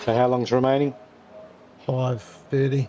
So how long's remaining? 5:30.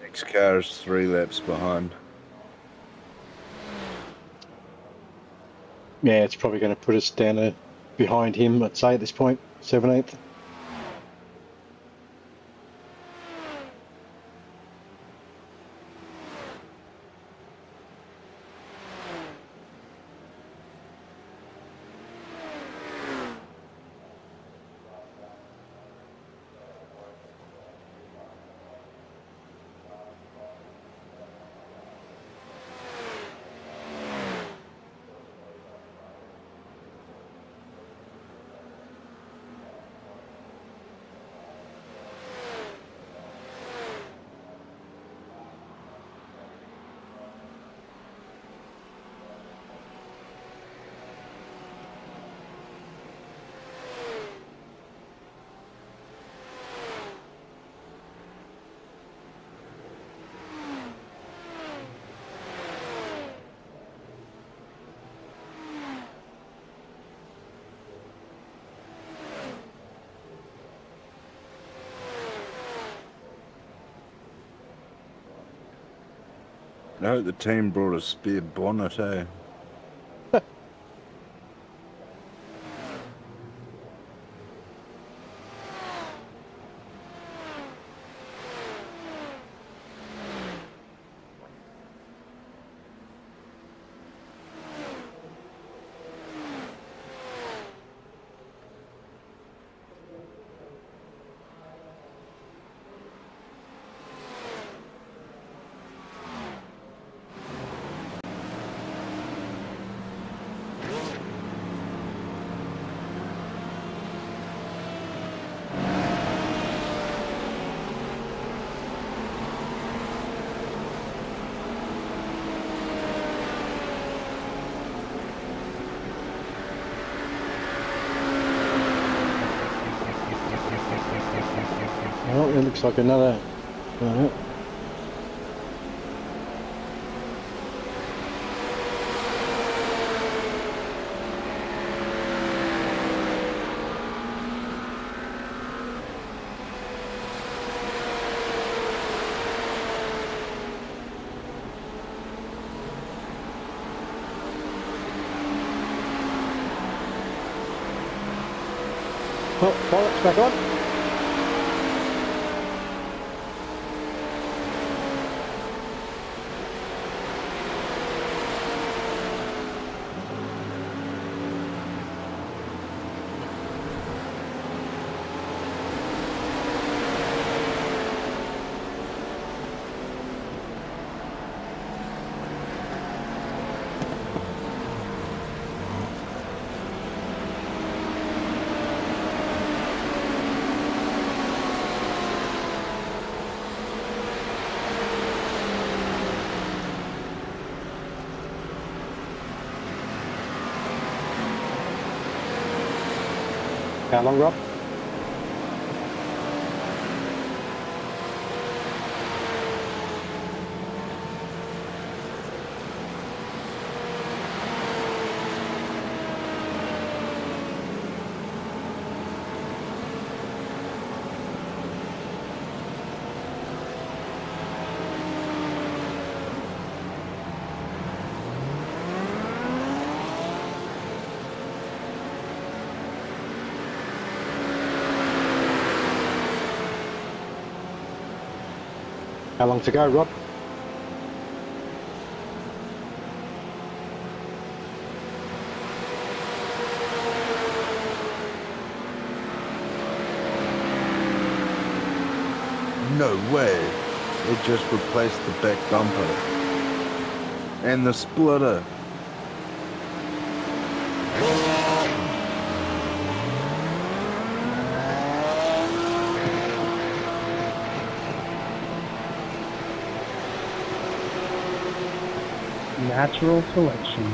Next car is 3 laps behind. Yeah, it's probably going to put us down behind him, I'd say, at this point, 17th. I hope the team brought a spare bonnet, eh? Oh, it looks like another... Oh, bollocks back on. How long, Rob? How long to go, Rob? No way. It just replaced the back bumper. And the splitter. Natural selection.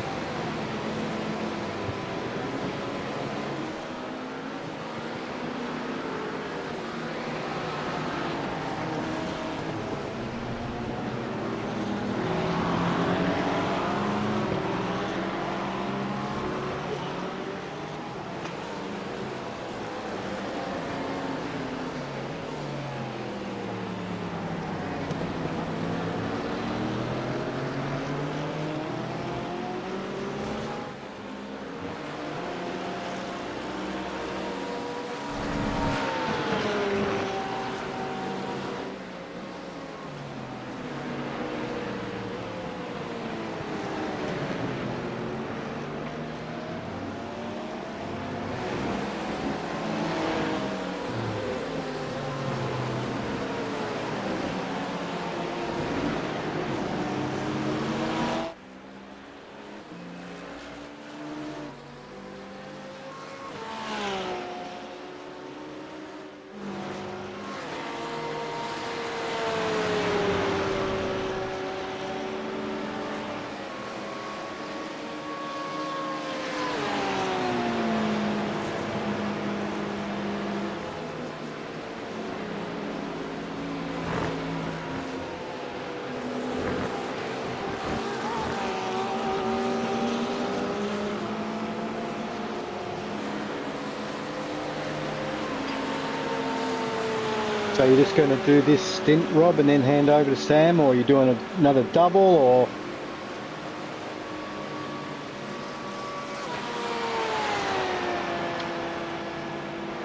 So you're just going to do this stint, Rob, and then hand over to Sam, or are you doing another double, or?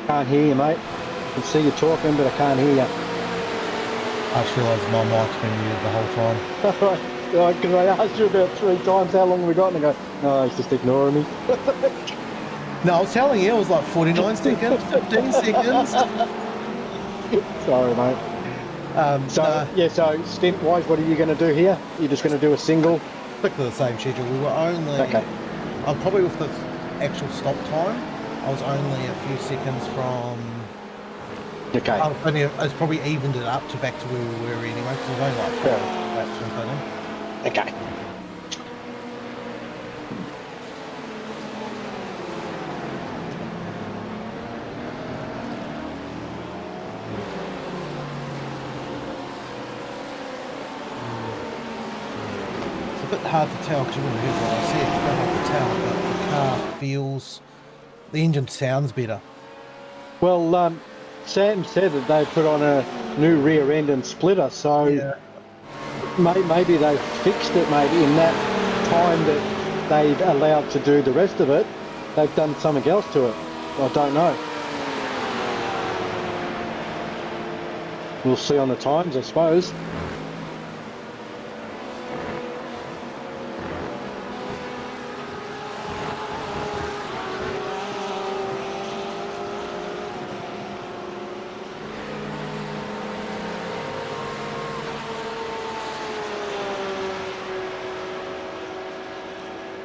Can't hear you, mate. I can see you talking, but I can't hear you. I just realised my mic's been muted the whole time. Right, because I asked you about 3 times how long have we got, and I go, no, he's just ignoring me. No, I was telling you, it was like 49 seconds, 15 seconds. Sorry, mate. So, No, yeah, so stint-wise, what are you going to do here? You're just going to do a single? strictly the same schedule. We were only, Okay. I'm probably with the actual stop time, I was only a few seconds from, Okay. I was probably evened it up to back to where we were anyway, because it was only like 4 Yeah. laps from putting. Okay. It's a bit hard to tell because you wouldn't hear what I said. It's a bit hard to tell, but the car feels, the engine sounds better. Well, Sam said that they put on a new rear end and splitter, so Yeah. maybe they've fixed it. Maybe in that time that they've allowed to do the rest of it, they've done something else to it. I don't know. We'll see on the times, I suppose.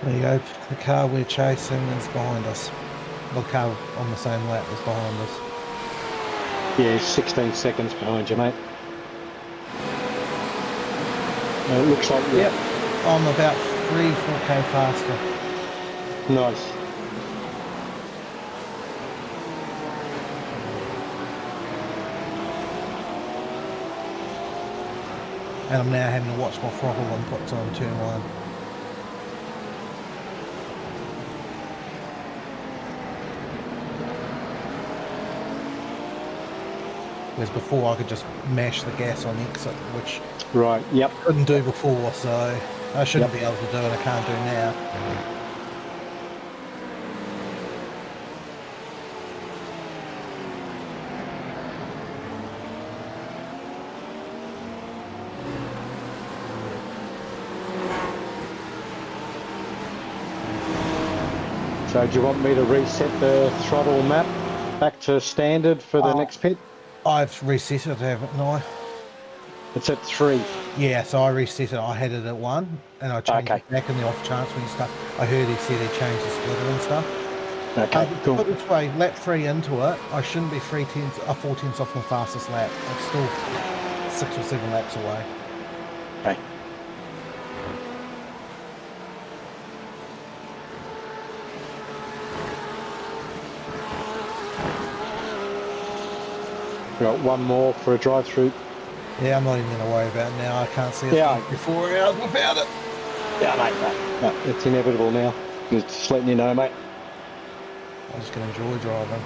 There you go. The car we're chasing is behind us. The car on the same lap is behind us. Yeah, 16 seconds behind you, mate. It looks like you're Yep. I'm about 3-4k faster. nice. And I'm now having to watch my throttle inputs on turn 1. Whereas before I could just mash the gas on exit, which Right, yep. I couldn't do before, so I shouldn't be able to do and I can't do now. So do you want me to reset the throttle map back to standard for the next pit? I've reset it, haven't I? It's at 3. Yeah, so I reset it. I had it at 1, and I changed Okay. it back in the off chance when you start. I heard he said he changed the splitter and stuff. Okay, cool. Put it this way, lap 3 into it, I shouldn't be 4 tenths off my fastest lap. I'm still 6 or 7 laps away. Okay. We've got one more for a drive-through. Yeah, I'm not even going to worry about it now. I can't see it for 4 hours without it. Yeah, mate. No, it's inevitable now. Just letting you know, mate. I'm just going to enjoy driving.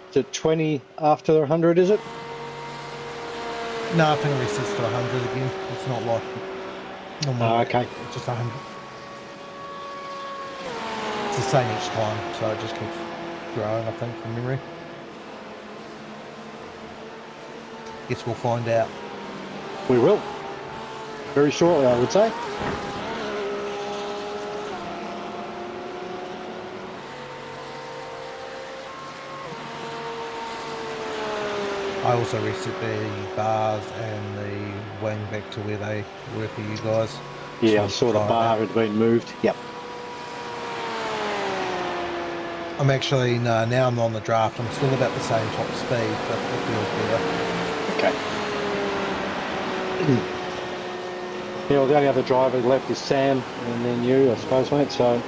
Is it 20 after 100, is it? No, I think it resets to 100 again. It's not like normal. Okay. It's just 100. It's the same each time, so it just keeps growing, I think, from memory. Guess we'll find out. We will. Very shortly, I would say. I also reset the bars and the wing back to where they were for you guys. Yeah, I So saw the try bar that. had been moved. Yep. I'm actually, no, now I'm on the draft. I'm still about the same top speed, but it feels better. Okay. Yeah, well, the only other driver left is Sam, and then you, I suppose, mate. So, yep.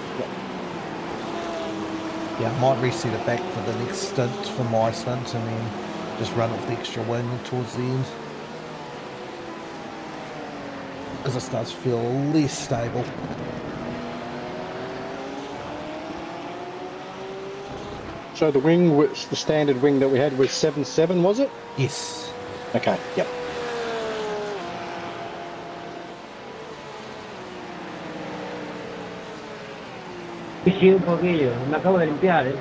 Yeah, I might reset it back for the next stint, for my stint, and then just run off the extra wing towards the end. Because it starts to feel less stable. So the wing was the standard wing that we had was 7.7, was it? Yes. Okay. Yep. Sí, un poquillo. Me acabo de limpiar, ¿eh?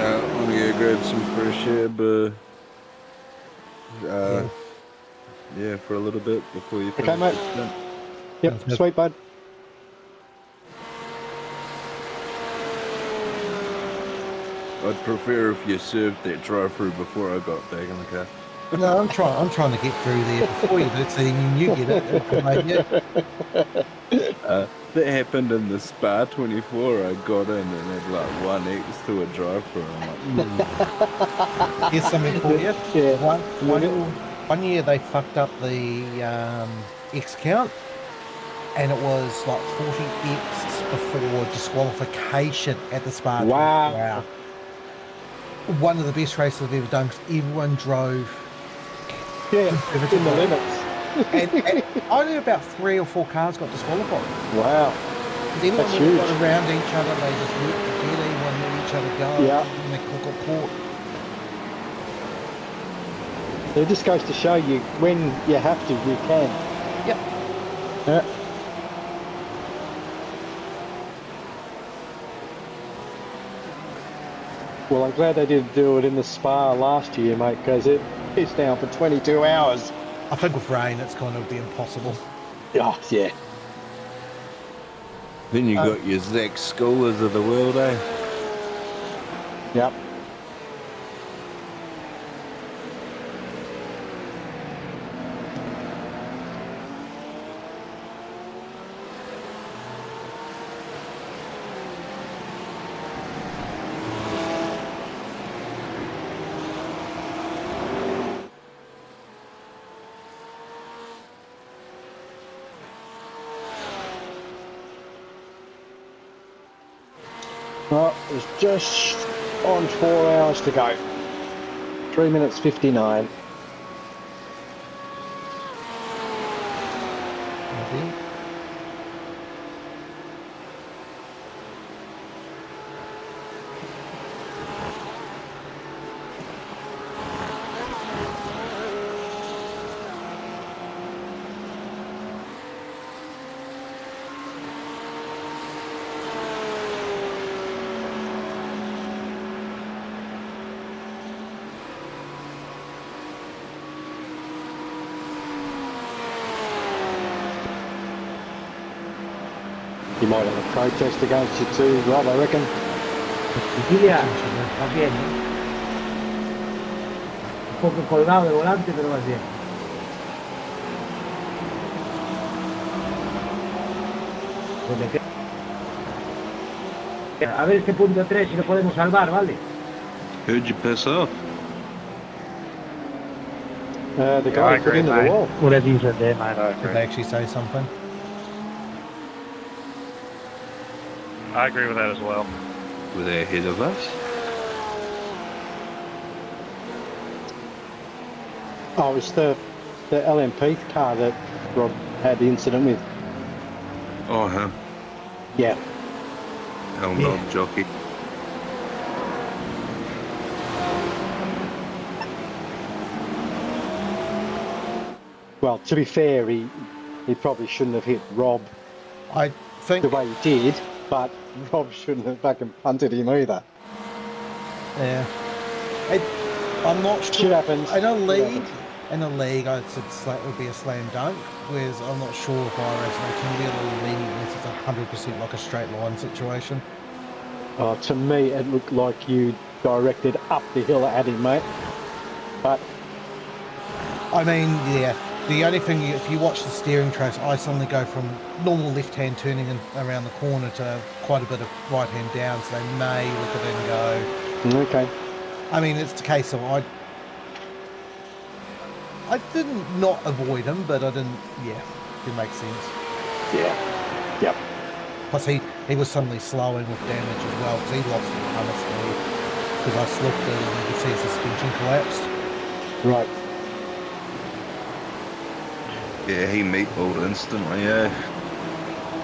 I'm gonna go grab some fresh air, but yeah, for a little bit before you finish. Okay, mate. this stint. Yep. Sounds good. Sweet, bud. I'd prefer if you served that drive-through before I got back in the car. No, I'm trying to get through there before you do, so you get it. Mate, yeah. That happened in the Spa 24. I got in and had like 1x to a drive-through. I'm like, Here's something for you. Yeah. One year they fucked up the X count, and it was like 40x before disqualification at the Spa. Wow. 24 hour. One of the best races I've ever done because everyone drove. Yeah. In the limits. And only about 3 or 4 cars got disqualified. Wow. Because anyone That's that huge. got around each other, they just worked together, everyone let each other go, Yeah. and they all got caught. It just goes to show you when you have to, you can. Yep. Yeah. Well, I'm glad they didn't do it in the Spa last year, mate, because it is down for 22 hours. I think with rain, it's going to be impossible. Oh, yeah. Then you got your Zach Schoolers of the world, eh? Yep. Well, it's just on 4 hours to go. 3 minutes 59. Maybe. You might have a protest against you too, Rob, I reckon. Sicilia, vas bien, ¿no? Un poco colgado de volante, pero vas bien. A ver este punto 3 si lo podemos salvar, ¿vale? Who'd you piss off? The guy put into the wall. What have you said there, mate? Did they actually say something? I agree with that as well. Were they ahead of us? Oh, it's the LMP car that Rob had the incident with. Oh, huh. Yeah. Hell no, jockey. Well, to be fair, he probably shouldn't have hit Rob I think. the way he did, but Rob shouldn't have fucking punted him either. Yeah. I'm not sure. Shit happens. In a Shit league, happens. I'd say it would be a slam dunk. Whereas I'm not sure if iRacing can be a little lenient unless it's 100% like a straight line situation. Oh, to me, it looked like you directed up the hill at him, mate. But I mean, yeah. The only thing, if you watch the steering trace, I suddenly go from normal left-hand turning in, around the corner to quite a bit of right-hand down, so they may look at it and go. okay. I mean, it's the case of I didn't not avoid him, but I didn't. Yeah, it makes sense. Yeah. Yep. Plus, he was suddenly slowing with damage as well because he lost a ton of speed. Because I slipped it and you could see his suspension collapsed. Right. Yeah, he meatballed instantly, yeah.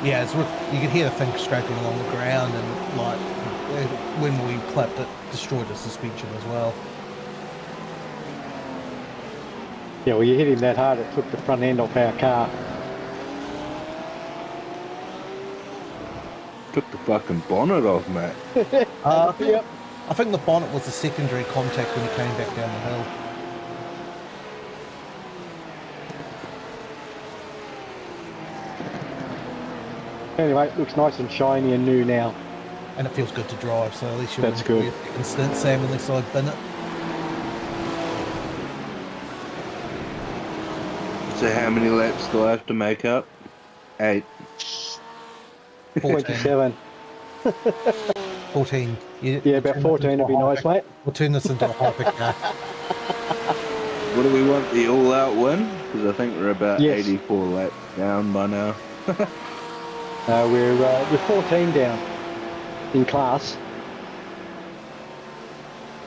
Yeah, you could hear the thing scraping along the ground, and like when we clapped, it destroyed the suspension as well. Yeah, well, you hit him that hard, it took the front end off our car. Took the fucking bonnet off, mate. Yep. I think the bonnet was the secondary contact when he came back down the hill. Anyway, it looks nice and shiny and new now. And it feels good to drive, so at least you'll That's good. Instant Sam unless I bin it. So how many laps do I have to make up? 8. 27. 14. Yeah, about 14 would be nice, mate. We'll turn this into a hypercar. What do we want, the all-out win? Because I think we're about Yes. 84 laps down by now. We're 14 down in class.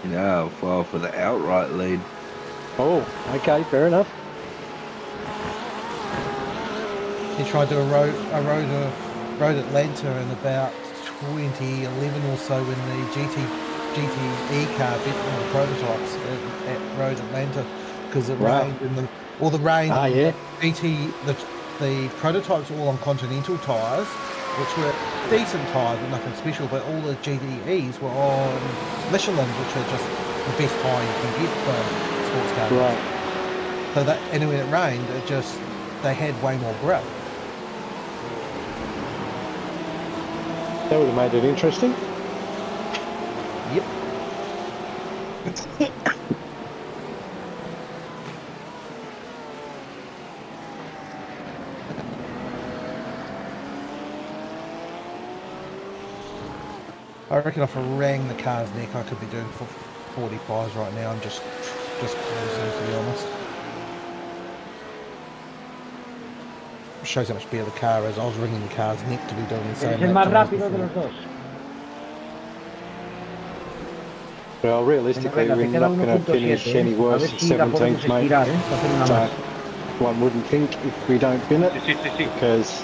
Yeah, I'll file for the outright lead. Oh, okay, fair enough. He tried to erode Atlanta in about 2011 or so when the GTE car beat one of the prototypes at Road Atlanta because it Wow. rained and the rain. Ah, yeah. The prototypes were all on Continental tyres, which were decent tyres but nothing special. But all the GTEs were on Michelin's, which are just the best tyre you can get for sports cars. Right. So that, and when it rained, they had way more grip. That would have made it interesting. Yep. I reckon if I rang the car's neck, I could be doing 45s right now. I'm just cruising, to be honest. Shows how much better the car is. I was ringing the car's neck to be doing the same. Es el más rápido de los dos. Well, realistically, we're not going to finish any worse than 17th, mate. So, one wouldn't think if we don't win it, because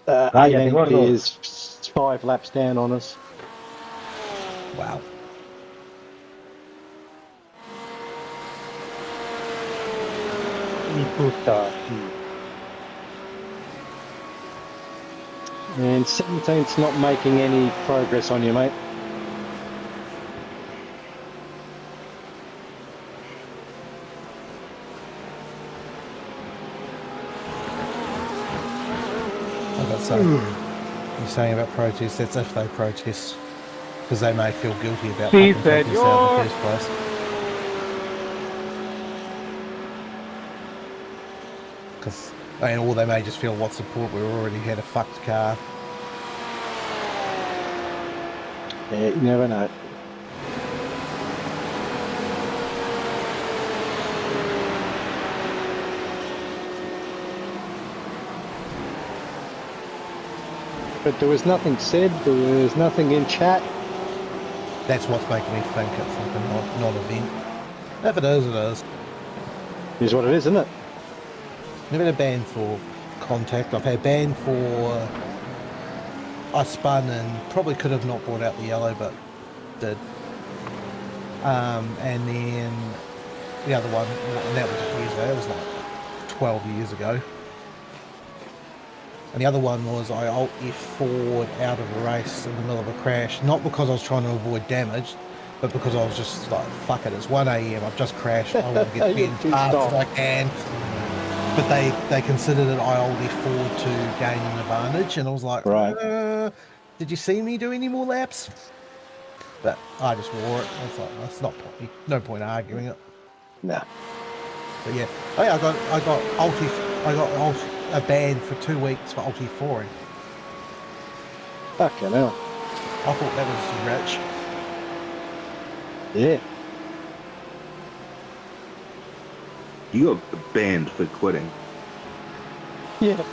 18th is 5 laps down on us. Wow. And 17th's not making any progress on you, mate. So you're saying about protests, that's if they protest, because they may feel guilty about fucking taking us out in the first place. Because, or they may just feel, what's the point, we already had a fucked car. Yeah, you never know. But there was nothing said, there was nothing in chat. That's what's making me think it's like a non-event. If it is, it is. Is what it is, isn't it? Never had a ban for contact. I've had a ban for... I spun and probably could have not brought out the yellow, but did. And then the other one, and that was years ago, it was like 12 years ago. And the other one was I alt F forward out of a race in the middle of a crash, not because I was trying to avoid damage, but because I was just like, fuck it, it's 1 AM, I've just crashed, I want to get as fast as I can. But they considered it I alt F forward to gain an advantage, and I was like, right. Did you see me do any more laps? But I just wore it. I was like, that's not point, no point arguing it. Nah. But yeah, I got a ban for 2 weeks for Ulti 4ing. Fucking hell. I thought that was rich. Yeah. You got banned for quitting. Yeah.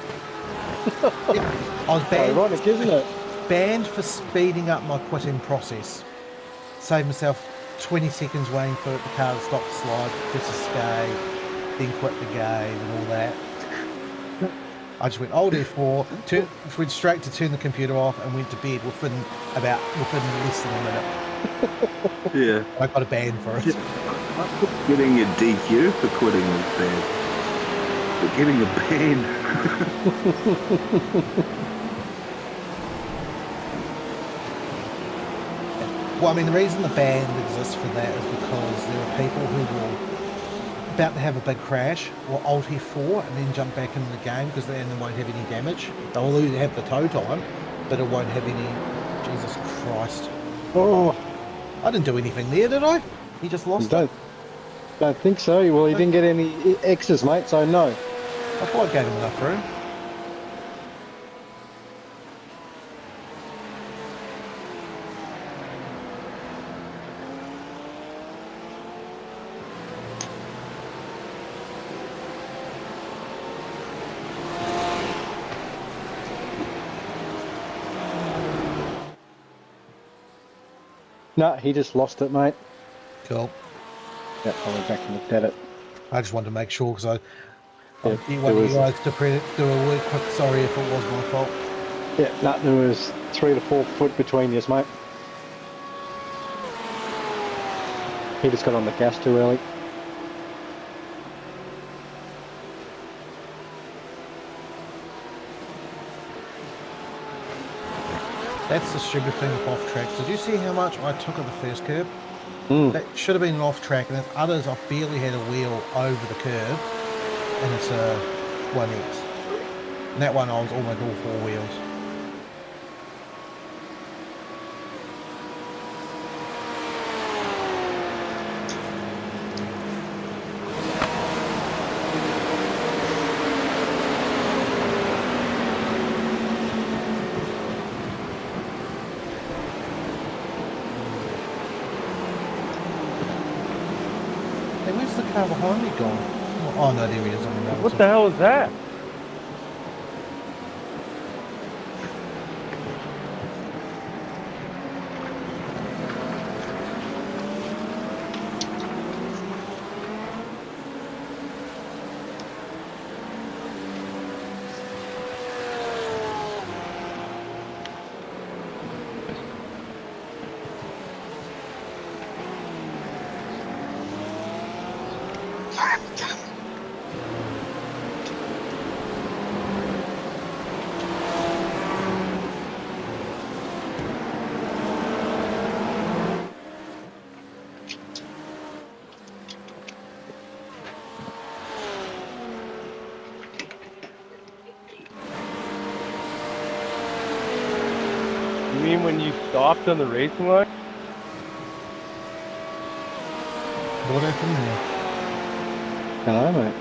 I was banned. Ironic, isn't it? Banned for speeding up my quitting process. Saved myself 20 seconds waiting for the car to stop the slide, press escape, then quit the game and all that. I just went Alt F4, went straight to turn the computer off and went to bed within less than a minute. Yeah. I got a ban for it. Getting a DQ for quitting is bad. But getting a ban. Well, I mean, the reason the ban exists for that is because there are people who will about to have a big crash will Alt F4 and then jump back into the game because they won't have any damage. They'll either have the tow time, but it won't have any. Jesus Christ! Oh, I didn't do anything there, did I? He just lost it. Don't think so. Well, he didn't get any X's, mate. So no. I thought I gave him enough room. No, he just lost it, mate. Cool. Yep, I went back and looked at it. I just wanted to make sure because I Yeah, want you guys to do a word quick sorry if it was my fault. Yeah, no, there was 3 to 4 foot between us, mate. He just got on the gas too early. That's the stupid thing with off track. Did you see how much I took at the first curb? That should have been an off track, and if others I've barely had a wheel over the curb, and it's a 1X. And that one I was almost all 4 wheels. car behind me gone? Oh no, there he is on the relative. What the hell is that? You mean when you stopped on the racing line? What happened there? Hello, mate.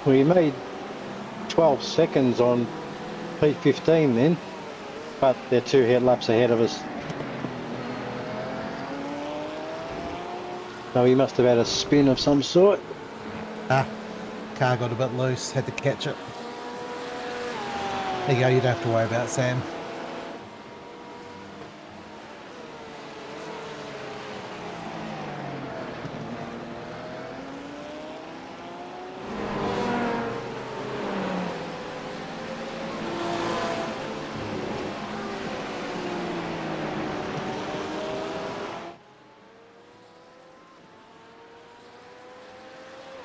We made 12 seconds on P15 then, but they're 2 head laps ahead of us. So he must have had a spin of some sort. Ah, car got a bit loose, had to catch it. There you go, you don't have to worry about it, Sam.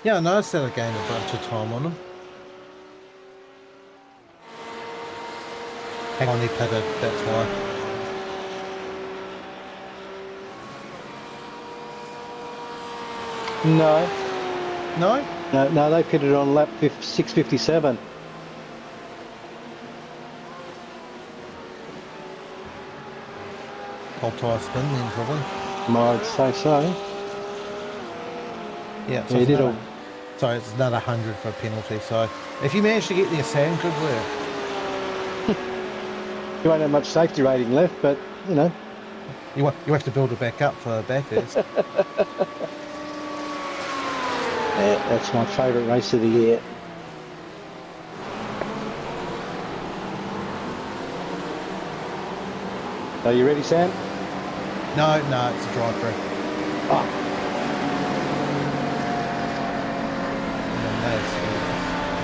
Yeah, I noticed that I gained a bunch of time on them. Hang on, he pitted, that's why. No, No? no, they pitted on lap 657. Whole tyre spin then, probably. I'd say so. Yeah, so Yeah, he it's did another, sorry, it's another 100 for a penalty. So if you manage to get there, Sam, good work. You won't have much safety rating left, but, you know. You have to build it back up for Bathurst. Yeah, that's my favourite race of the year. Are you ready, Sam? No, it's a drive-through. Oh,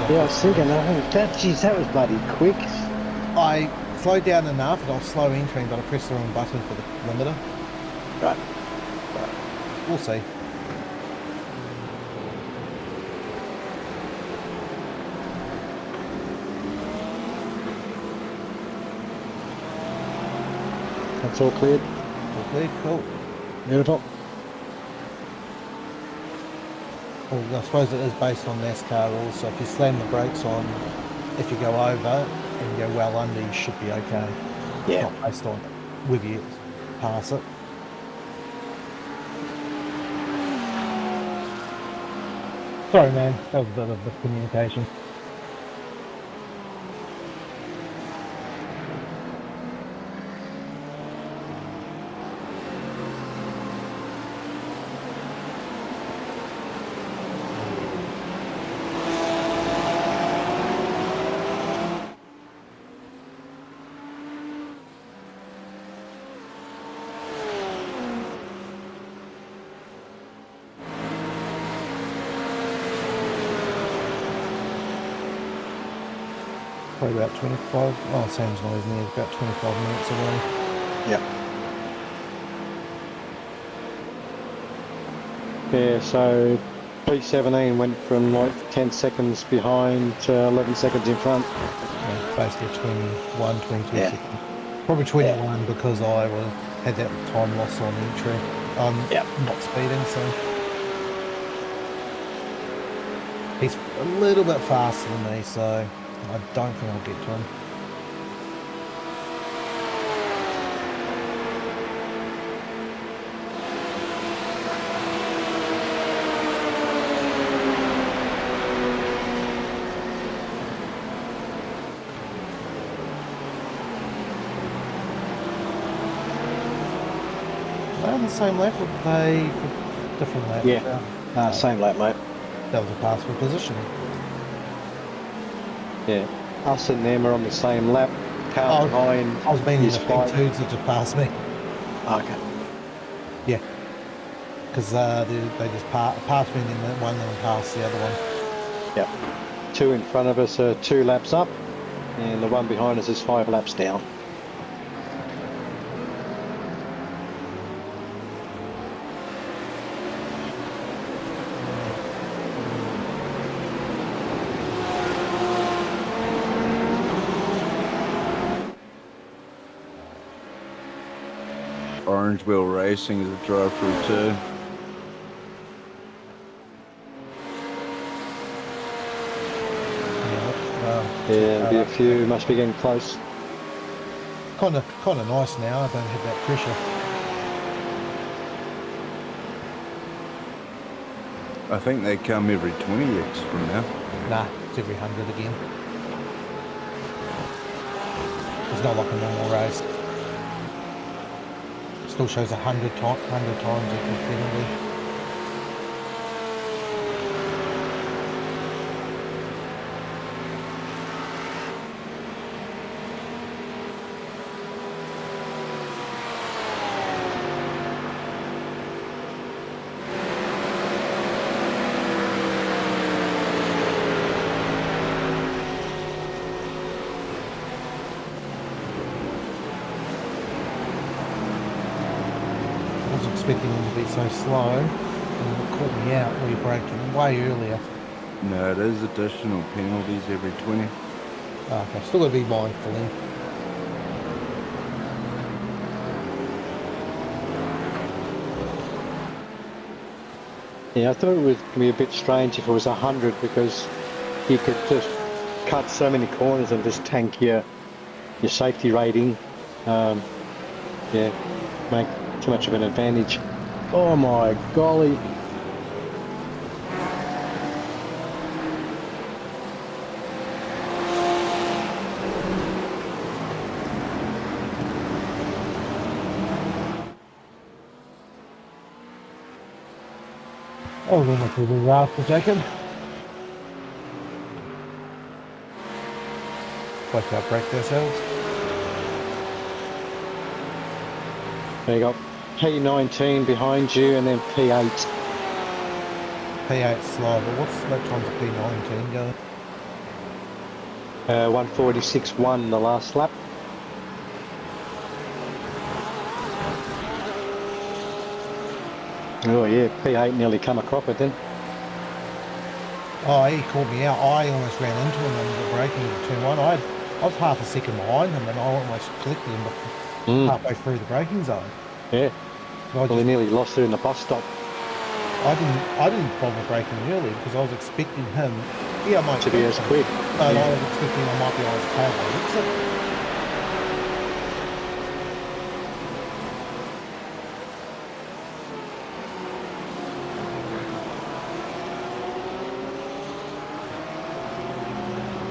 yeah, I was thinking, geez, that was bloody quick. I slowed down enough and I was slow entering, but I pressed the wrong button for the limiter. Right. We'll see. That's all cleared. All clear, cool. Beautiful. Well, I suppose it is based on NASCAR rules, so if you slam the brakes on, if you go over and go well under, you should be okay. Yeah. Not based on whether you pass it. Sorry, man. That was a bit of miscommunication. Probably about 25. Oh, Sam's not even there. About 25 minutes away. Yeah. Yeah, so P17 went from like 10 seconds behind to 11 seconds in front. Yeah, basically 21, 22 Yeah. seconds. Probably 21 because I had that time loss on entry. Yep. Not speeding, so he's a little bit faster than me, so I don't think I'll get to him. They're on the same lap, or they for different laps? Yeah. Same lap, mate. That was a pass for position. Yeah. Us and them are on the same lap. Car behind I was meaning is the five. P2s that just passed me. Okay. Yeah. Because they just passed me and then one of them passed the other one. Yep. 2 in front of us are 2 laps up, and the one behind us is 5 laps down. Orangeville Racing is a drive-through too. Yeah, there'll be a few, must be getting close. Kind of nice now. I don't have that pressure. I think they come every 20 weeks from now. Nah, it's every 100 again. It's not like a normal race. Still shows 100 times equals penalty. Expecting them to be so slow, and it caught me out where you're braking way earlier. No, it is additional penalties every 20. Okay, still got to be mindful then. Yeah, I thought it would be a bit strange if it was 100 because you could just cut so many corners and just tank your safety rating. Yeah, make too much of an advantage. Oh my golly. Oh, we're not going to be after Jacob. Watch out, break ourselves. There you go. P19 behind you and then P8. P8 slow, but what's that times of P19 going? 146.1 the last lap. Oh yeah, P8 nearly come across it then. Oh, he called me out. I almost ran into him and the braking into turn 1. I was half a second behind him and I almost collected him halfway through the braking zone. Yeah. Well, we nearly lost it in the bus stop. I didn't bother braking early because I was expecting him. Yeah, I might to be as quick. And I was expecting I might be on his tail by the exit.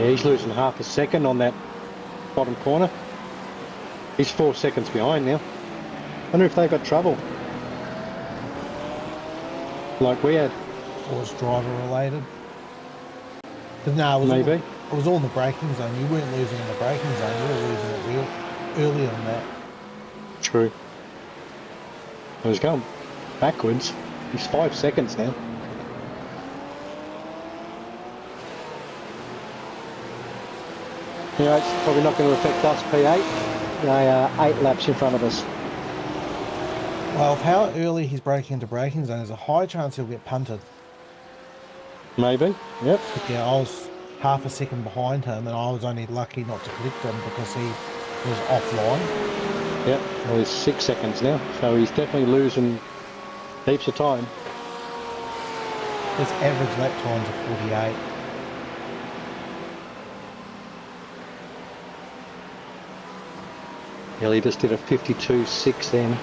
Yeah, he's losing half a second on that bottom corner. He's 4 seconds behind now. Wonder if they got trouble. Like we had. Or it's driver related. No, it was all in the braking zone. You weren't losing in the braking zone. You were losing it earlier than that. True. I was going backwards. He's 5 seconds now. You know, it's probably not going to affect us, P8. They are 8 laps in front of us. Well, with how early he's breaking into braking zone, there's a high chance he'll get punted. Maybe. Yep. Yeah, I was half a second behind him, and I was only lucky not to collect him because he was offline. Yep. Well, he's 6 seconds now, so he's definitely losing heaps of time. His average lap times are 48. Yeah, he just did a 52.6 then.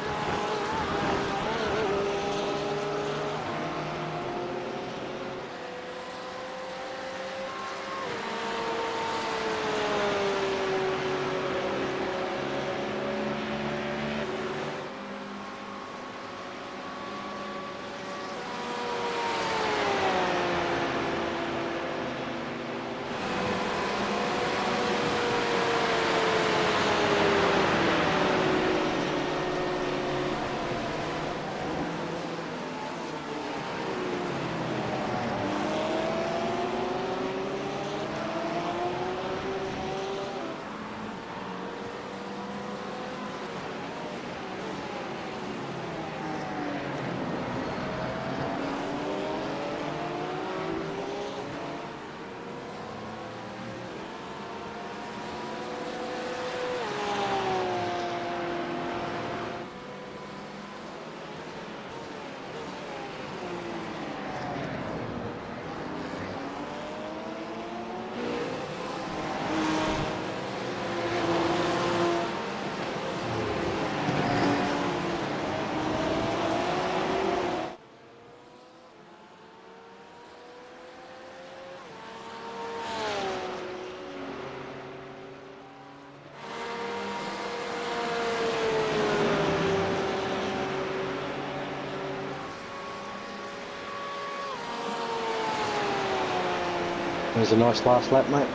There's a nice last lap, mate.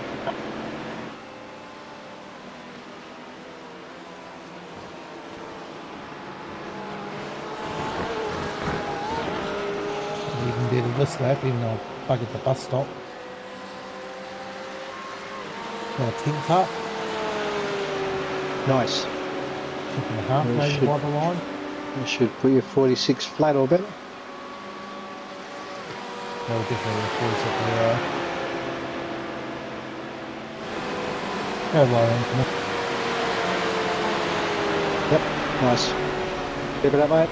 Even better this lap, even though I bug at the bus stop. Got a 10th up, Nice. 10.5 We maybe should- by the line. You should put your 46 flat or better. Well, definitely a 46.0. Go low end. Yep. Nice. Keep it up, mate.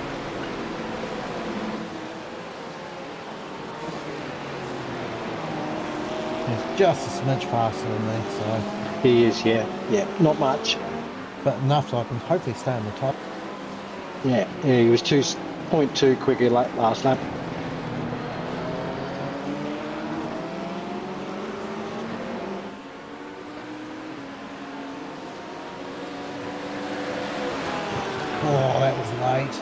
He's just a smidge faster than me, so. He is, yeah. Yeah, not much. But enough so I can hopefully stay on the top. Yeah, yeah, he was 2.2 quicker last lap. Oh, that was late.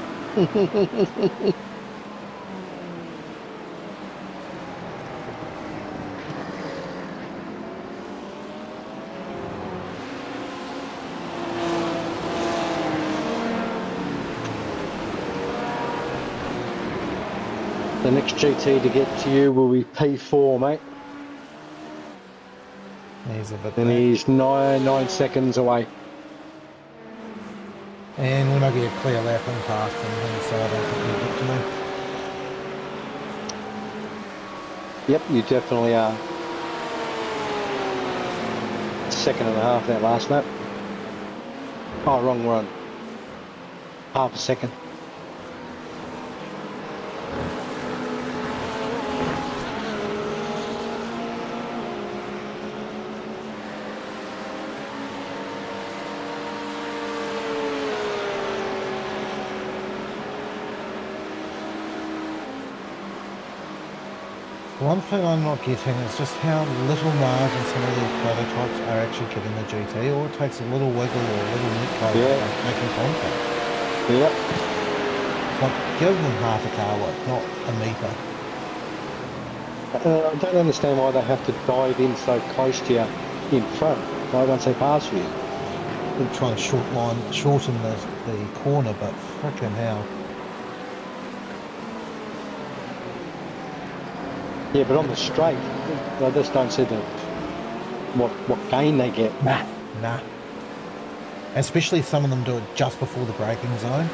The next GT to get to you will be P4, mate. He's a bit And back. he's 9 seconds away. And when I get a clear lap, I'm faster than him, so I don't think he'll get to me. Yep, you definitely are. Second and a half that last lap. Oh, wrong run. Half a second. One thing I'm not getting is just how little margin some of these prototypes are actually getting the GT. All it takes a little wiggle or a little neck code making contact. Yep. It's like, give them half a car width, not a metre. I don't understand why they have to dive in so close to you in front. Why once they pass you? They're trying to shorten the corner, but frickin' hell. Yeah, but on the straight, I just don't see what gain they get. Nah. Especially some of them do it just before the braking zone.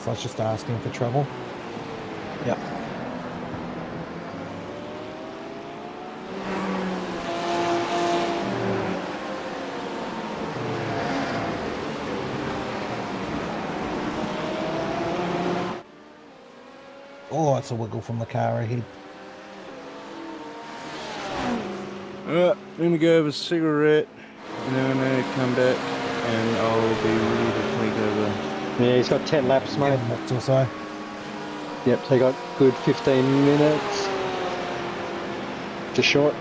So I was just asking for trouble. Yep. Oh, it's a wiggle from the car ahead. Alright, let me go have a cigarette, and then I'm gonna come back, and I'll be ready to take over. Yeah, he's got 10 laps, mate. 10 minutes or so. Yep, so he got good 15 minutes. Just short.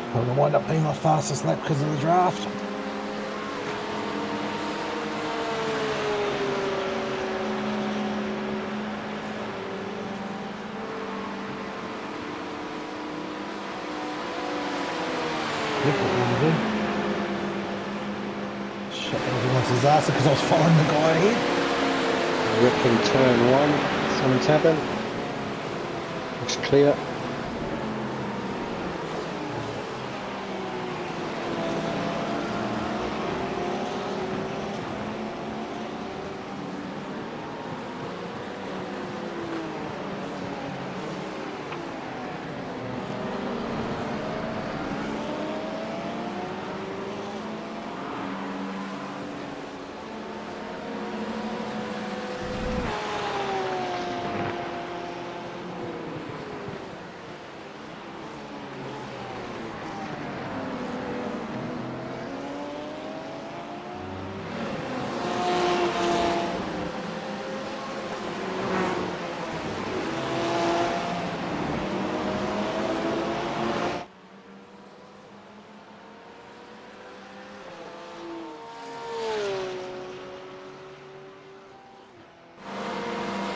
I'm going to wind up being my fastest lap because of the draft. Look what we do. Shit, everyone's disaster because I was following the guy ahead. Ripping turn 1. Something's happened. Looks clear.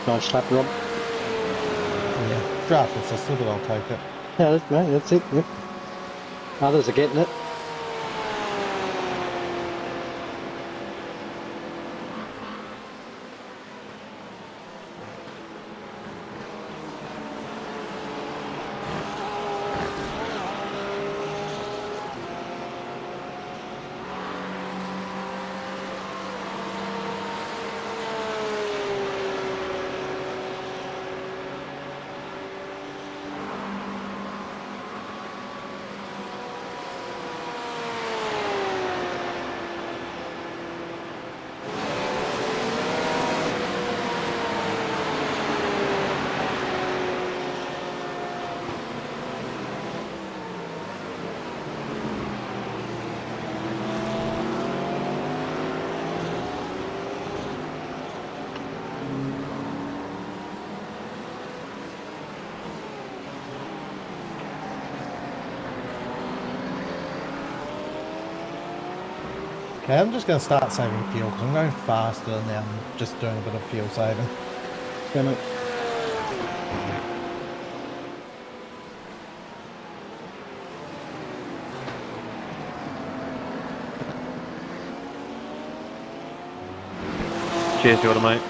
Nice lap, Rob. Yeah, draft assisted, but I'll take it. Yeah, that's it. Yep. Others are getting it. Okay, I'm just going to start saving fuel because I'm going faster now. I'm just doing a bit of fuel saving. Damn it. Cheers, Jordan, mate.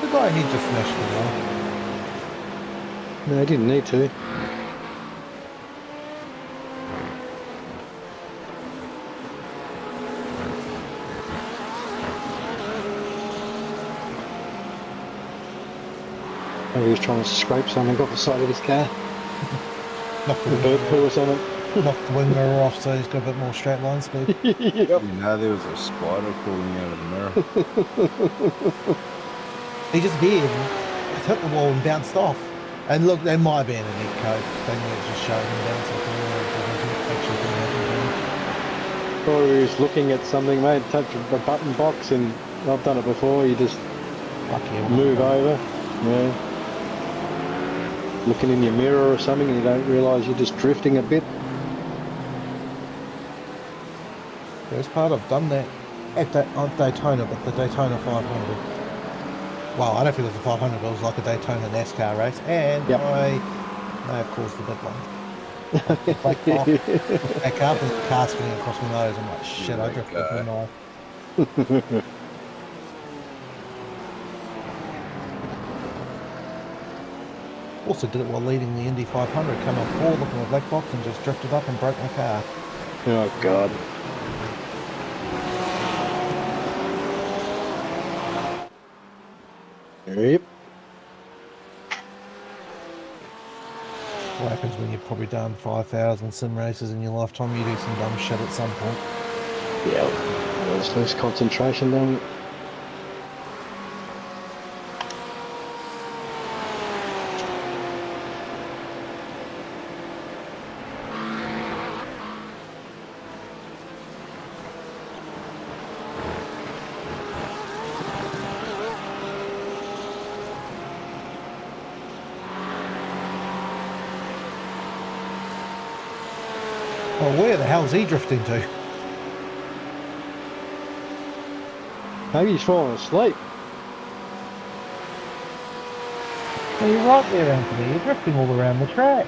The guy he just smashed the wall. No, I didn't need to. Maybe he was trying to scrape something off the side of his car. Knocked the A bird poo or something. knocked the wing mirror off so he's got a bit more straight line speed. Yep. You know, there was a spider crawling out of the mirror. He just veered, hit the wall and bounced off. And look, there might have been a neat code thing where it's just showing him bounced off the wall. It actually didn't happen Or he was looking at something, mate, touch a button box, and I've done it before, you just to him. Fuck yeah. move over. Yeah. Looking in your mirror or something and you don't realise you're just drifting a bit. First part I've done that at Daytona, but the Daytona 500. Well, I don't think it was the 500, but it was like a Daytona NASCAR race, and Yep. I may have caused the big one. Back up and the car spinning across my nose. I'm like, shit, I drifted with my knife. Also did it while leading the Indy 500, come off forward, looking at the black box, and just drifted up and broke my car. Oh, God. Yep. What happens when you've probably done 5,000 sim races in your lifetime? You do some dumb shit at some point. Yeah. There's lose concentration, don't you? Oh, where the hell's he drifting to? Maybe he's falling asleep. Well, you're right there, Anthony. You're drifting all around the track.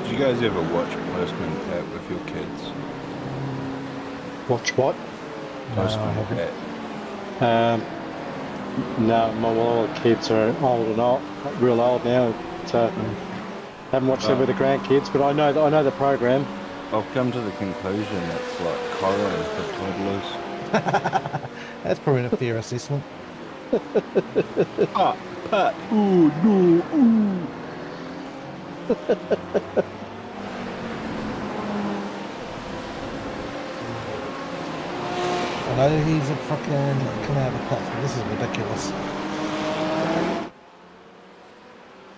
Did you guys ever watch Postman Pat with your kids? Watch what? Postman Pat. No, all the kids are old and old, real old now. So haven't watched them with the grandkids, but I know the program. I've come to the conclusion it's like Coral for toddlers. That's probably a fair assessment. Pat, Pat, ooh, no, ooh. I know he's a fucking come out of the pots, but this is ridiculous.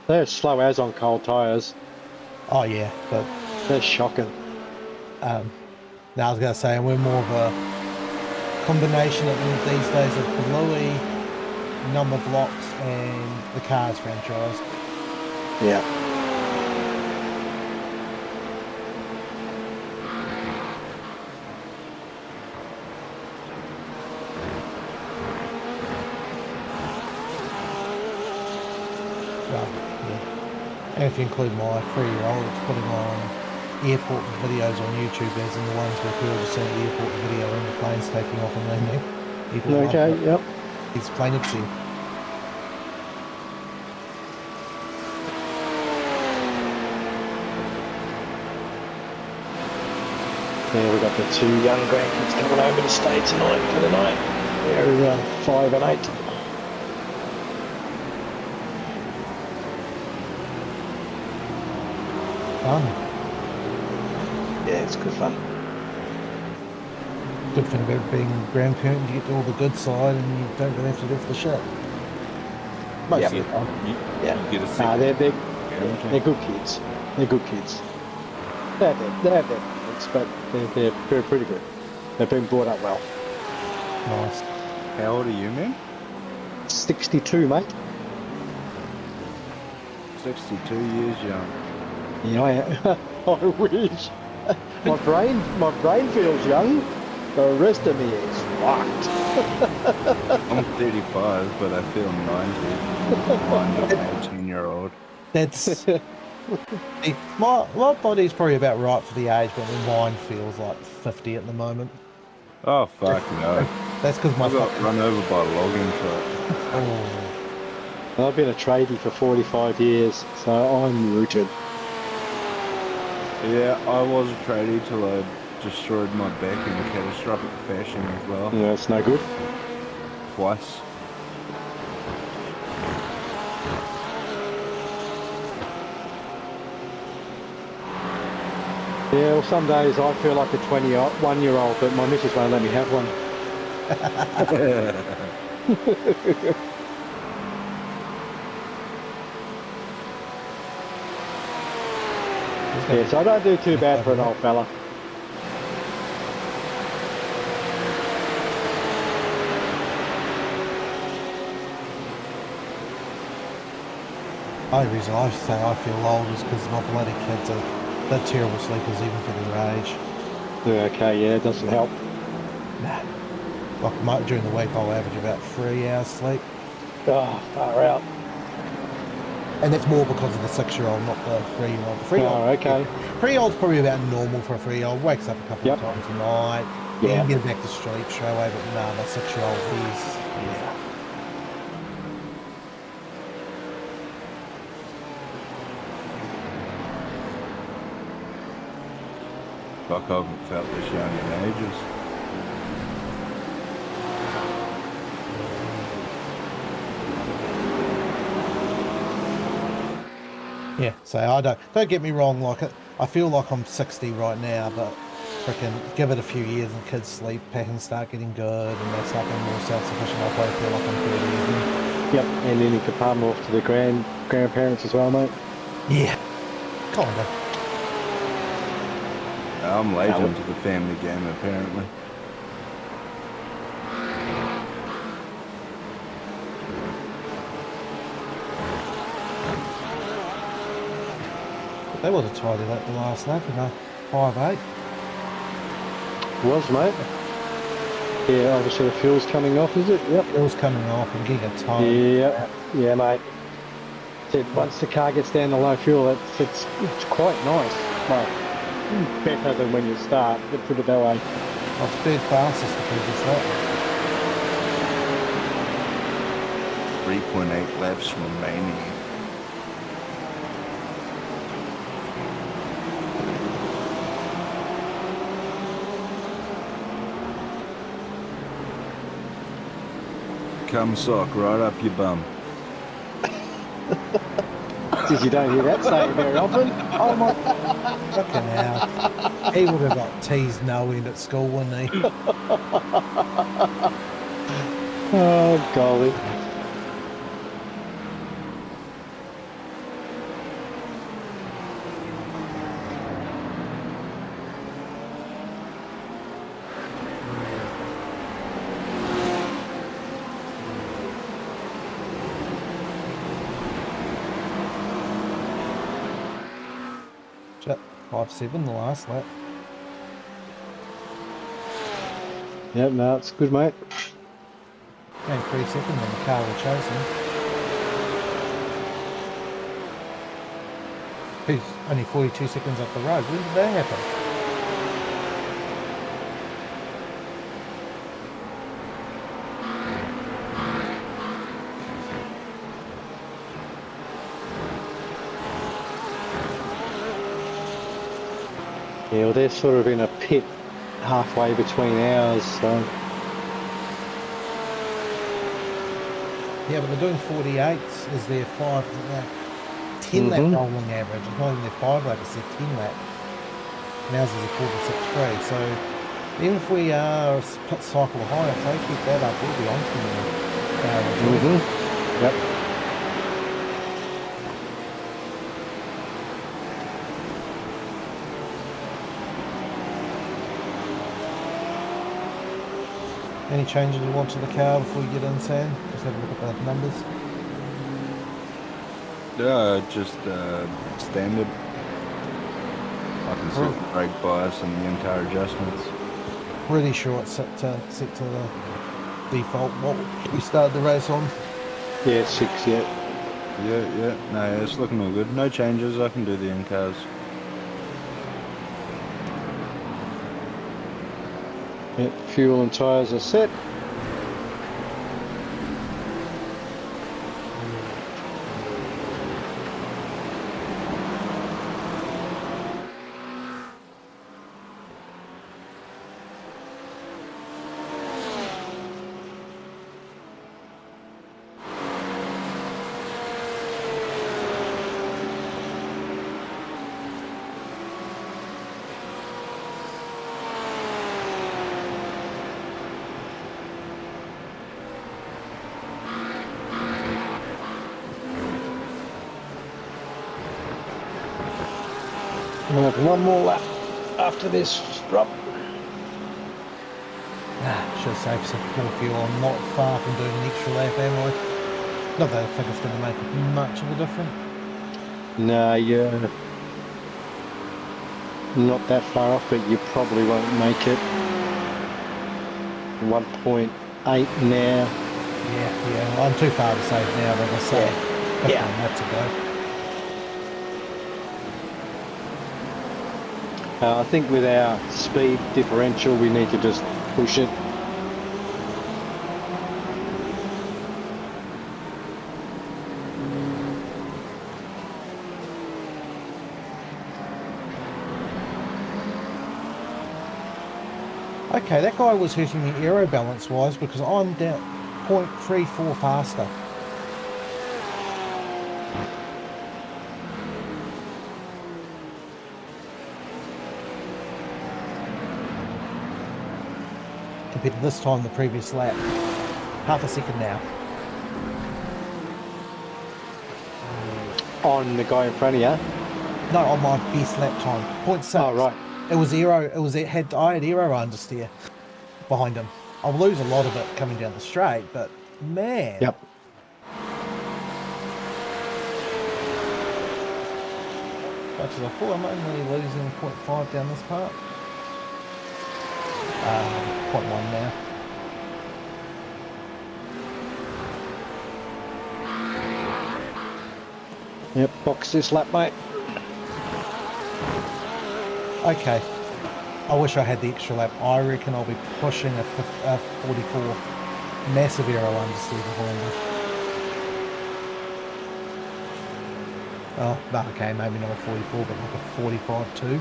They're slow as on cold tyres. Oh yeah, but They're shocking. now I was going to say, we're more of a combination of these days of Bluey, number blocks, and the Cars franchise. Yeah. Well, yeah. And if you include my 3-year-old, it's putting on airport videos on YouTube, as in the ones where people just send the airport video when the plane's taking off and landing. People love Okay, it. yep. He's plain obscene. Yeah, we've got the two young grandkids coming over to stay tonight for the night. They're 5 and 8. Fun. Yeah, it's good fun. Good thing about being a grandparent, you get to all the good side and you don't really have to do for the shit. Most Yep. of the time. Yeah. You get a Nah, second. they're good kids. They're good kids. They have their moments, but they're pretty good. They've been brought up well. Nice. How old are you, man? 62, mate. 62 years young. Yeah, I wish. My brain feels young. The rest of me is fucked. I'm 35, but I feel 90. Mind of an 18-year-old. That's my body's probably about right for the age, but mine feels like 50 at the moment. Oh, fuck no. That's because my I got fucking... run over by a logging truck. Oh, I've been a tradie for 45 years, so I'm rooted. Yeah, I was a tradie till I destroyed my back in catastrophic fashion as well. Yeah, it's no good. Twice. Yeah, well, some days I feel like a 21-year-old, but my missus won't let me have one. Yeah, so I don't do too bad for an old fella. only reason I say I feel old is because my bloody kids they're terrible sleepers even for their age. Yeah, okay, yeah, it doesn't help. Nah. Like during the week I'll average about 3 hours sleep. Oh, far out. And that's more because of the 6-year-old, not the 3-year-old. The 3-year-old, Oh, okay. 3-year-old's probably about normal for a 3-year-old. Wakes up a couple Yep. of times a night. Yeah. Then get back to sleep straight away. But no, the 6-year-old, yeah. Like I haven't felt this young in ages. Yeah, so I don't get me wrong, like I feel like I'm 60 right now, but freaking give it a few years and kids sleep patterns start getting good and they start getting more self-sufficient. I probably feel like I'm 30 again. Yep, and then you can palm off to the grandparents as well, mate. Yeah, kinda. I'm late into the family game, apparently. They would have tidied up the last lap in a 5.8. Was, mate. Yeah, obviously the fuel's coming off, is it? Yep. It was coming off and getting a time. Yeah, yeah, mate. Once the car gets down to low fuel, it's quite nice. Well, better than when you start, let's put it that way. I was third fastest the previous lap. 3.8 laps remaining. Cum sock right up your bum. Because you don't hear that saying very often. Oh my fucking hell. He would have got teased no end at school, wouldn't he? Oh, golly. Shit, 5.7 the last lap. Yep, no, it's good, mate. Gained 3 seconds on the car we're chasing. He's only 42 seconds up the road. When did that happen? Yeah, well, they're sort of in a pit halfway between ours, so... Yeah, but they're doing 48s as their 10 lap rolling average. It's not even their 5 lap, it's their 10 lap. And ours is a 46.3. So even if we are pit cycle high, if they keep that up, we'll be on from them. Yep. Any changes you want to the car before we get in, Sam? Just have a look at the numbers. Just standard. I can set the brake bias and the in-car adjustments. Really sure it's set to the default what we started the race on. Yeah, 6, yeah. Yeah. No, it's looking all good. No changes. I can do the in-cars. Yeah, fuel and tyres are set. We'll have one more lap after this drop. Should have saved some more fuel. I'm not far from doing an extra lap, am I? Not that I think it's going to make much of a difference. No, you're not that far off, but you probably won't make it. 1.8 now. Yeah, I'm too far to save now, but I say, Yeah. laps ago. I think with our speed differential, we need to just push it. Okay, that guy was hurting me aero balance wise because I'm down 0.34 faster. Compared to this time the previous lap. Half a second now. On the guy in front of you? No, on my best lap time. 0.6. Oh, right. It was aero. I had aero understeer behind him. I'll lose a lot of it coming down the straight, but man. Yep. As much as I thought, I'm only losing 0.5 down this part. 0.1 now. Yep, box this lap, mate. Okay. I wish I had the extra lap. I reckon I'll be pushing a 44 massive aero understeer behind me. Oh, okay, maybe not a 44, but like a 45 too.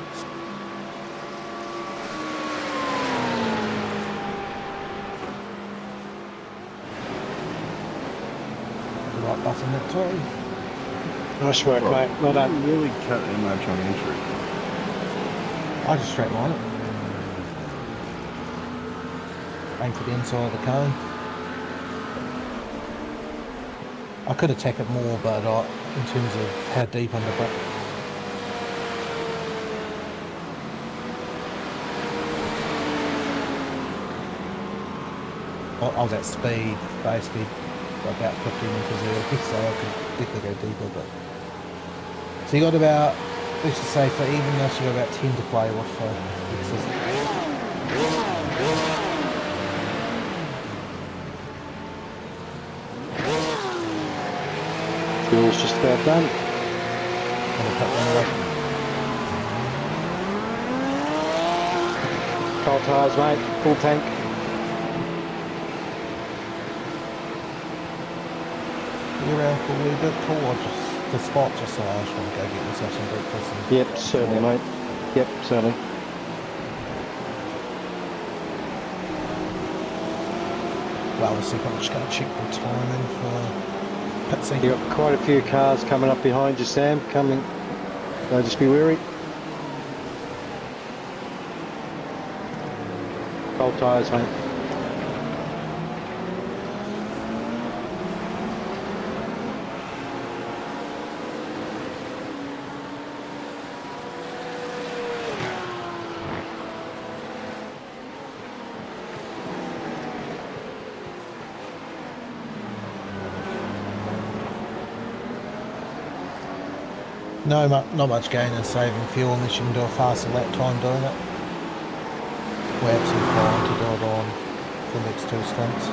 Right button that too. Nice work, mate. Well done. You really cut that much on entry. I just straight line it. Aim for the inside of the cone. I could attack it more, but in terms of how deep on the back. I was at speed, basically, about 15 metres early, so I could definitely go deeper. But so you got about, let's just say for evenness, you got about 10 to play with. Fuel's just about done. Cold tyres, mate. Full tank. You around for a wee bit, Paul, or just the spot, just so I just want to go get myself some breakfast. And Yep, certainly, mate. Yep, certainly. well, obviously, I'm just going to check the timing for pit You've sequence. got quite a few cars coming up behind you, Sam. Coming. So just be wary. Cold tyres, mate. No, not much gain in saving fuel unless you can do a faster lap time doing it. We're absolutely fine to do it on the next 2 stints.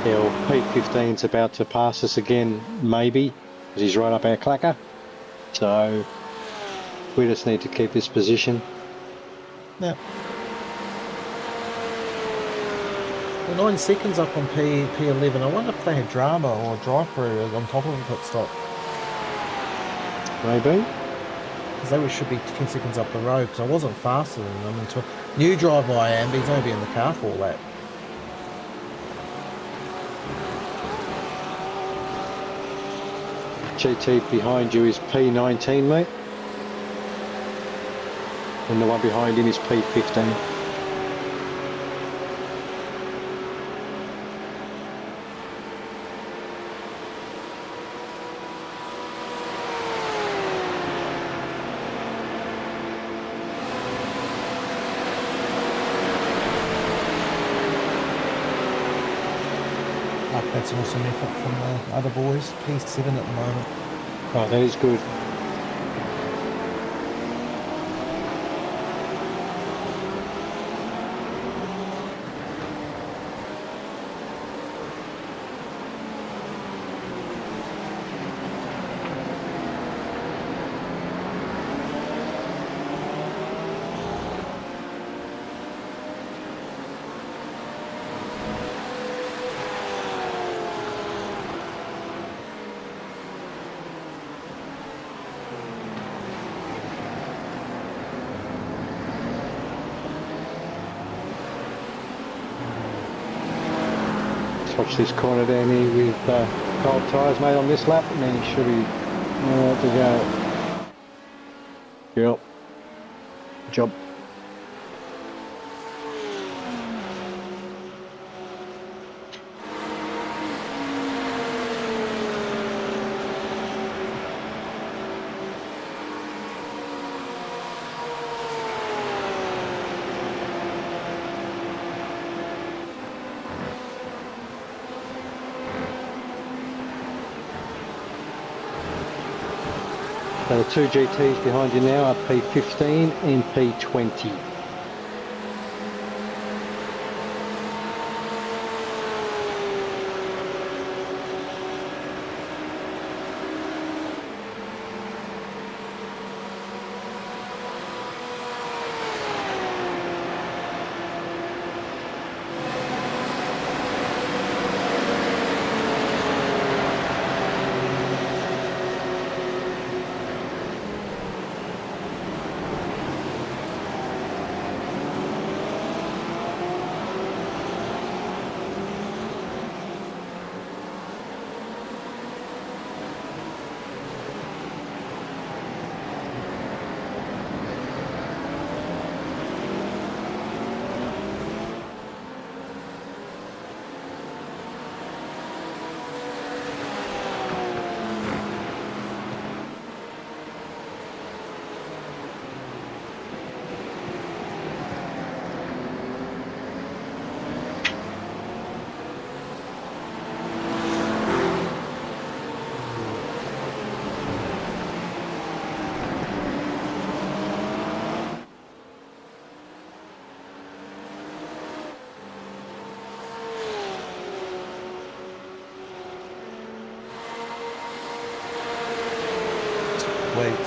Yeah, well, P15's about to pass us again, maybe, because he's right up our clacker. So we just need to keep this position. Yeah. Well, 9 seconds up on P11. I wonder if they had drama or drive-through on top of a pit stop. Maybe. Because they should be 10 seconds up the road, because I wasn't faster than them until... New driver I am, but he's only been in the car for all that. GT behind you is P19, mate. And the one behind him is P15. That's an awesome effort from the other boys. P7 at the moment. Oh, that is good. Watch this corner down here with cold tyres, mate, on this lap, and then he should be all right to go. Yep. Good job. So the 2 GTs behind you now are P15 and P20.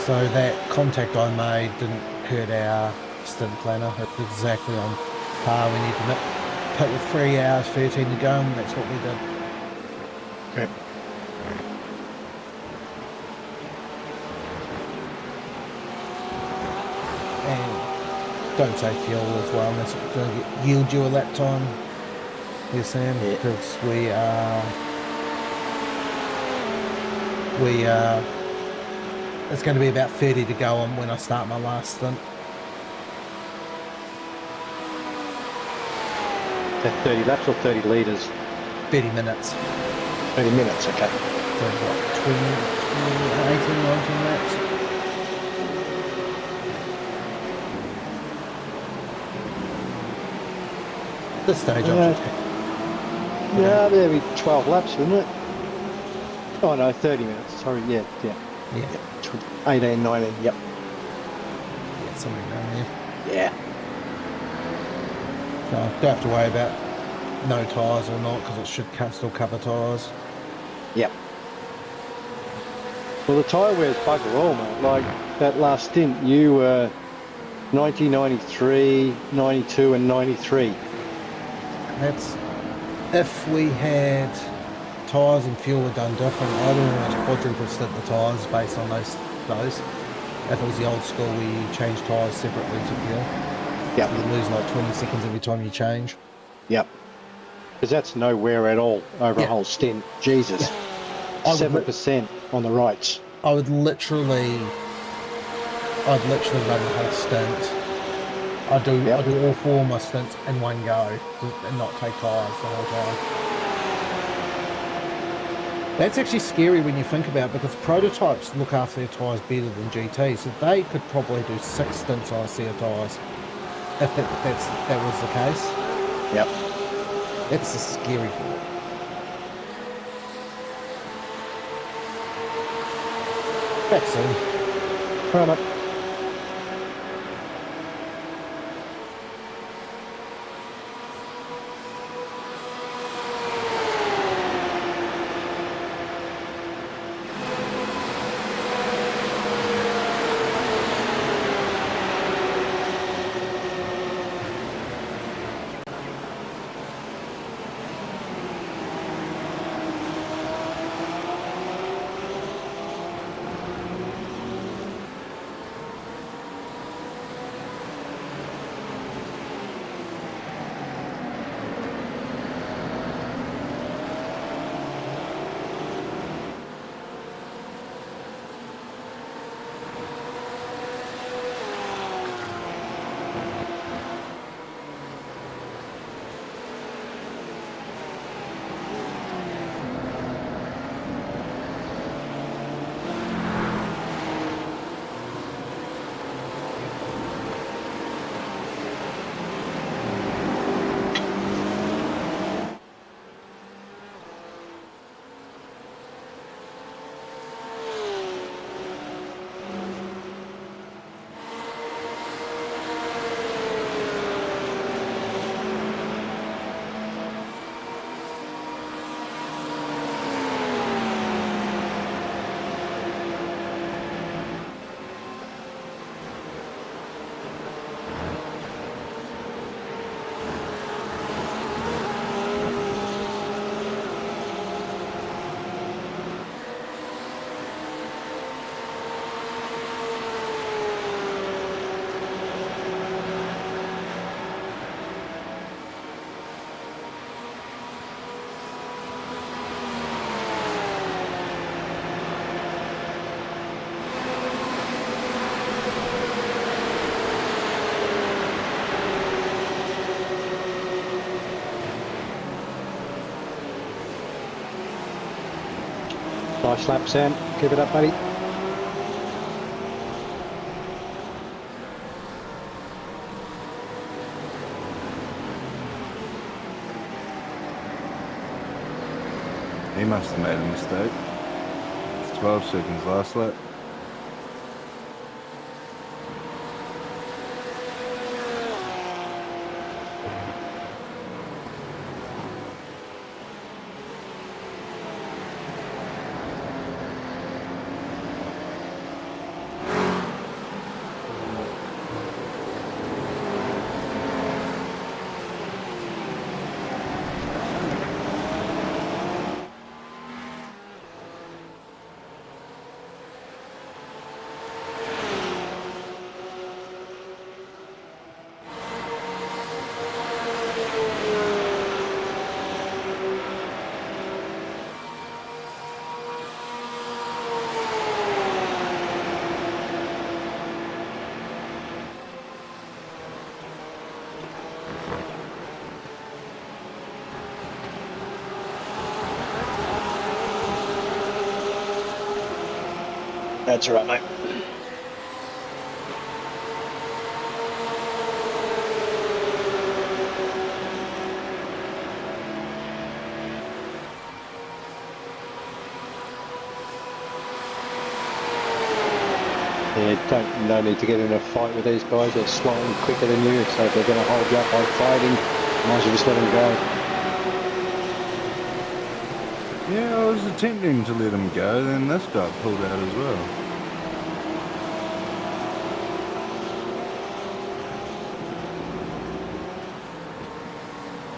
So that contact I made didn't hurt our stint planner. It's exactly on par. We need to pit with 3 hours 13 to go, and that's what we did. Okay. And don't say fuel as well, and that's going to yield you a lap time. Yes, Sam, because we it's going to be about 30 to go on when I start my last stint. That 30 laps or 30 litres? 30 minutes. 30 minutes, okay. So what, 18, 19 laps? This stage, yeah, there'll be 12 laps, wouldn't it? Oh no, 30 minutes, sorry, yeah. 18, 19, yep. Yeah, something around there. Yeah. So don't have to worry about no tyres or not, because it should still cover tyres. Yep. Well, the tyre wear's bugger all, mate. Like that last stint, you were 90, 93, 92 and 93. That's if we had tyres and fuel were done different. I'd almost quadruple stint the tyres based on those. If it was the old school where you change tyres separately to fuel. Yep. So you lose like 20 seconds every time you change. Yep. Because that's no wear at all over a Yeah. whole stint. Jesus. I would 7% on the rights. I'd literally run the whole stint. I do all 4 of my stints in one go and not take tyres the whole time. That's actually scary when you think about it, because prototypes look after their tyres better than GT, so they could probably do 6 stints on a set of tyres if that was the case. Yep. That's a scary thought. Back soon. Right up. Nice lap, Sam. Keep it up, buddy. He must have made a mistake. It's 12 seconds last lap. That's all right, mate. Yeah, no need to get in a fight with these guys. They're slightly quicker than you, so if they're going to hold you up by fighting, might as well just let them go. Yeah, I was attempting to let him go, then this guy pulled out as well.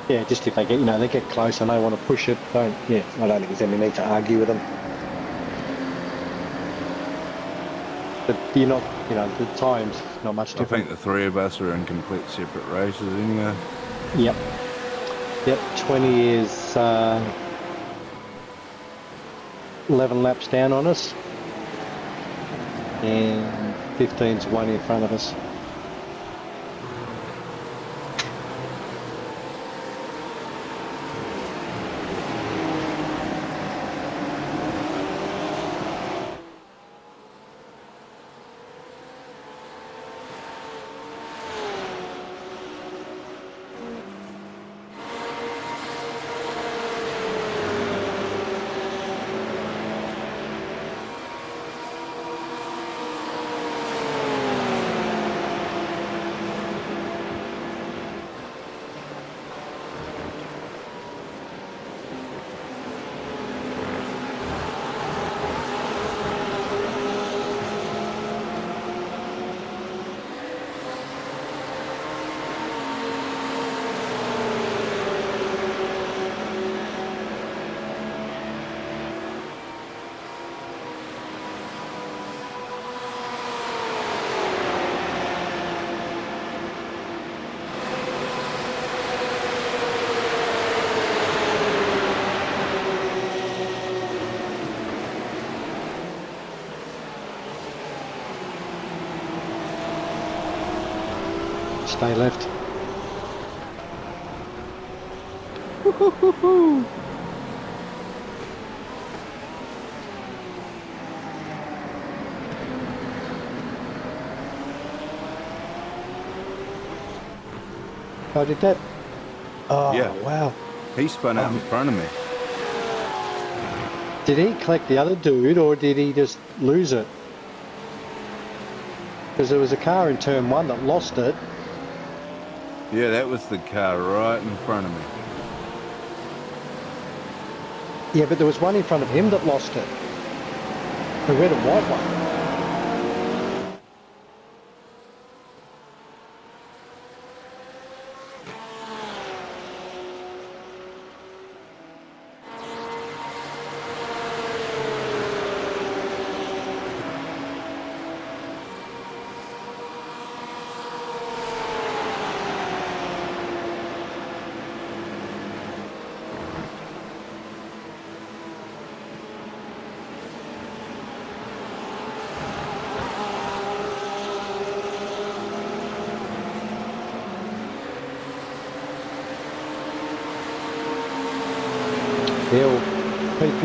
Yeah, just if they get, they get close and they want to push it, I don't think there's any need to argue with them. But you're not, the time's not much I different. think the three of us are in complete separate races anyway. Yep. 20 is 11 laps down on us, and 15's one in front of us. Stay left. How did that? Oh, Yeah. wow. He spun out in front of me. Did he collect the other dude or did he just lose it? Because there was a car in turn one that lost it. Yeah, that was the car right in front of me. Yeah, but there was one in front of him that lost it. The red and white one.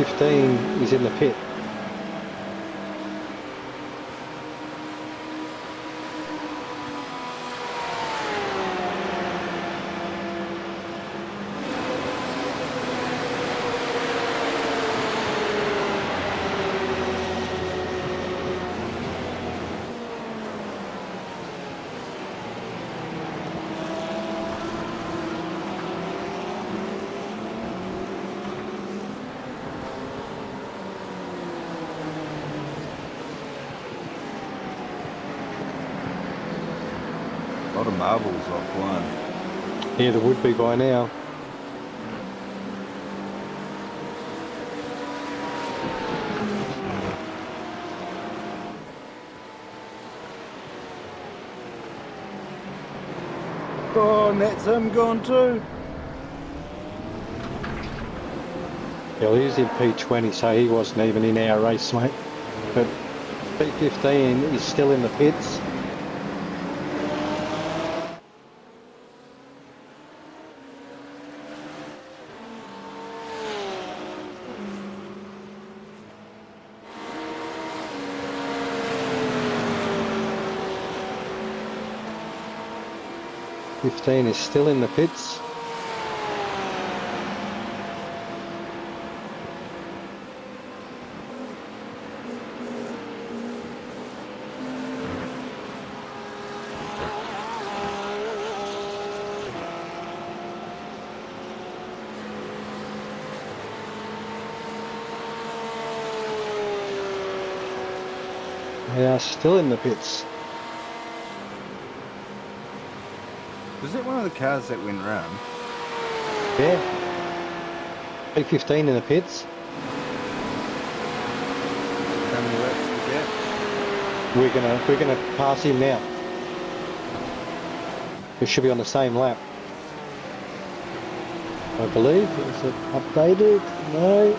15 is in the pit. A lot of marbles offline. Yeah, there would be by now. Oh, and that's him gone too. Yeah, he was in P20, so he wasn't even in our race, mate. But P15 is still in the pits. P15 is still in the pits. They are still in the pits. Was it one of the cars that went round? Yeah. P15 in the pits. How many laps did we get? We're gonna pass him now. We should be on the same lap. I believe. Is it updated? No.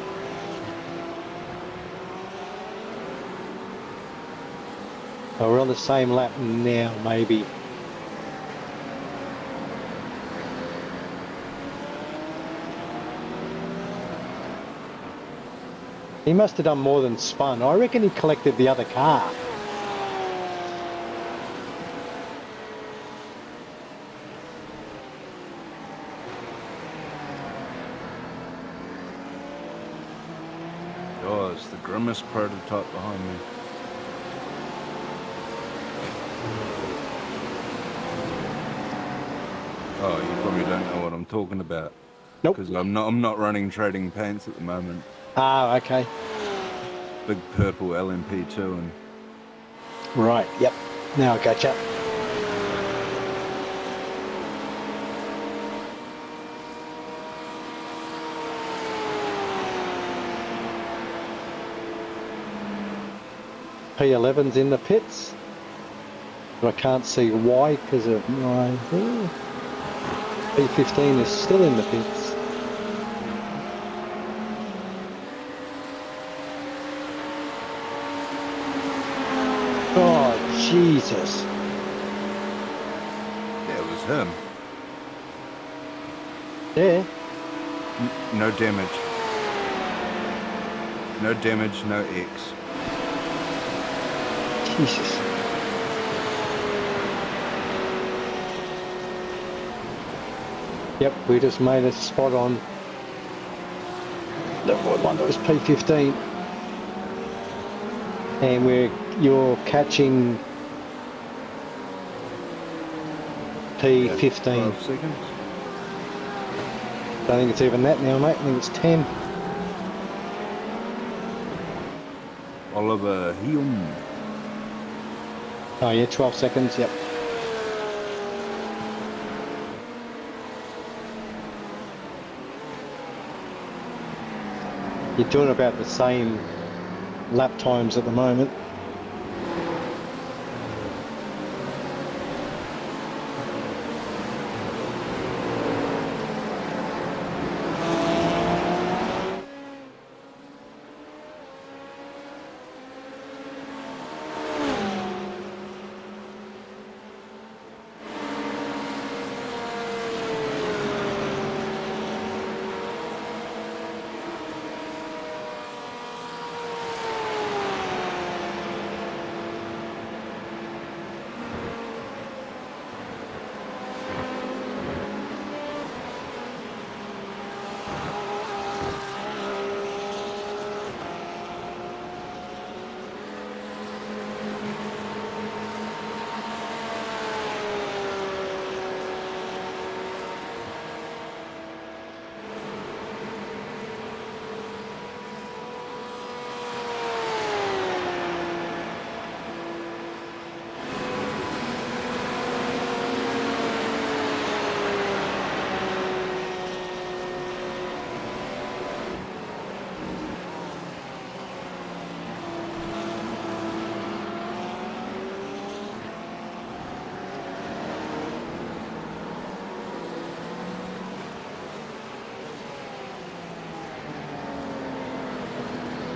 Oh, we're on the same lap now, maybe. He must have done more than spun. I reckon he collected the other car. Oh, it's the grimmest prototype behind me. Oh, you probably don't know what I'm talking about. Nope. Because I'm not running trading paints at the moment. Ah, okay. Big purple LMP2 and Right, yep. Now I gotcha. P11's in the pits. But I can't see why because of my... P15 is still in the pits. Oh, Jesus. yeah, it was him. Yeah. No damage. No damage, no X. Jesus. Yep, we just made a spot on the one that was P15. And you're catching P15. 12 seconds. I think it's even that now, mate. I think it's 10. Oliver Hume. Oh yeah, 12 seconds, yep. You're doing about the same lap times at the moment.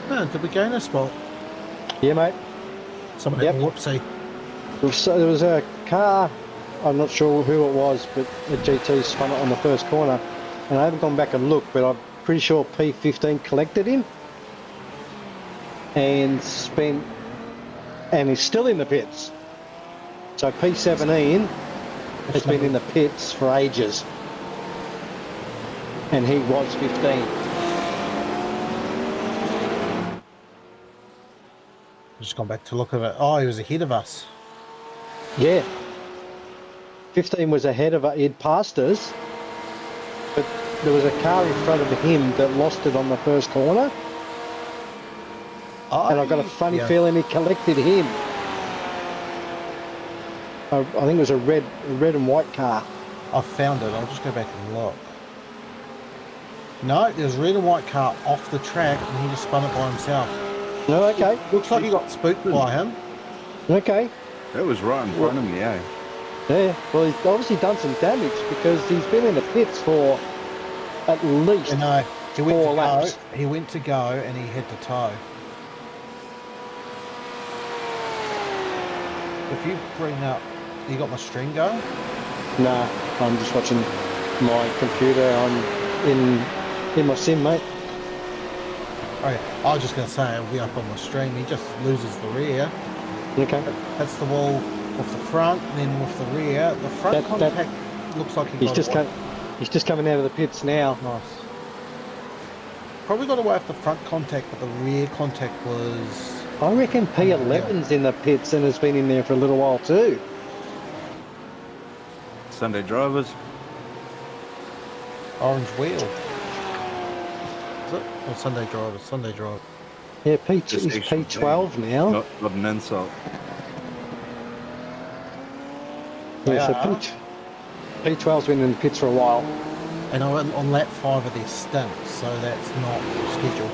Oh, did we gain a spot? Yeah, mate. Someone Yep. hit a whoopsie. So there was a car, I'm not sure who it was, but a GT spun it on the first corner. And I haven't gone back and looked, but I'm pretty sure P15 collected him. And he's still in the pits. So P17 has been in the pits for ages. And he was 15. Just gone back to look at it. Oh, he was ahead of us. Yeah. 15 was ahead of us. He'd passed us. But there was a car in front of him that lost it on the first corner. And I got a funny feeling he collected him. I think it was a red and white car. I found it. I'll just go back and look. No, there's a red and white car off the track, and he just spun it by himself. No, okay. Looks like he got spooked by him. Okay. That was right in front of me, eh? Yeah. Well, he's obviously done some damage because he's been in the pits for at least And no, he went 4 to laps. go. He went to go, and he had to tow. If you bring up, you got my string going? Nah, I'm just watching my computer in my sim, mate. Oh, yeah. I was just going to say it'll be up on my stream. He just loses the rear. Okay. That's the wall with the front, and then with the rear. The front contact looks like He's just coming out of the pits now. Nice. Probably got away with the front contact, but the rear contact was... I reckon P11's in the pits and has been in there for a little while too. Sunday drivers. Orange wheel. Is it? Or Sunday driver? Sunday driver. Yeah, he's Just P12 now. Not an insult. Yeah, so Yeah. P12's been in the pits for a while. And I went on lap 5 of their stint, so that's not scheduled.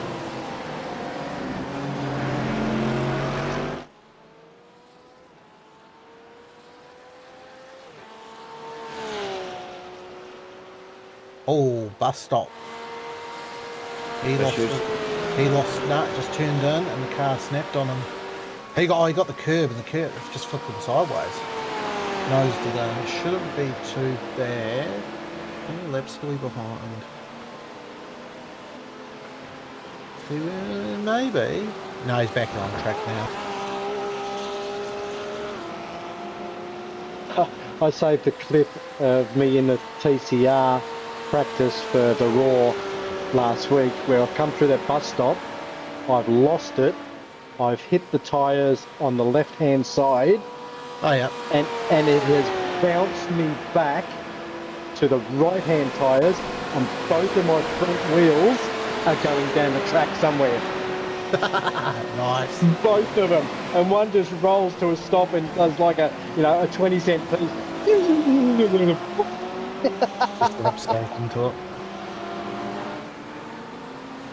Oh, bus stop. He lost, just turned in and the car snapped on him. He got the curb and the curb just flipped him sideways. Nosed it in. It shouldn't be too bad. How many laps are we behind? Maybe. No, he's back on track now. I saved a clip of me in the TCR practice for the Raw last week where I've come through that bus stop, I've lost it, I've hit the tyres on the left hand side, Oh yeah. and it has bounced me back to the right hand tyres, and both of my front wheels are going down the track somewhere. Nice. Both of them, and one just rolls to a stop and does like a 20-cent piece. Just upstate into it.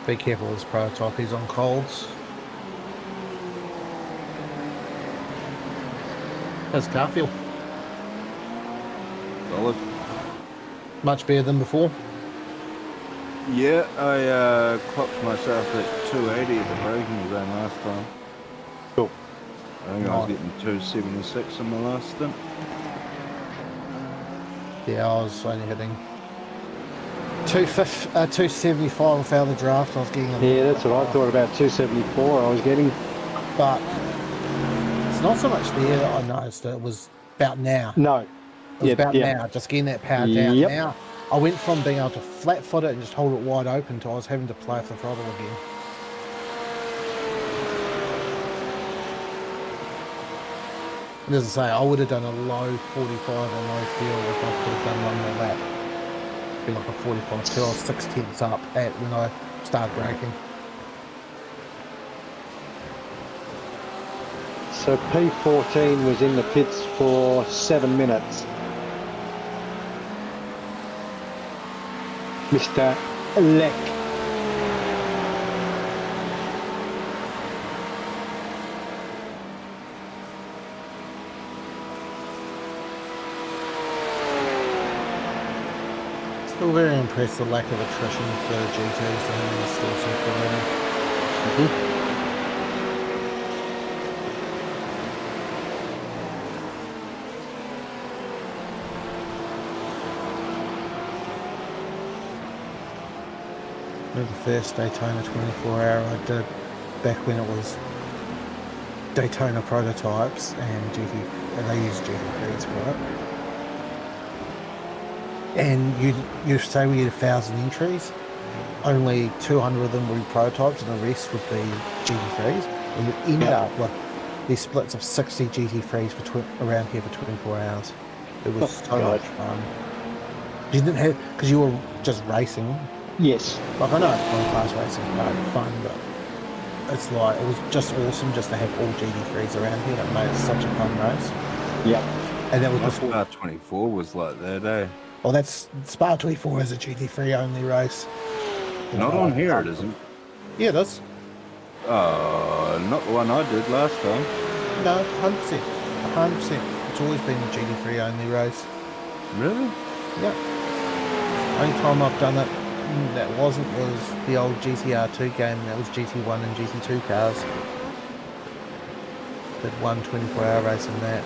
Be careful with this prototype, he's on colds. How's the car feel? Solid. Much better than before? Yeah, I clocked myself at 280 at the braking zone last time. Cool. I think I was getting 276 in my last stint. Yeah, I was only hitting 275 without the draft. I was getting Yeah, that's what I thought about. 274 I was getting. But it's not so much there that I noticed it was about now. No. It was about now, just getting that power down. Yep. Now, I went from being able to flat foot it and just hold it wide open to I was having to play with the throttle again. And as I say, I would have done a low 45 on low fuel if I could have done one more lap. It'd be like a 45 till I was 6 tenths up at when I started braking. So P14 was in the pits for 7 minutes. Mr. Leck. Still very impressed with the lack of attrition for the GTs and still some kilometer. The first Daytona 24-hour I did back when it was Daytona prototypes and they used GT3s for it. And you say we had 1,000 entries, only 200 of them would be prototypes and the rest would be GT3s. And you'd end up with these splits of 60 GT3s for around here for 24 hours. It was so much fun. You didn't have, because you were just racing. Yes. Like I know class racing is part of fun, but it's like it was just awesome just to have all GT3s around here. That made it such a fun race. Yep. And that was My before. Spa 24 was like that, eh? Well, that's Spa 24 is a GT3 only race. Not on here, it isn't. Yeah, it is. Not the one I did last time. No, 100%. 100%. It's always been a GT3 only race. Really? Yep. Only time I've done it that wasn't was the old GTR2 game. That was GT1 and GT2 cars. Did one 24-hour race in that.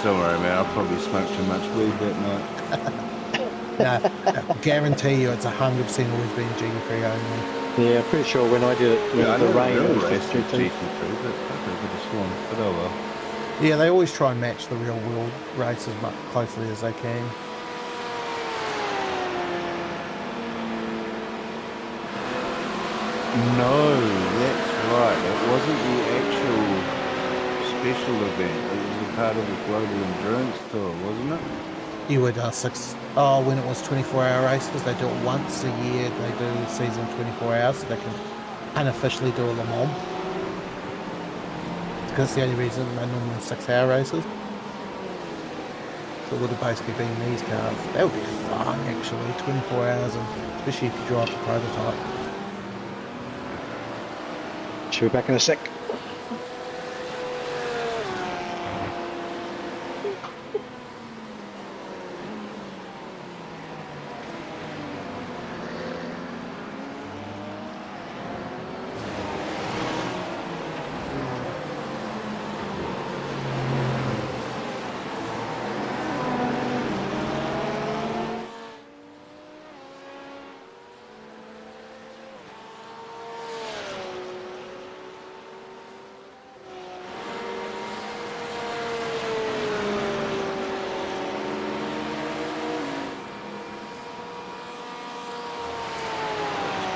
Don't worry, man. I probably smoked too much weed that night. No, I guarantee you it's 100% always been GT3 only. Yeah, I'm pretty sure when I did it, Yeah, I the know rain real was race just with GT. GT3, but fuck, I could have sworn. But oh well. Yeah, they always try and match the real world race as much closely as they can. No, that's right. It wasn't the actual special event. It was a part of the Global Endurance Tour, wasn't it? You would when it was 24-hour races, they do it once a year. They do season 24 hours, so they can unofficially do a Le Mans. Because it's the only reason they're normally 6-hour races. So it would have basically been these cars. That would be fun, actually, 24 hours, and especially if you drive the prototype. Should be back in a sec.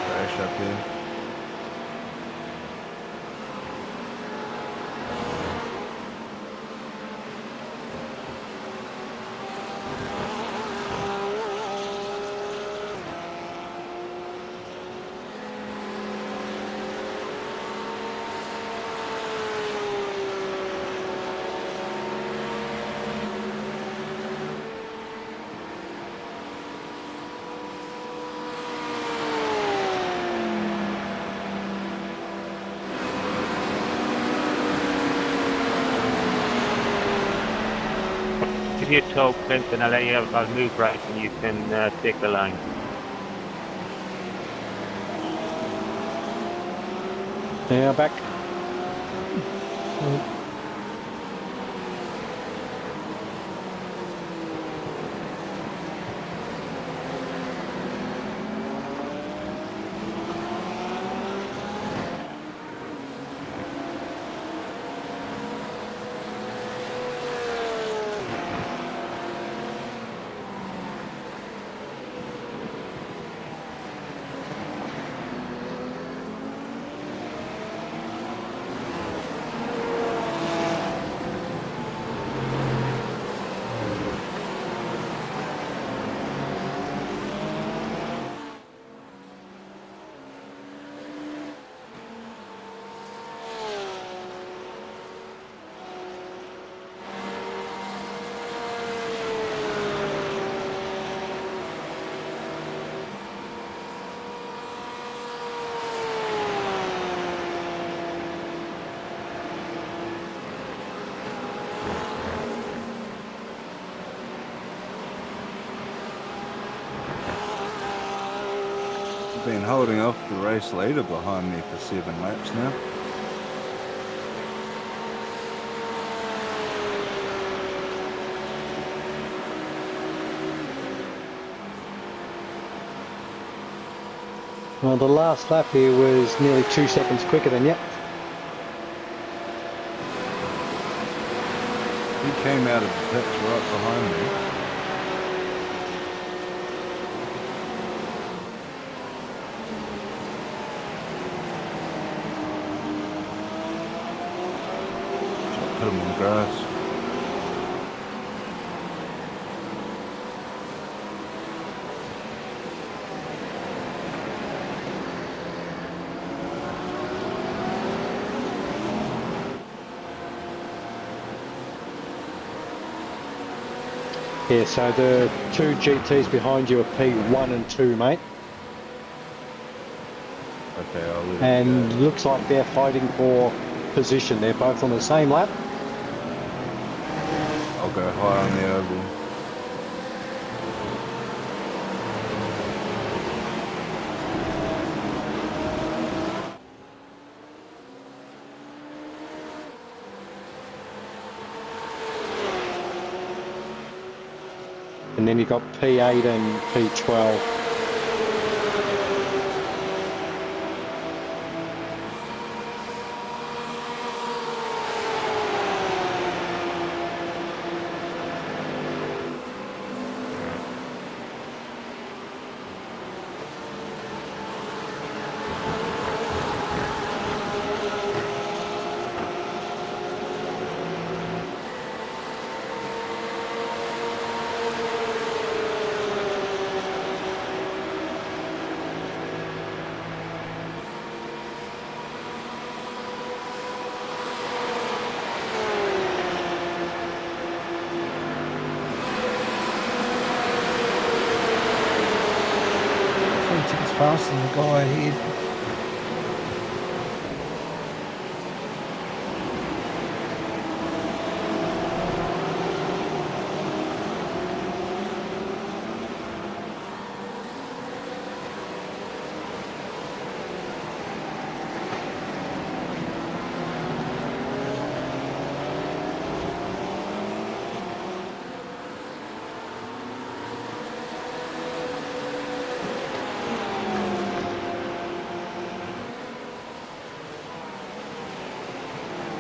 Crash up here. If you talk, Clinton, I'll move right and you can take the line. Yeah, back. Been holding off the race leader behind me for 7 laps now. Well, the last lap here was nearly 2 seconds quicker than you. He came out of the pits right behind me. Put him in the grass. Yeah, so the two GTs behind you are P1 and 2, mate. Okay, I'll leave it And go. looks like they're fighting for position. They're both on the same lap. I'll go high on the oval. And then you've got P8 and P12. Faster than the guy ahead.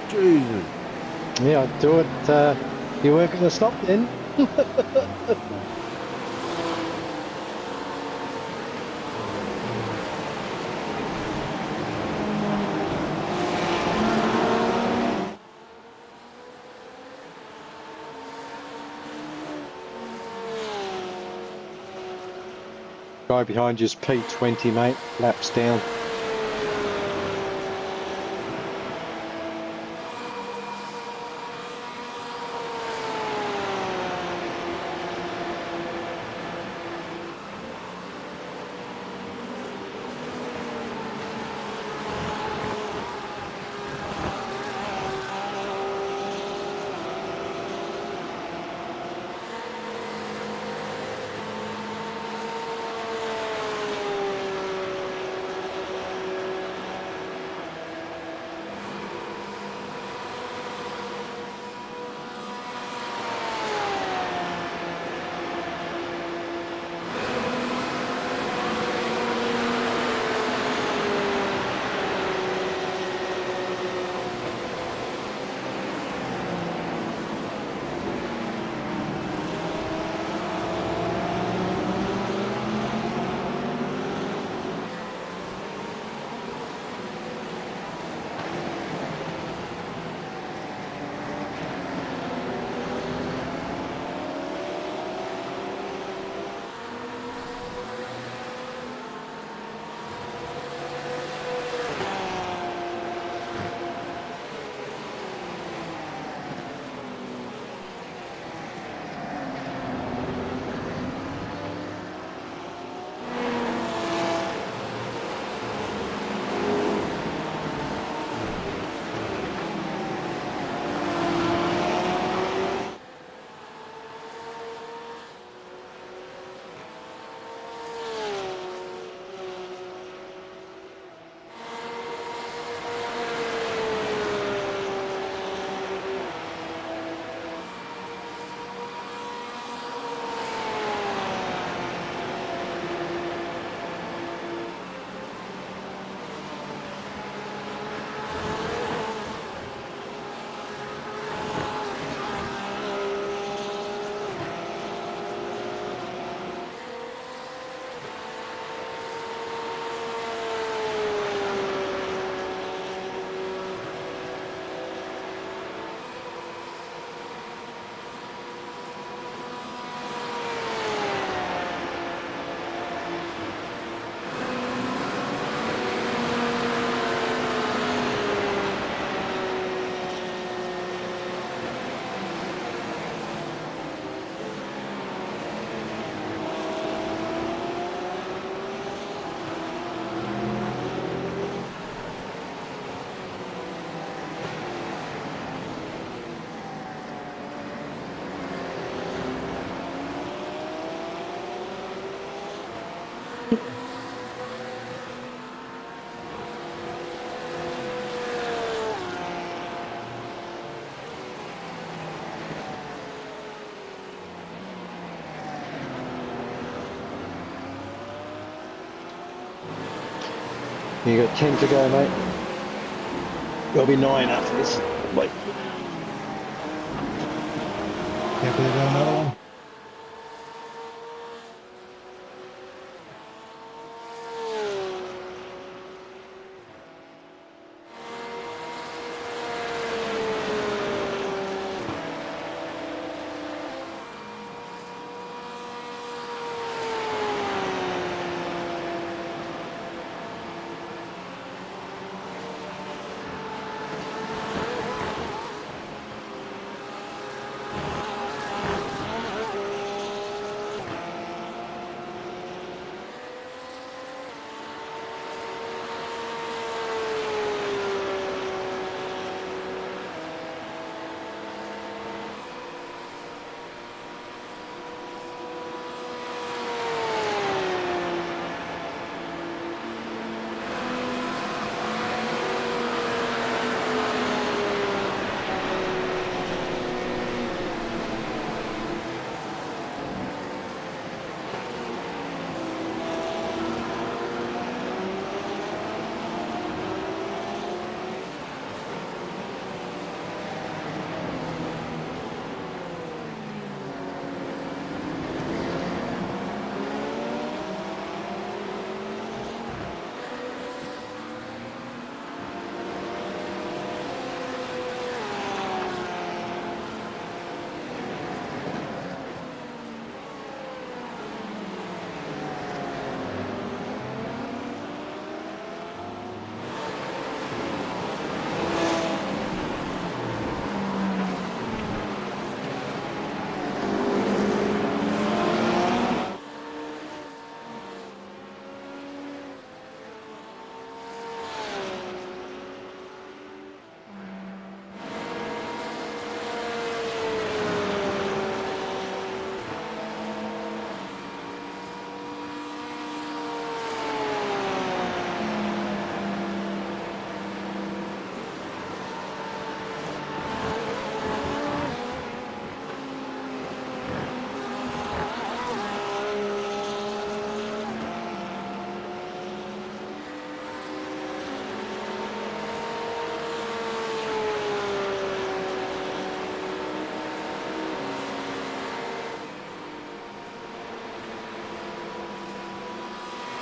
Jesus. Yeah, I'd do it. You weren't going to stop then. Guy behind you's P20, mate. Laps down. You got 10 to go, mate. There'll be 9 after this. Wait. Happy to go another one.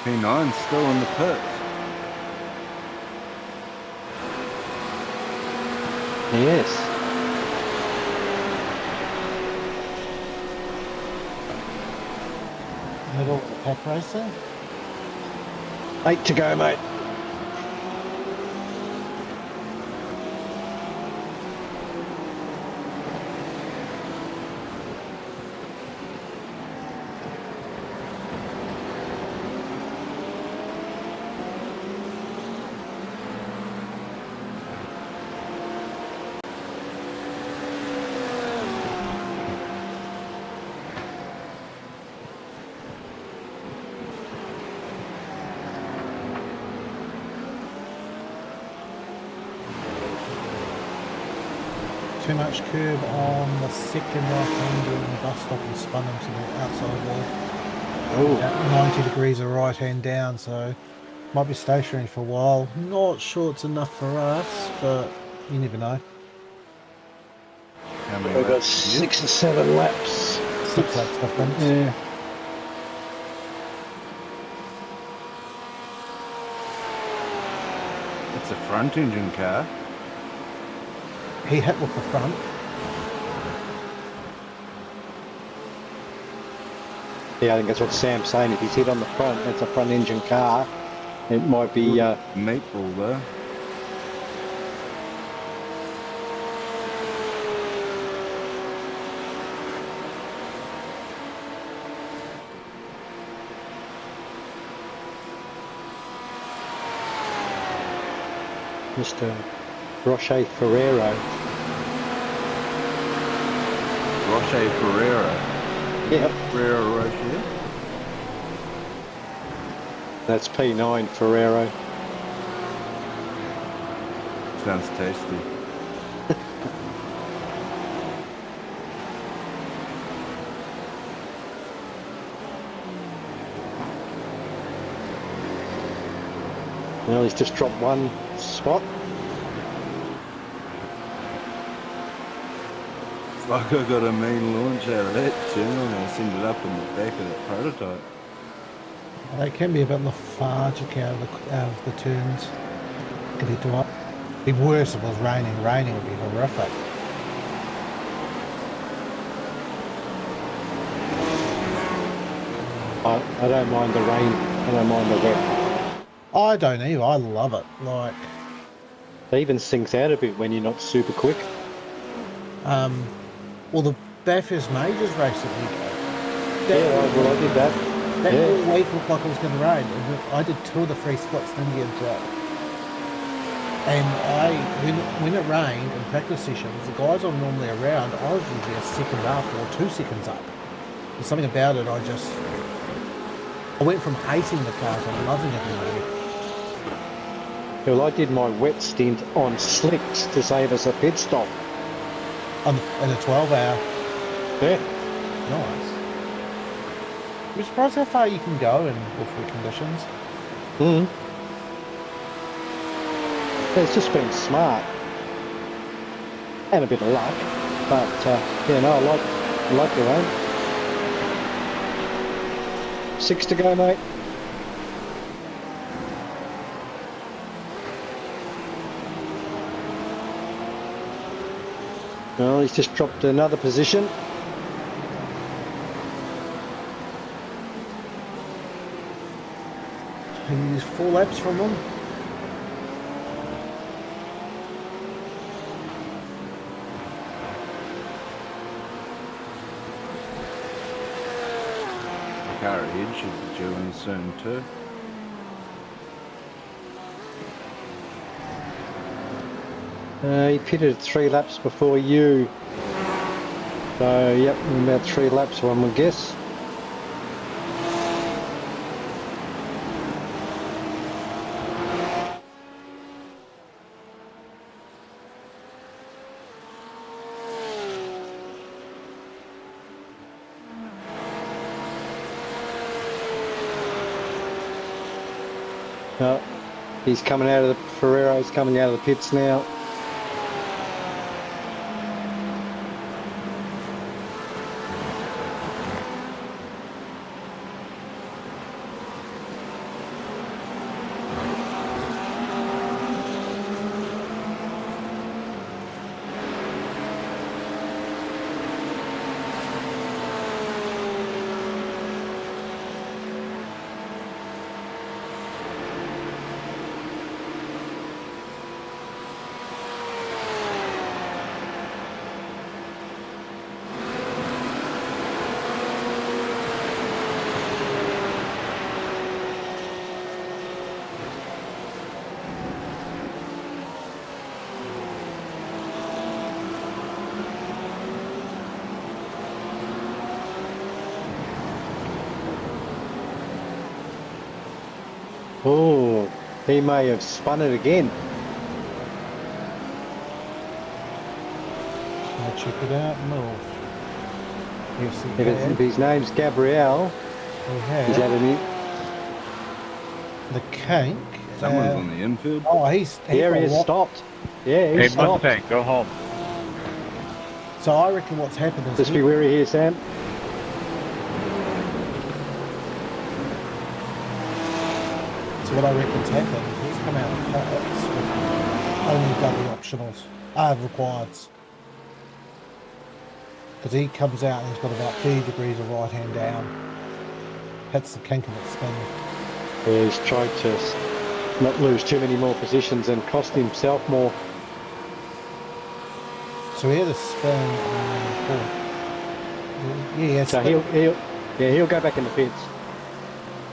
P9 still in the pits. Yes. Middle of the pack racing. 8 to go, mate. Too much curve on the second right hand during the bus stop and spun into the outside wall. Oh, At 90 degrees of right hand down, so might be stationary for a while. Not sure it's enough for us, but you never know. How many we've got laps have you? 6 or 7 laps. 6 laps difference. Yeah. It's a front engine car. He hit with the front. Yeah, I think that's what Sam's saying. If he's hit on the front, that's a front engine car. It might be, Meatball though. Mr. Roche Ferrero. Roche Ferrero. Yep. Ferrero Rocher. That's P9 Ferrero. Sounds tasty. Well, he's just dropped one spot. It's like I got a mean launch out of that tune. Almost ended up in the back of that prototype. They can be a bit lethargic out of the turns compared to what. It'd be worse if it was raining. Raining would be horrific. I don't mind the rain. I don't mind the wet. I don't either. I love it. Like, It even sinks out a bit when you're not super quick. well, the Bathurst Majors race that we Well, I did that. that Yeah. whole week looked like it was going to rain. And I did 2 of the 3 splits, didn't get a drop. And when it rained in practice sessions, the guys I'm normally around, I was usually a second up or 2 seconds up. There's something about it, I went from hating the car to loving it already. Well, I did my wet stint on slicks to save us a pit stop. In a 12-hour. Yeah. Nice. I'm surprised how far you can go in awful conditions. Mm. It's just been smart. And a bit of luck. But, yeah, no, I like the rain. 6 to go, mate. Well, he's just dropped another position. He's 4 laps from him. Car ahead should be due in soon too. He pitted 3 laps before you. So, yep, about 3 laps, one would guess. He's coming out of the Ferrero's coming out of the pits now. Oh, he may have spun it again. I'll check it out. Move. Yes, If his name's Gabrielle, we he's had have any. the kink. Someone's on the infield. Oh, he's Yeah, he got has a lot- stopped. Yeah, Hey, he's stopped. Mustang, go home. So I reckon what's happened is Just be wary here, Sam. so what I reckon's happened. He's come out of pits with only done the optionals, requireds. Because he comes out and he's got about 30 degrees of right hand down. Hits the kink and it spins. Yeah, he's tried to not lose too many more positions and cost himself more. So he had a spin and yeah, So spin. he'll go back in the pits.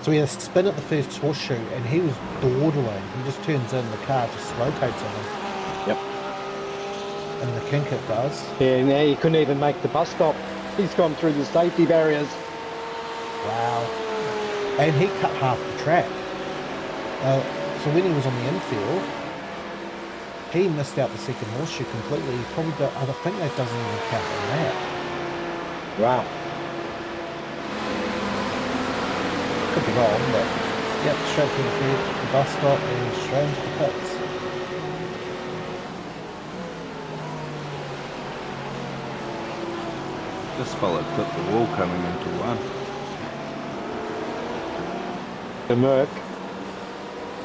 So he had a spin at the first horseshoe and he was dawdling. He just turns in, the car just rotates on him. Yep. And the kink it does. Yeah, now he couldn't even make the bus stop. He's gone through the safety barriers. Wow. And he cut half the track. So when he was on the infield, he missed out the second horseshoe completely. He probably I think that doesn't even count on that. Wow. Could be wrong, but yep, straight through the bus stop and straight into the pits. This fella clipped the wall coming into one. The Merc.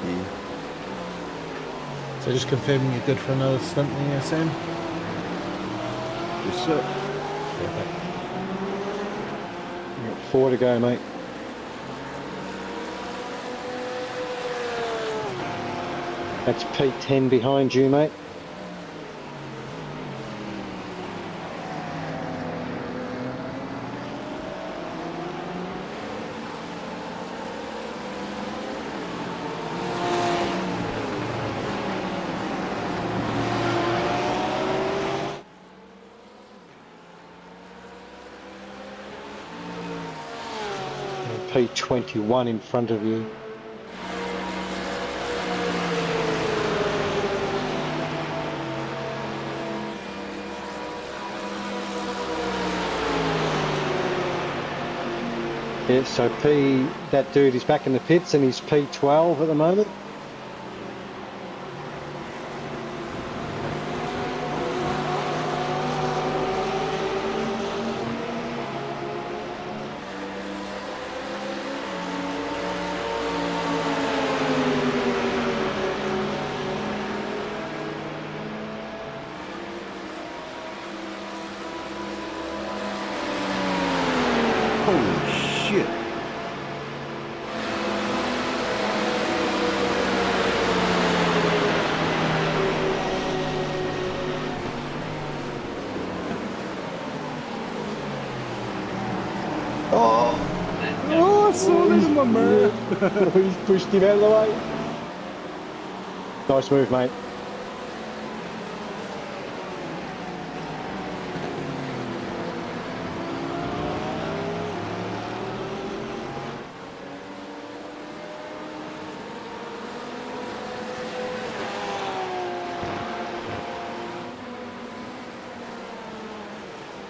Yeah. So just confirming you're good for another stint there, Sam? Yes, sir. Perfect. You've got 4 to go, mate. That's P10 behind you, mate. P21 in front of you. Yeah, so that dude is back in the pits and he's P12 at the moment. Holy shit. Oh, I saw that in my mirror. He's pushed him out of the way. Nice move, mate.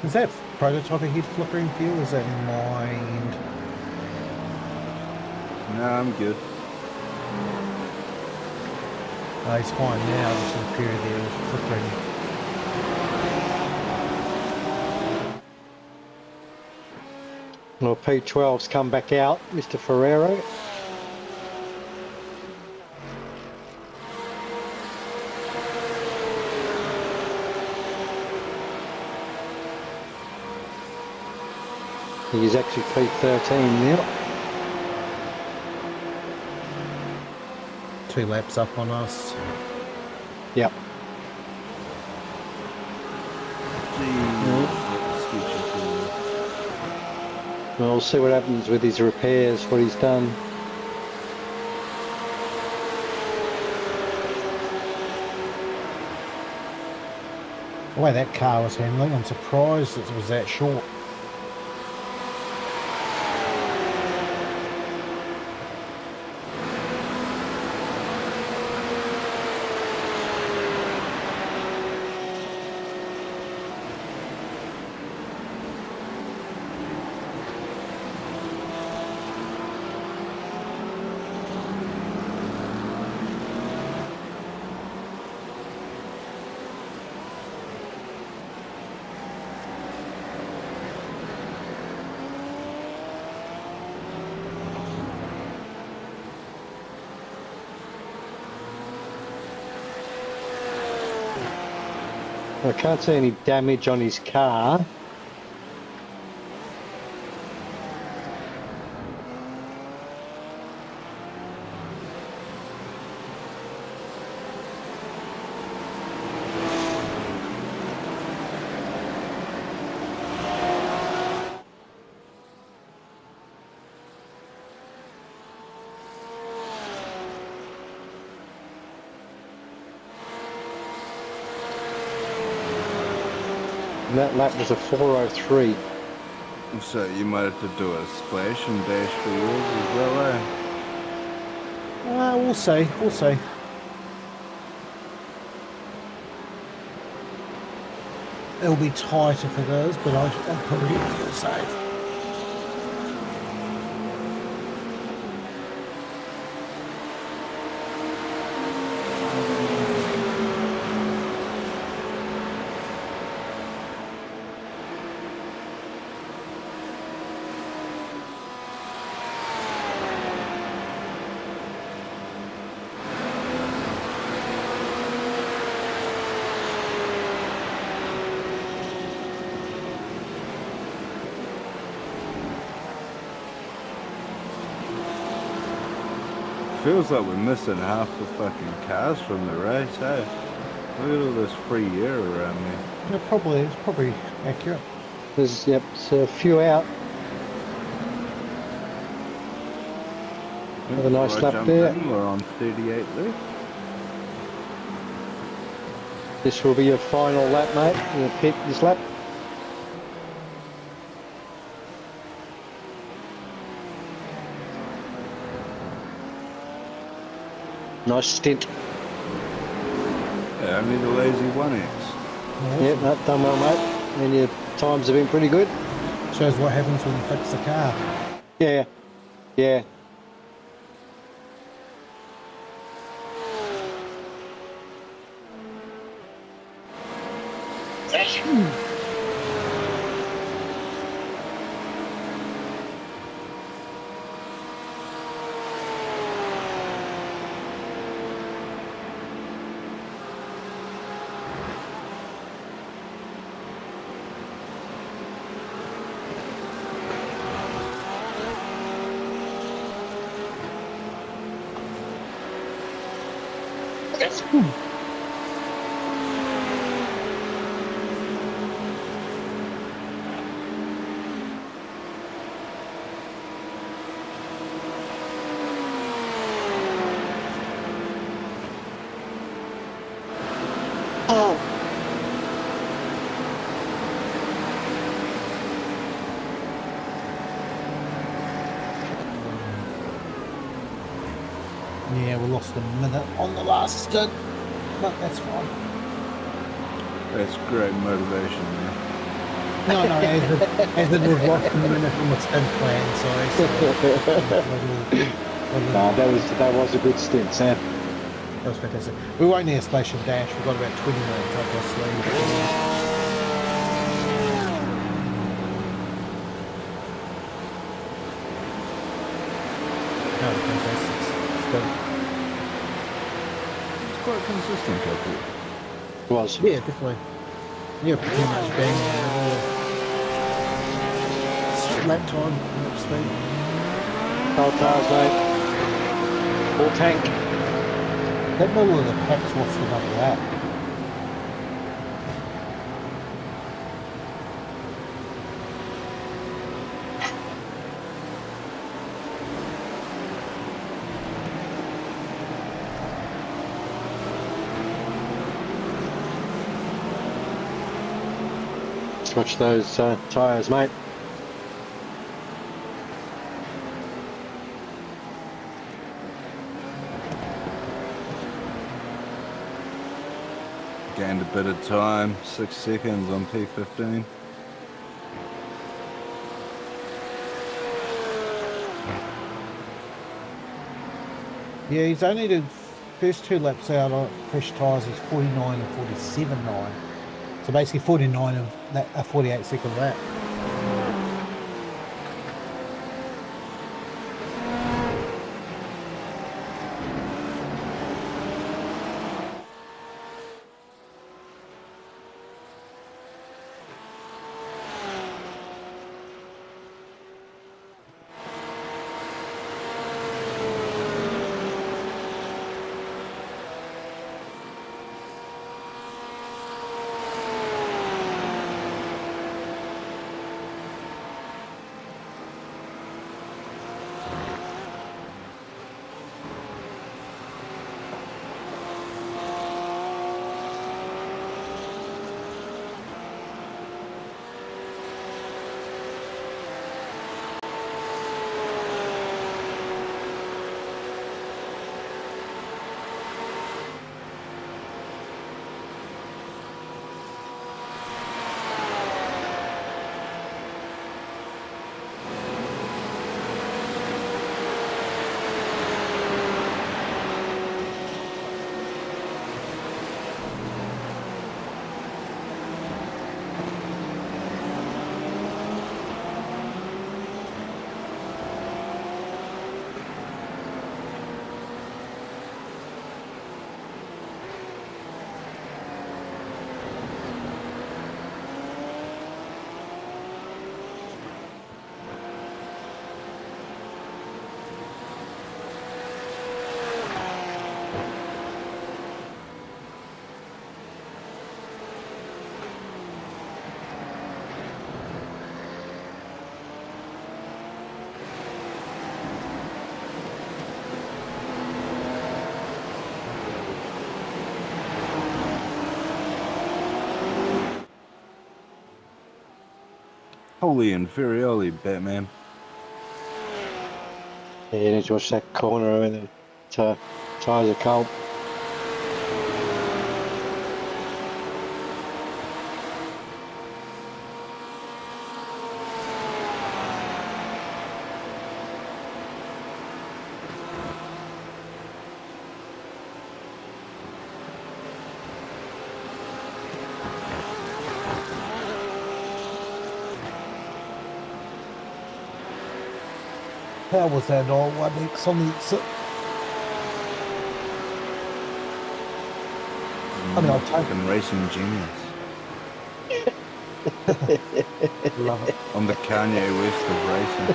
Is that prototype head flickering fuel? Is that mind? Nah, I'm good. Oh, he's fine now. Just in the period there was flickering. Well, P12's come back out, Mr. Ferrero. He's actually P13 now. 2 laps up on us. Yep. Jeez, that's sketchy for Well, we'll see what happens with his repairs, what he's done. The way that car was handling, I'm surprised it was that short. I can't see any damage on his car. And that lap was a 4:03. So you might have to do a splash and dash for yours as well, eh? We'll see. We'll see. It'll be tight if it is, but I'll probably feel safe. Feels like we're missing half the fucking cars from the race, hey? Look at all this free air around me. Yeah, it's probably accurate. There's a few out. Have a nice Before I lap jump there. in, we're on 38 left. This will be your final lap, mate. You'll pit this lap. Nice stint. Yeah, only the lazy 1X. Yeah, no, done well, mate. And your times have been pretty good. Shows what happens when you fix the car. Yeah, yeah. Yeah, we lost a minute on the last stint, but that's fine. That's great motivation, man. No, as it was lost a minute on the stint plan, sorry. No, that was a good stint, Sam. That was fantastic. We won't need a station dash. We've got about 20 minutes up our sleeve. No, fantastic. It's good. It's quite consistent, I think. Was. Yeah, definitely. Yeah, pretty much bang in the middle of lap time, lap speed. Cold tires, mate. Full tank. That middle of the pack's lost another lap. Watch those tyres, mate. Gained a bit of time, 6 seconds on P15. Yeah, he's only the first 2 laps out on fresh tyres. He's 49 and 47.9. So basically 49 of that, a 48-second lap. Holy inferiority, Batman. Yeah, you need to watch that corner and the tyres are cold. How was that all 1X on the exit? I mean, I'll take Fucking racing genius. love it. I'm the Kanye West of racing.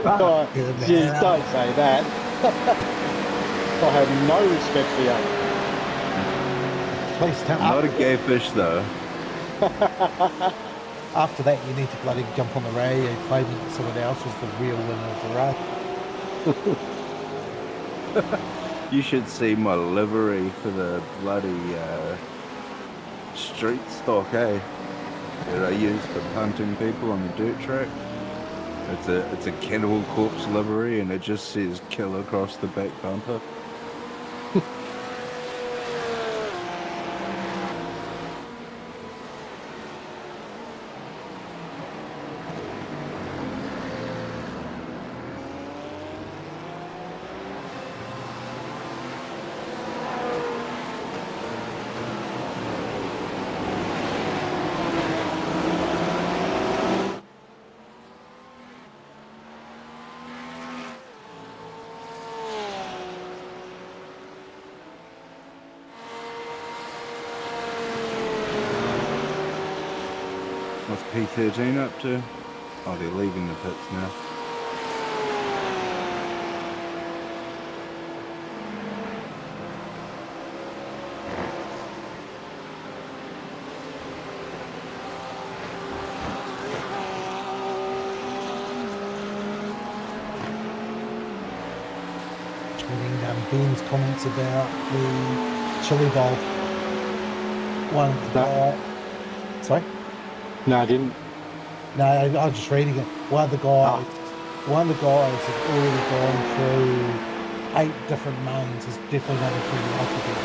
Oh, Good geez, man. don't say that. I have no respect for you. Please tell I'm not a gay fish, though. After that, you need to bloody jump on the radio claiming that someone else was the real winner of the race. You should see my livery for the bloody street stock, eh? That I use for punting people on the dirt track. It's a Cannibal Corpse livery, and it just says "kill" across the back bumper. What's P13 up to? Oh, they're leaving the pits now. Reading Ben's comments about the chili bowl. One of the guy. Sorry? No, I didn't. No, I was just reading it. One of the guys has already gone through 8 different mains. He's definitely going through the alphabet.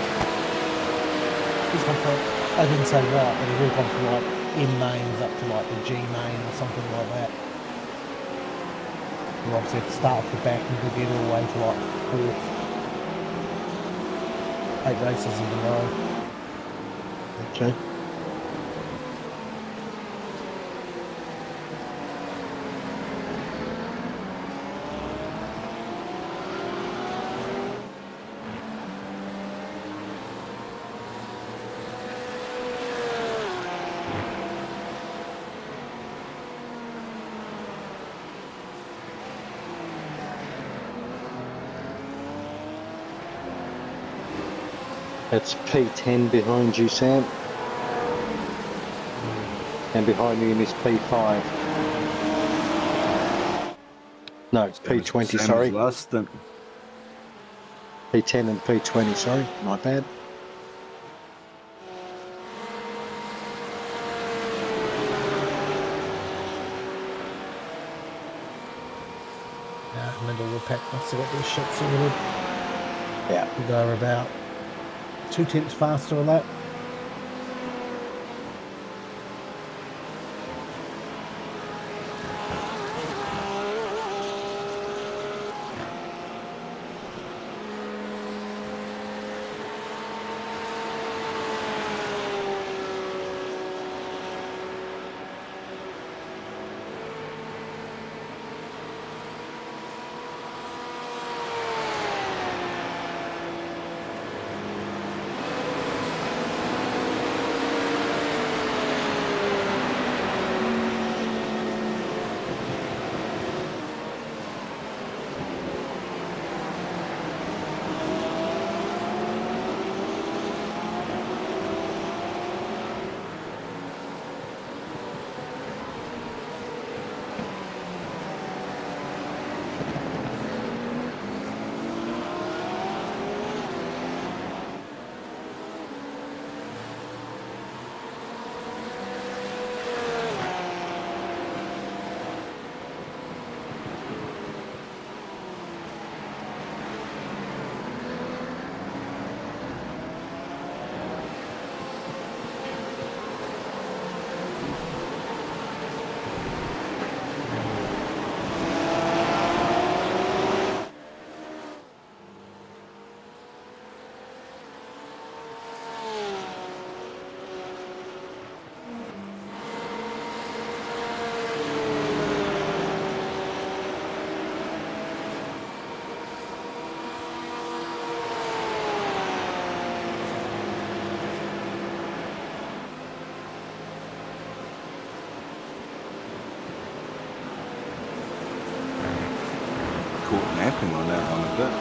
He's gone through, I didn't say what, but he's already gone through like M mains up to like the G main or something like that. You obviously have to start off the back and go get all the way to like 4th. 8 races in a row. Okay. That's P10 behind you, Sam. And behind you is P5. No, it's P20, sorry. Last stint. P10 and P20, sorry. My bad. Now, middle of the pack, once they got their shit sorted. Yeah. They're about 2 tenths faster on that. on a bit.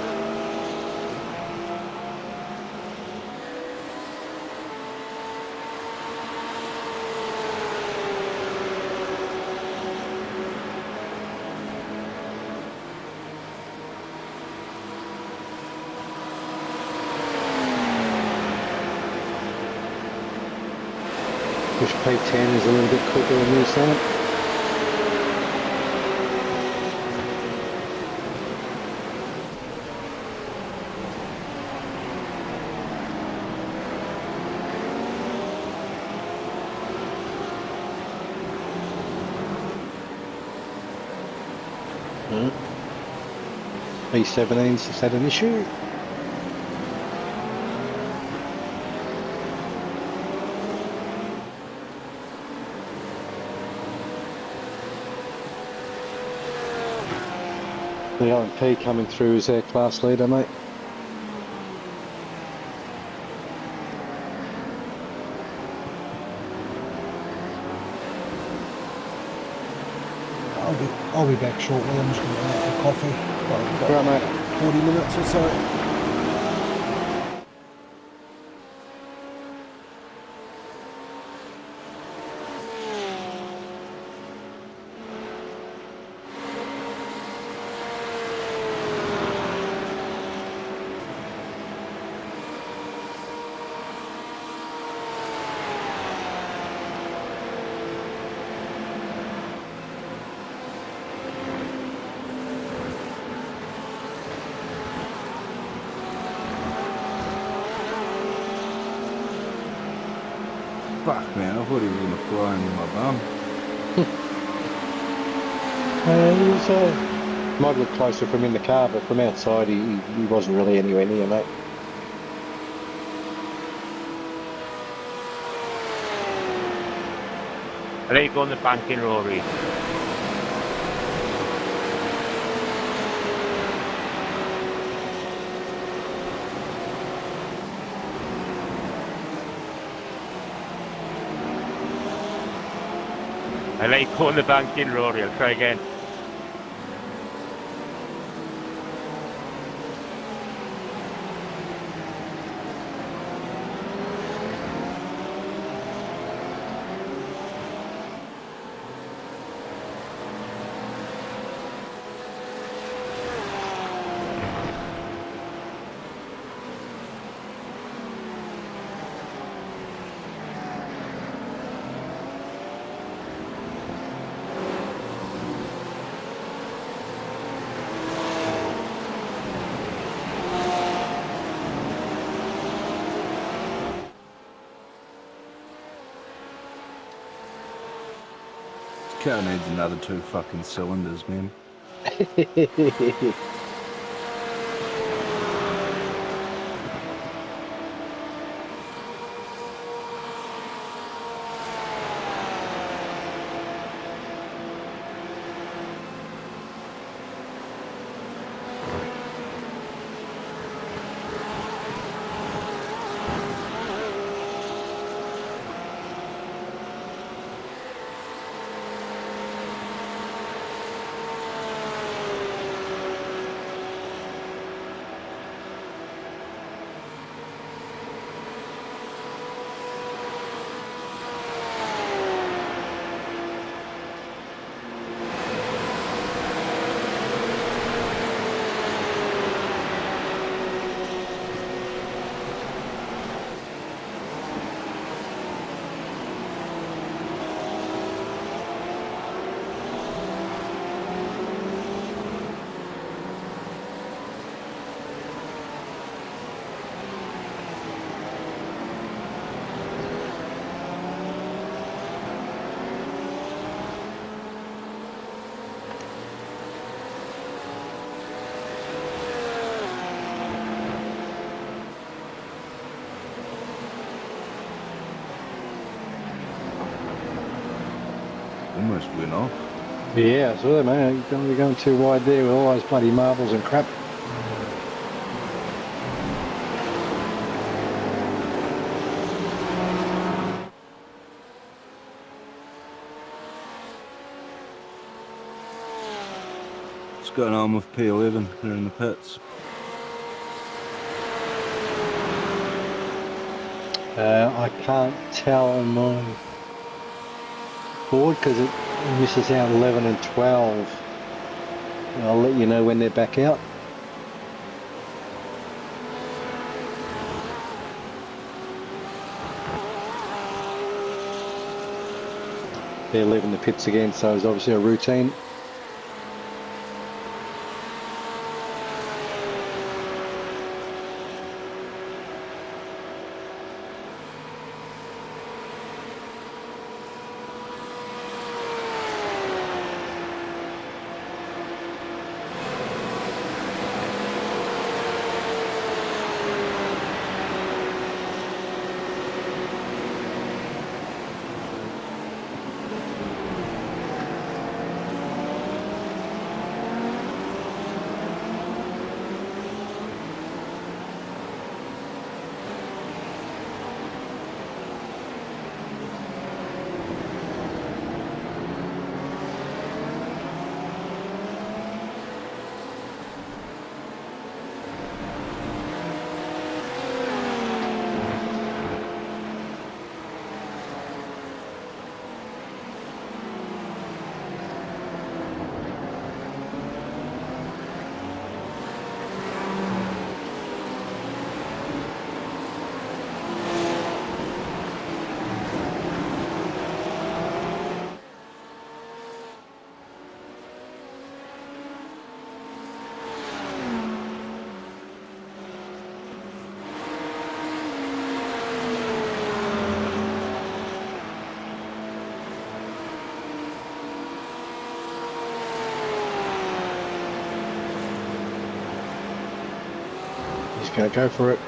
Push P10 is a little bit quicker than you, Sam. B17's is that an issue? The O&P coming through as their class leader, mate. I'll be back shortly. I'm just going to get a coffee. Well, Right, mate. 40 minutes or so. Fuck, man, I thought he was going to fly into my bum. He might look closer from in the car, but from outside he wasn't really anywhere near, mate. I let you go on the bank in Rory. I let you go on the bank in Rory. I'll try again. Car needs another 2 fucking cylinders, man. Almost went off. Yeah, I saw that, mate. You're going too wide there with all those bloody marbles and crap. going on with P11 here in the pits? I can't tell on my board because it misses out 11 and 12. I'll let you know when they're back out. They're leaving the pits again, so it's obviously a routine. He's going to go for it.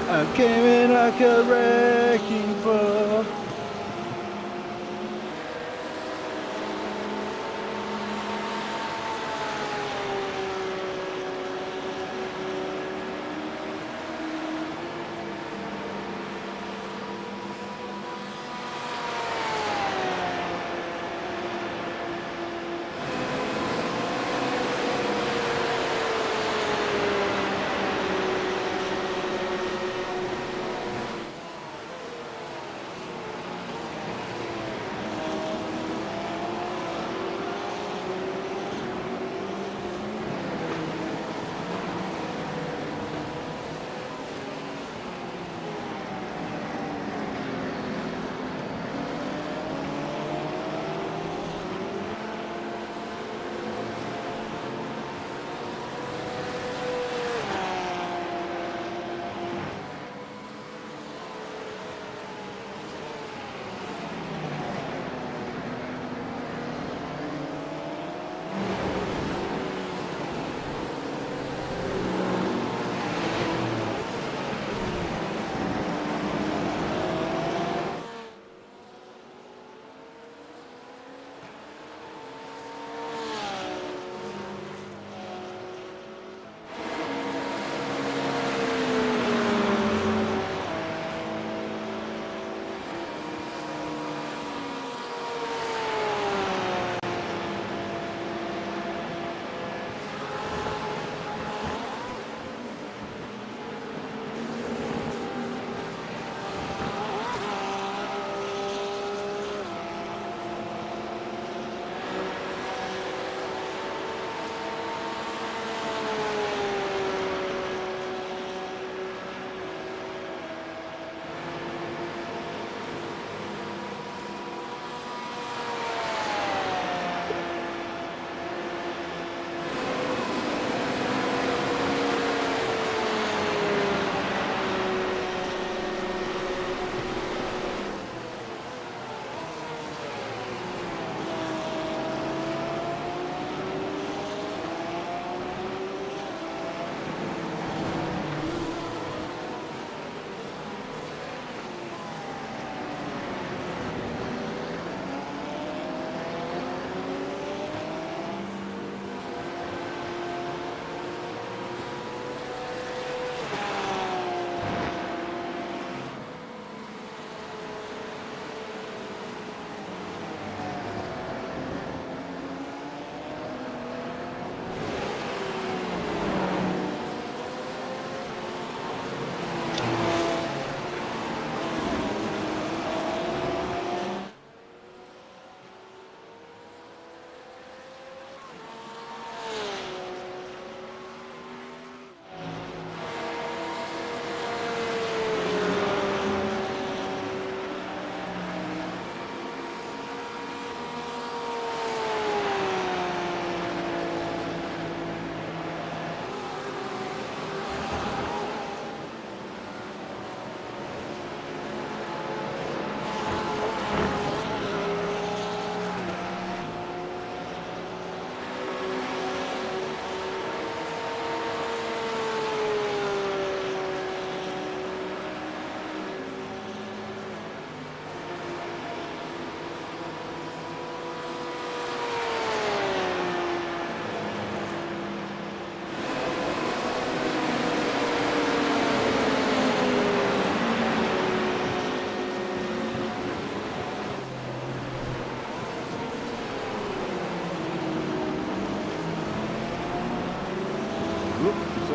I came in like a wrecking ball.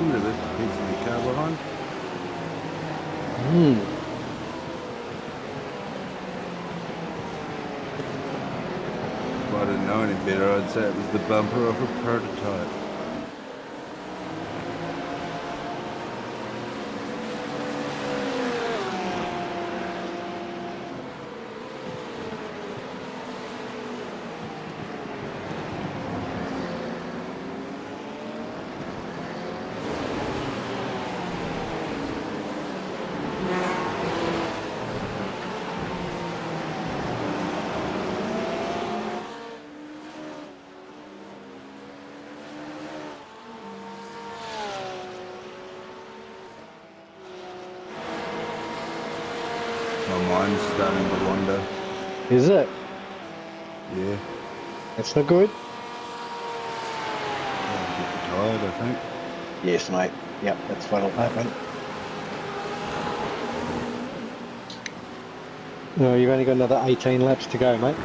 Somebody left a piece of the car behind. If I didn't know any better, I'd say it was the bumper of a prototype. My mind's starting to wander. Is it? Yeah, That's not good. I'm getting tired, I think. Yes, mate. Yep, that's what'll happen. No, you've only got another 18 laps to go, mate.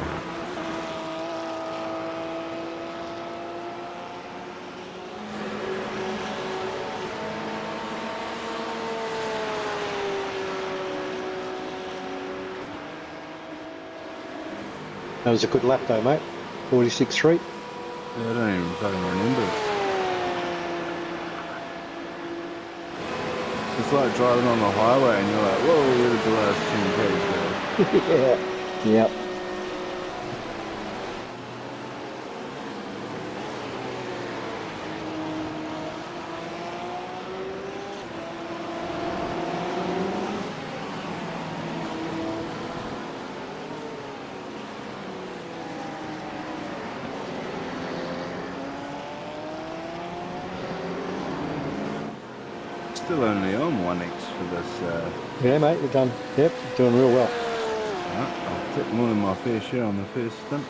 That was a good lap though, mate. 46.3. Yeah, I don't even fucking remember. It's like driving on the highway and you're like, whoa, where did the last 10 k's go? Yeah. Yep. Still only on 1x for this. Yeah, mate, you're done. Yep, you're doing real well. I took more than my fair share on the first stint.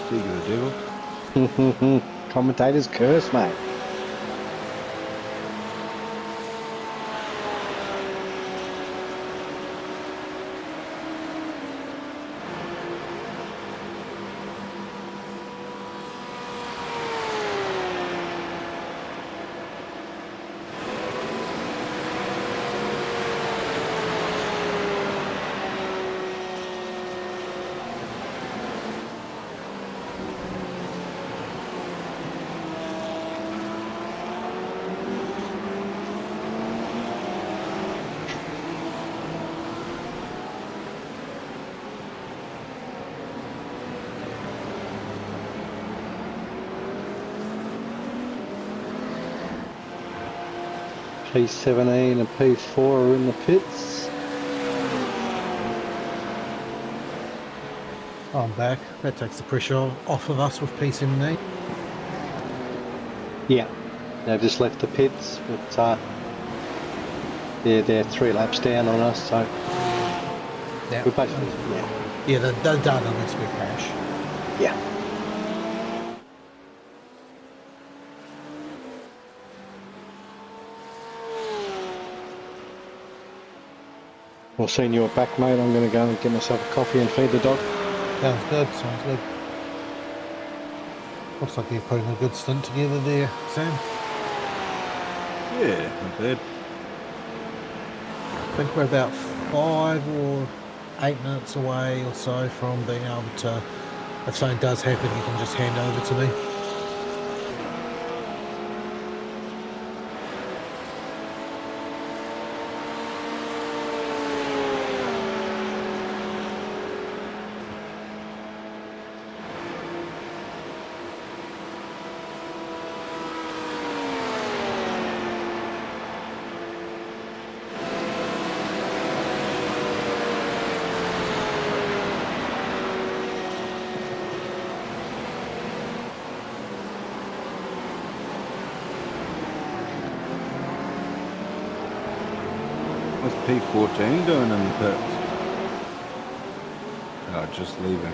Speak of the devil. Commentator's curse, mate. P17 and P4 are in the pits. I'm back. That takes the pressure off of us with P17. Yeah, they've just left the pits, but they're 3 laps down on us, so Yeah, we're basically, yeah, they're done unless we crash. yeah. Well, seeing you're back, mate, I'm going to go and get myself a coffee and feed the dog. Sounds good, sounds good. Looks like you're putting a good stint together there, Sam. Yeah, not bad. I think we're about 5 or 8 minutes away or so from being able to, if something does happen, you can just hand over to me. P14 doing in the pits? Oh, just leaving.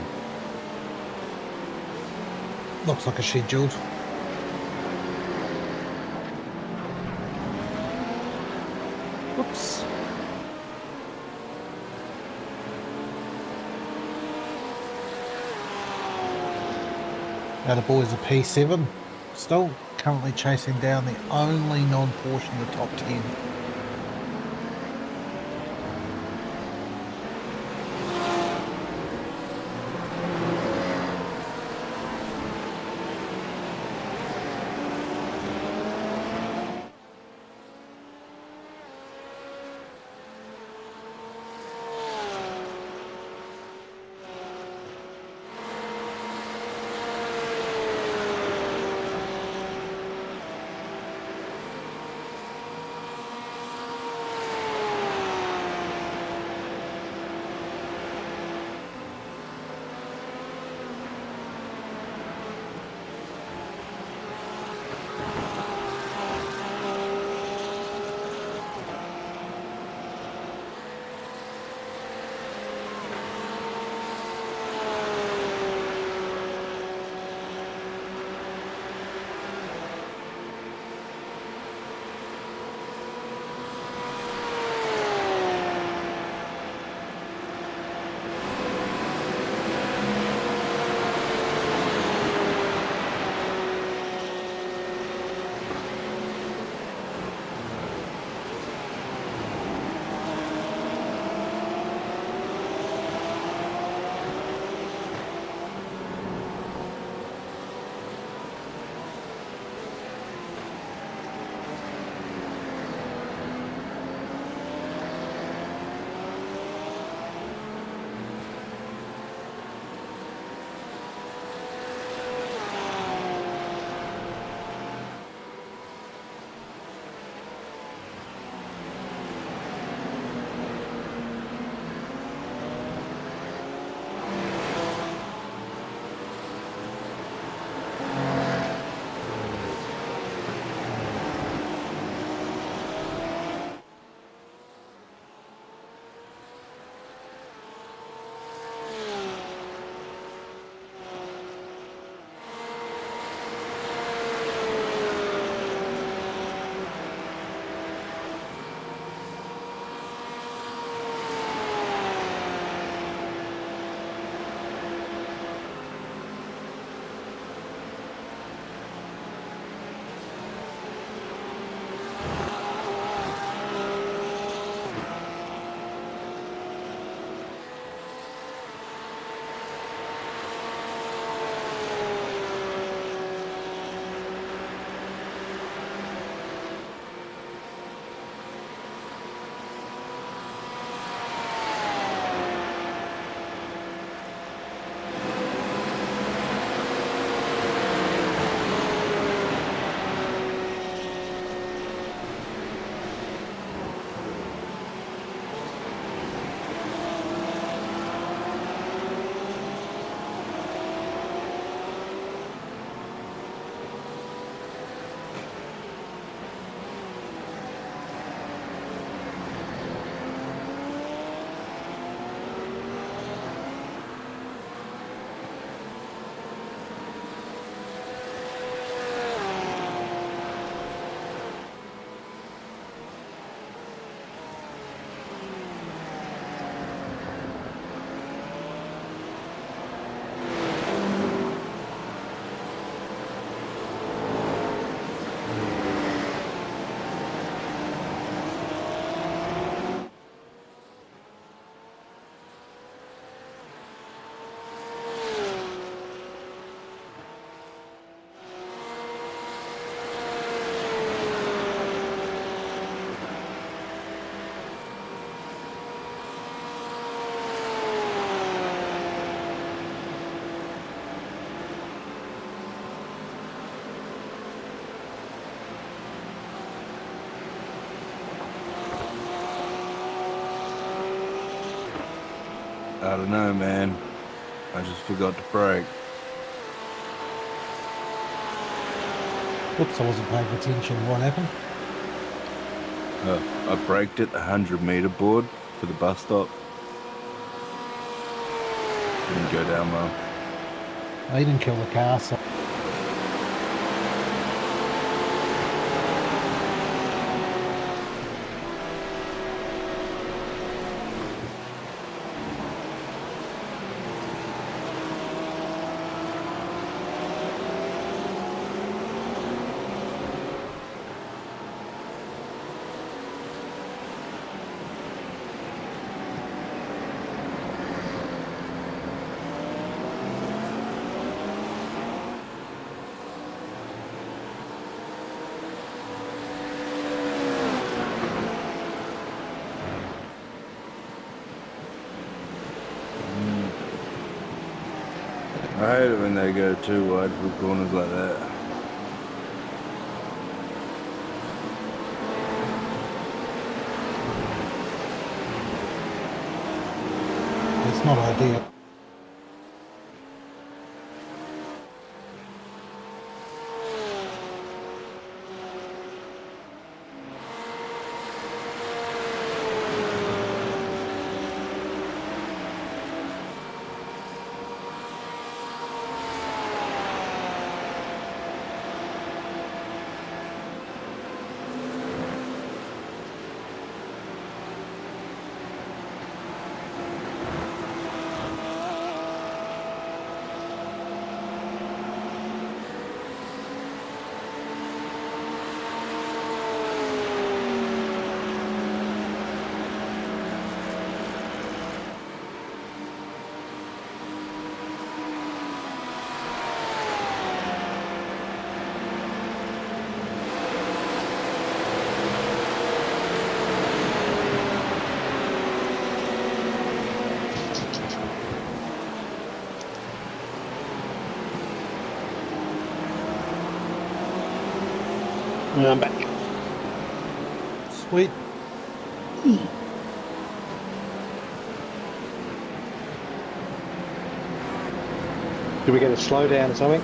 Looks like a scheduled. Whoops. Now the boys are P7. Still currently chasing down the only non-Porsche in the top 10. I don't know, man. I just forgot to brake. Oops, I wasn't paying attention. What happened? I braked at the 100-meter board for the bus stop. Didn't go down well. They didn't kill the car, so I hate it when they go too wide for corners like that. it's not ideal. And I'm back. Sweet. Did we get a slowdown or something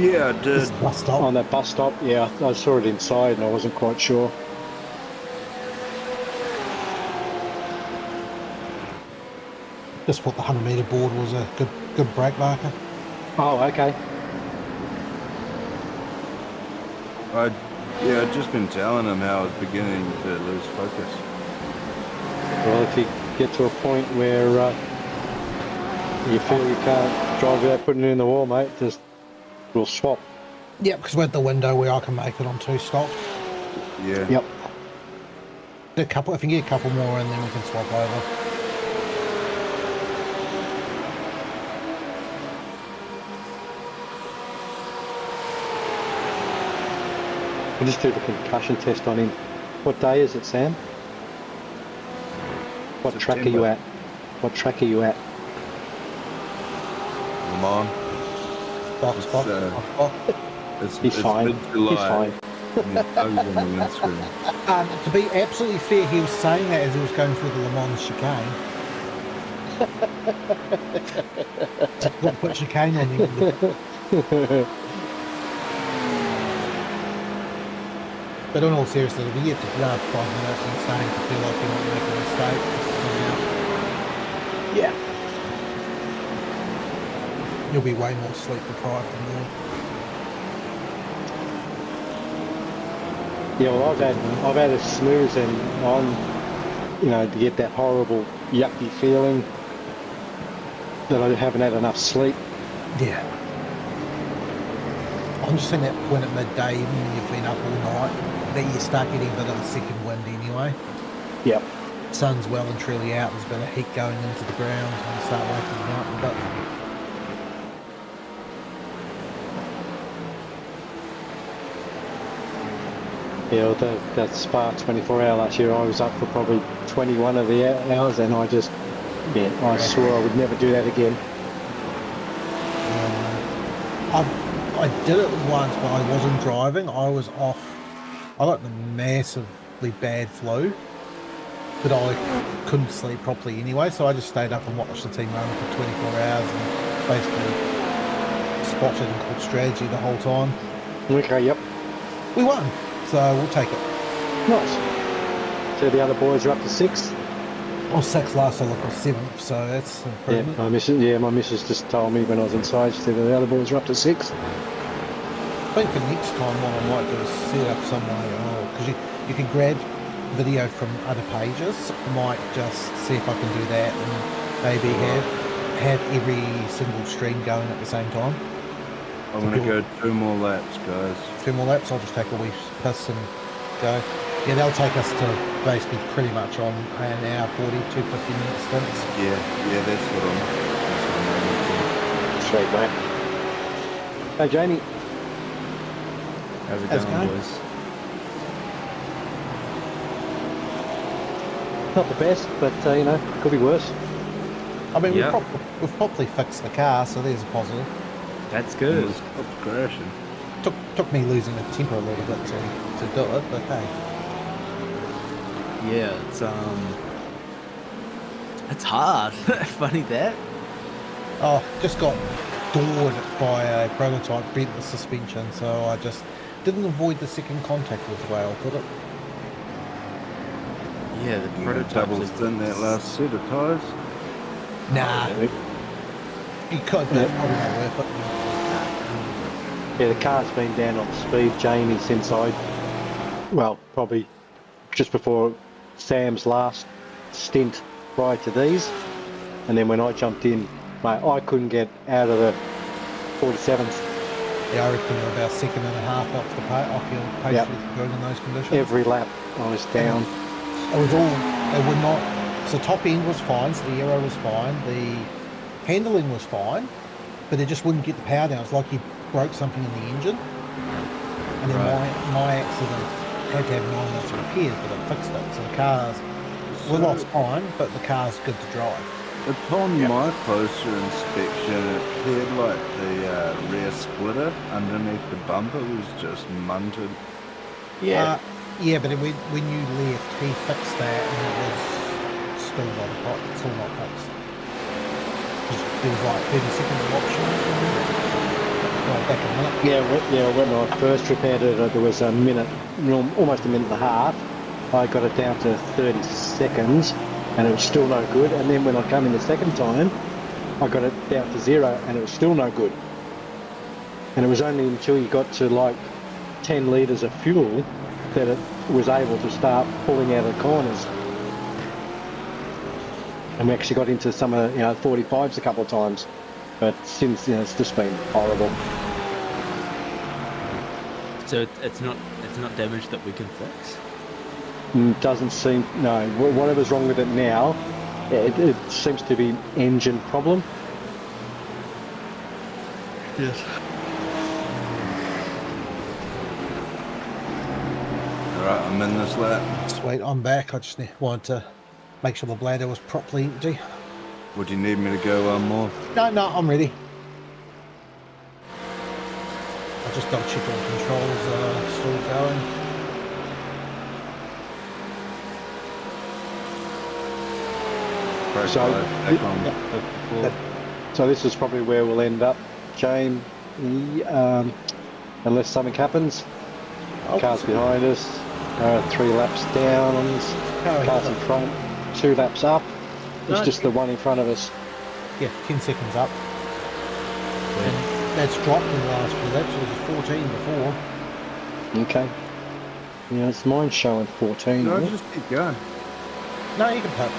Yeah, I did. This bus stop. on that bus stop? Yeah, I saw it inside and I wasn't quite sure. Just thought the 100-meter board was a good brake marker. Oh, okay. I'd just been telling him how I was beginning to lose focus. Well, if you get to a point where you feel you can't drive without putting it in the wall, mate, just we'll swap. Yeah, because we're at the window where I can make it on 2 stops. Yeah. Yep. A couple, if you can get a couple more in, then we can swap over. We'll just do the concussion test on him. What day is it, Sam? What track are you September. at? What track are you at? Le Mans. Box, box, uh, box, box. He's fine. mid-July, He's fine. and there's bugs on the windscreen. To be absolutely fair, he was saying that as he was going through the Le Mans chicane. Just put chicane on him. But in all seriousness, if you get to the last 5 minutes and starting to feel like you're not making a mistake, Yeah. you'll be way more sleep deprived than me. Yeah, well, I've had a snooze and on, to get that horrible yucky feeling that I haven't had enough sleep. Yeah. I'm just saying that point at midday, even when you've been up all night, that you start getting a bit of a second wind anyway. Yep. Sun's well and truly out, there's a bit of heat going into the ground and you start waking up a bit. Yeah, well, that Spa 24-hour last year, I was up for probably 21 of the hours, and I swore I would never do that again. I did it once when I wasn't driving. I was off. I got the massively bad flu, but I couldn't sleep properly anyway, so I just stayed up and watched the team run for 24 hours and basically spotted and called strategy the whole time. Okay, yep. We won. So we'll take it. Nice. So the other boys are up to 6. Or 6 last I looked was 7th, so that's an Yeah, improvement. my missus just told me when I was inside. She said the other boys are up to 6. I think for next time what I might do is set up some way, because you can grab video from other pages. I might just see if I can do that and maybe have every single stream going at the same time. I'm going to go 2 more laps, guys. 2 more laps, I'll just take a wee piss and go. Yeah, they'll take us to basically pretty much on an hour 40, 250 minute stints. Yeah, that's what I'm Sweet, mate. Hey, Jamie. How's it How's it going, going? boys? Not the best, but, could be worse. I mean, Yeah. we've properly fixed the car, so there's a positive. That's good. Stop crashing. Took me losing a temper a little bit to do it, but hey. Yeah, it's hard. Funny that. Oh, just got doored by a prototype bent the suspension, so I just didn't avoid the second contact as well, I'll put it. Yeah, the You got prototypes double are- stint that last set of tyres. Nah, you could, but it's probably not worth it. Yeah, the car's been down on speed, Jamie, since probably just before Sam's last stint prior to these. And then when I jumped in, mate, I couldn't get out of the 47th. Yeah, I reckon you're about 1.5 seconds off your pace Yep. going in those conditions. Every lap I was down. It was all, they were not, so top end was fine, so the aero was fine, the handling was fine, but it just wouldn't get the power down. It's like you broke something in the engine. And then my accident had to have 9 months repaired, but it fixed it. So the cars were lost fine, but the car's good to drive. Upon my closer inspection, it appeared like the rear splitter underneath the bumper was just munted. Yeah, but when you left, he fixed that, and it was still not fixed. There was like 30 seconds of options. Well, back a minute. When I first repaired it, there was a minute, almost a minute and a half. I got it down to 30 seconds, and it was still no good. And then when I came in the second time, I got it down to 0, and it was still no good. And it was only until you got to like 10 litres of fuel that it was able to start pulling out of the corners. And we actually got into some of 45s a couple of times, but since it's just been horrible. So it's not damage that we can fix. Doesn't seem, no, whatever's wrong with it now, it seems to be an engine problem. Yes. Alright, I'm in this lap. Sweet, I'm back. I just wanted to make sure the bladder was properly empty. Would you need me to go one more? No, I'm ready. I just double check all the controls are still going. Press So, back on yeah. 54. So this is probably where we'll end up, Jane, unless something happens. Cars behind us, 3 laps down, cars in front, 2 laps up. It's just the one in front of us. Yeah, 10 seconds up. And that's dropped in the last few laps. It was 14 before. Okay. Yeah, it's mine showing 14. No, isn't it? just keep going. No, you can put.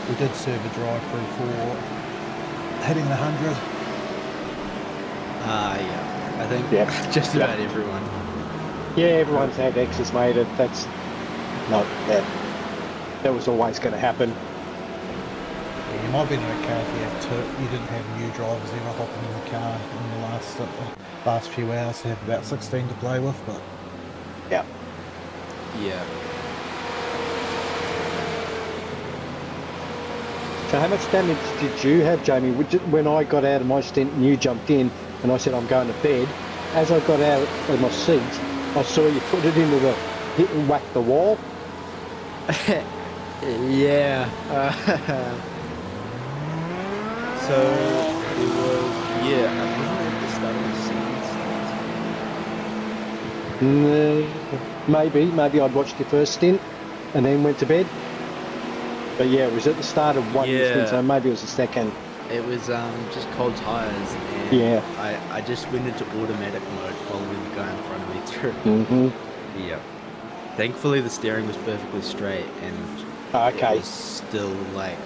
We did serve a drive-through for hitting the 100. Yeah. I think Yeah. just about everyone. Yeah, everyone's had X's, mate. That's not that was always going to happen. Yeah, you might have been okay if you didn't have new drivers ever hopping in the car in the last few hours to have about 16 to play with, but Yeah. Yeah. So how much damage did you have, Jamie? When I got out of my stint and you jumped in and I said I'm going to bed, as I got out of my seat, I saw you put it into hit and whack the wall. Yeah. So it was Yeah, wasn't it the start of the second Maybe I'd watched the first stint and then went to bed. But yeah, it was at the start of one stint, Yeah. so maybe it was the second. It was just cold tires, and Yeah. I just went into automatic mode following the guy in front of me through. Mm-hmm. Yeah. Thankfully, the steering was perfectly straight, and Okay. it was still like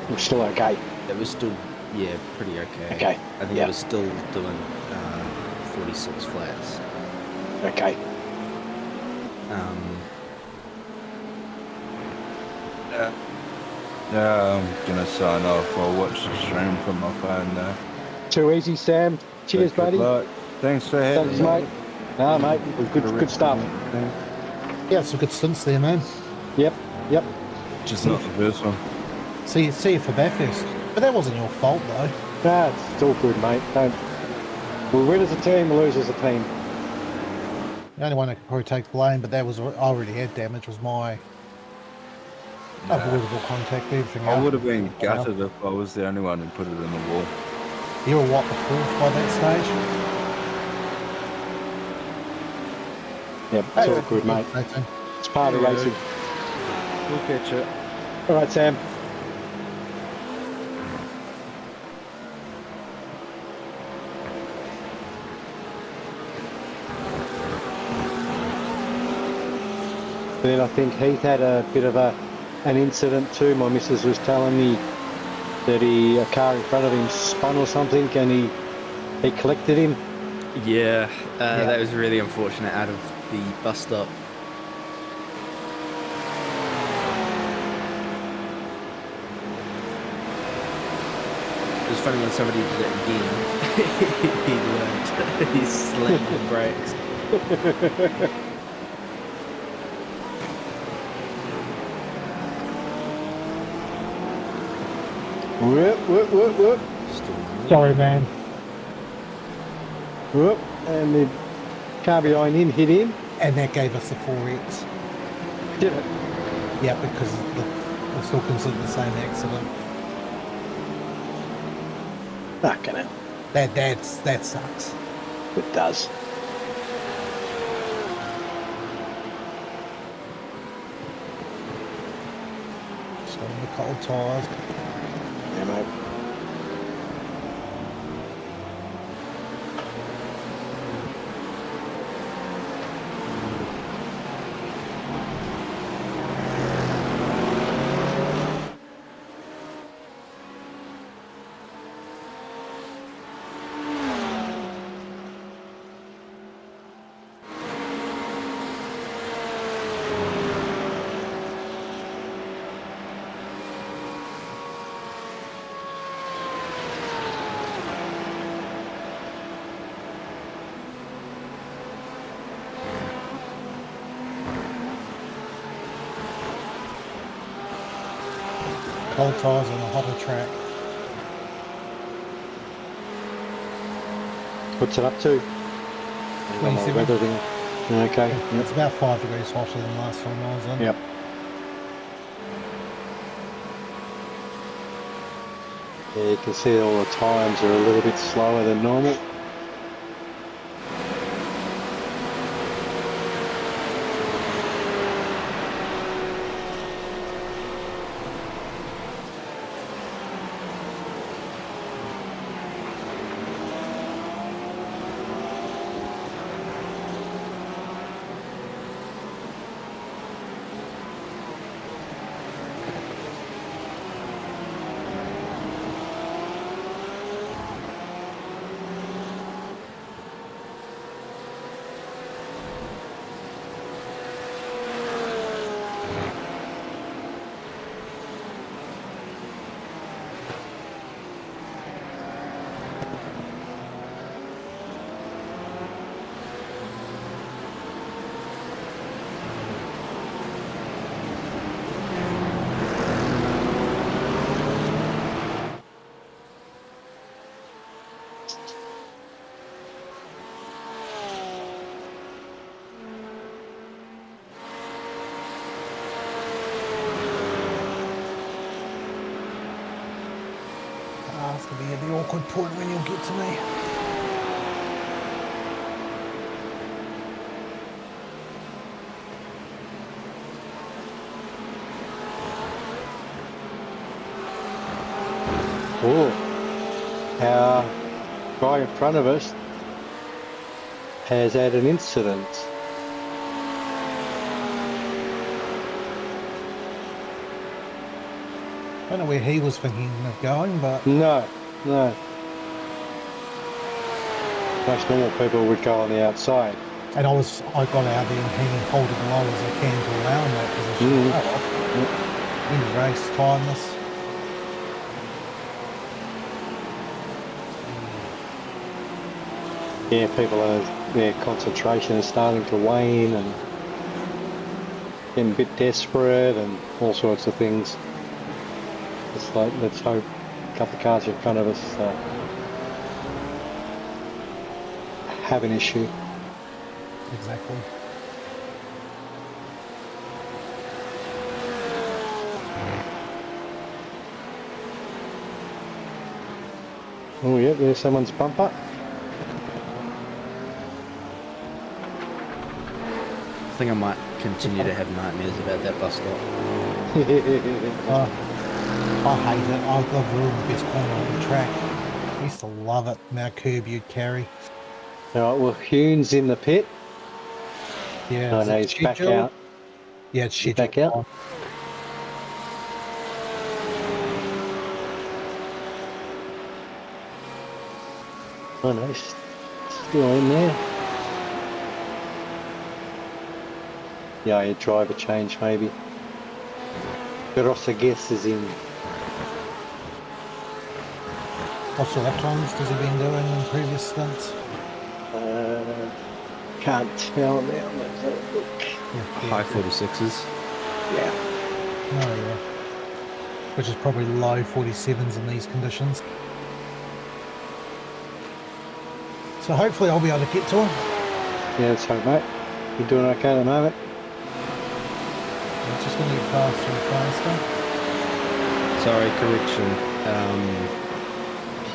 We're still okay. it was still pretty okay. Okay. I think Yeah. it was still doing 46 flats. Okay. I'm gonna sign off. I'll watch the stream from my phone now. Too easy, Sam. Cheers, Good buddy. luck. Thanks for having Thanks, me. mate. No, mate. Good stuff. Yeah, some good stints there, man. Yep. Just not the first one. See you for Bathurst. But that wasn't your fault, though. Nah, it's all good, mate. We'll win as a team, we'll lose as a team. The only one that could probably take blame, but that was I already had damage, was my avoidable contact. Everything I else. would have been gutted if I was the only one who put it in the wall. You were what, the fourth by that stage? Yep, it's all good, mate. Okay. It's part of racing. We'll catch it. All right, Sam. Then I think Heath had a bit of an incident too. My missus was telling me that a car in front of him spun or something, and he collected him. Yeah, that was really unfortunate out of the bus stop. It was funny when somebody did it again. He learned. He slammed the brakes. Whoop. Sorry, man. Whoop. And the car behind him hit him. And that gave us the 4X. Did it? Yeah, because it's still considered the same accident. Fucking hell. That sucks. It does. So on the cold tyres. Yeah, mate. Cold tyres on a hotter track. What's it up to? 27. Weather thing. Okay. It's about 5 degrees hotter than last time I was in. Yep. Yeah, you can see all the times are a little bit slower than normal. gonna be at the awkward point when you'll get to me. Oh, our guy in front of us has had an incident. I don't know where he was thinking of going, but No. Most normal people would go on the outside. and I got out there and hanging, holding low as I can to allow him that position. Mm. In the race, timeless. Yeah, their concentration is starting to wane and getting a bit desperate and all sorts of things. It's like, let's hope a couple of cars in front of us have an issue. Exactly. Oh yeah, there's someone's bumper. I think I might continue to have nightmares about that bus stop. I hate it. I've ruined the best corner on the track. I used to love it. Now curb you'd carry. Alright, well, Hune's in the pit. Yeah. Oh is no, it he's back scheduled? out. Yeah, it's He's scheduled. back out. Oh no, he's still in there. Yeah, a driver change maybe. Rossa Guess is in. What sort of times has he been doing in previous stints? Can't tell now. Let's have a look. High 46s. Yeah. Oh yeah. Which is probably low 47s in these conditions. So hopefully I'll be able to get to him. Yeah, let's hope, mate. You're doing okay at the moment? It's just going to get faster and faster. Sorry, correction.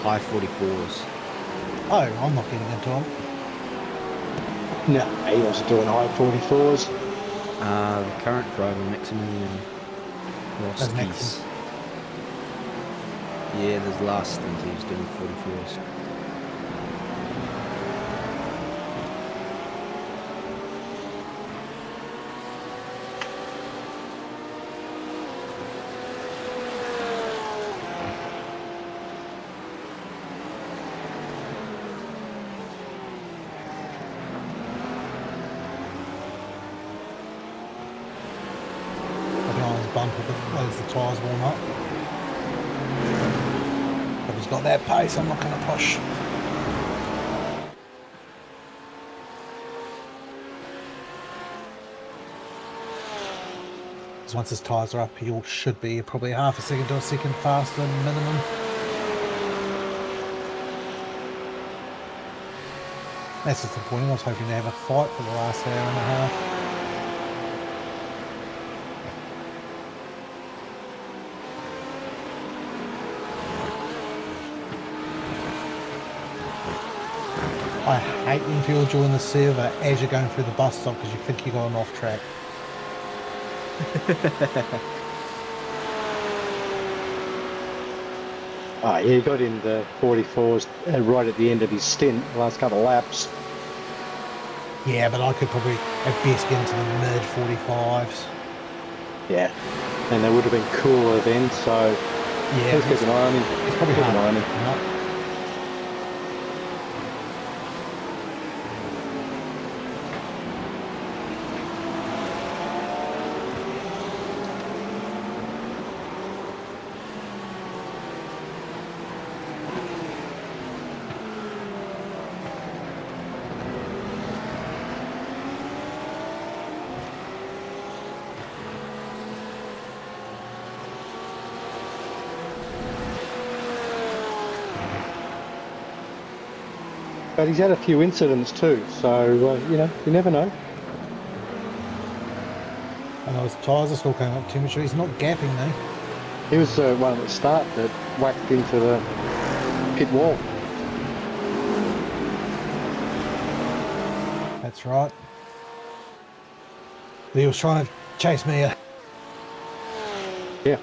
High 44s. Oh, I'm not getting into him. No, he wasn't doing high 44s. The current driver, Maximilian That's Roskis. Maxim. Yeah, there's last stint he was doing 44s. Bumper as the tyres warm up. But he's got that pace, I'm not going to push. Because once his tyres are up, he should be probably half a second to a second faster minimum. That's disappointing. I was hoping to have a fight for the last hour and a half. I hate when people join the server as you're going through the bus stop because you think you're going off track. Oh, yeah, he got in the 44s right at the end of his stint, the last couple of laps. Yeah, but I could probably at best get into the mid 45s. Yeah, and they would have been cooler then, so Yeah, let's keep an eye on him. it's probably Keep an hard. eye on him. But he's had a few incidents too, so, you know, you never know. And those tyres are still coming up temperature. He's not gapping though. He was one at the start that whacked into the pit wall. That's right. He was trying to chase me. Yeah. Yep.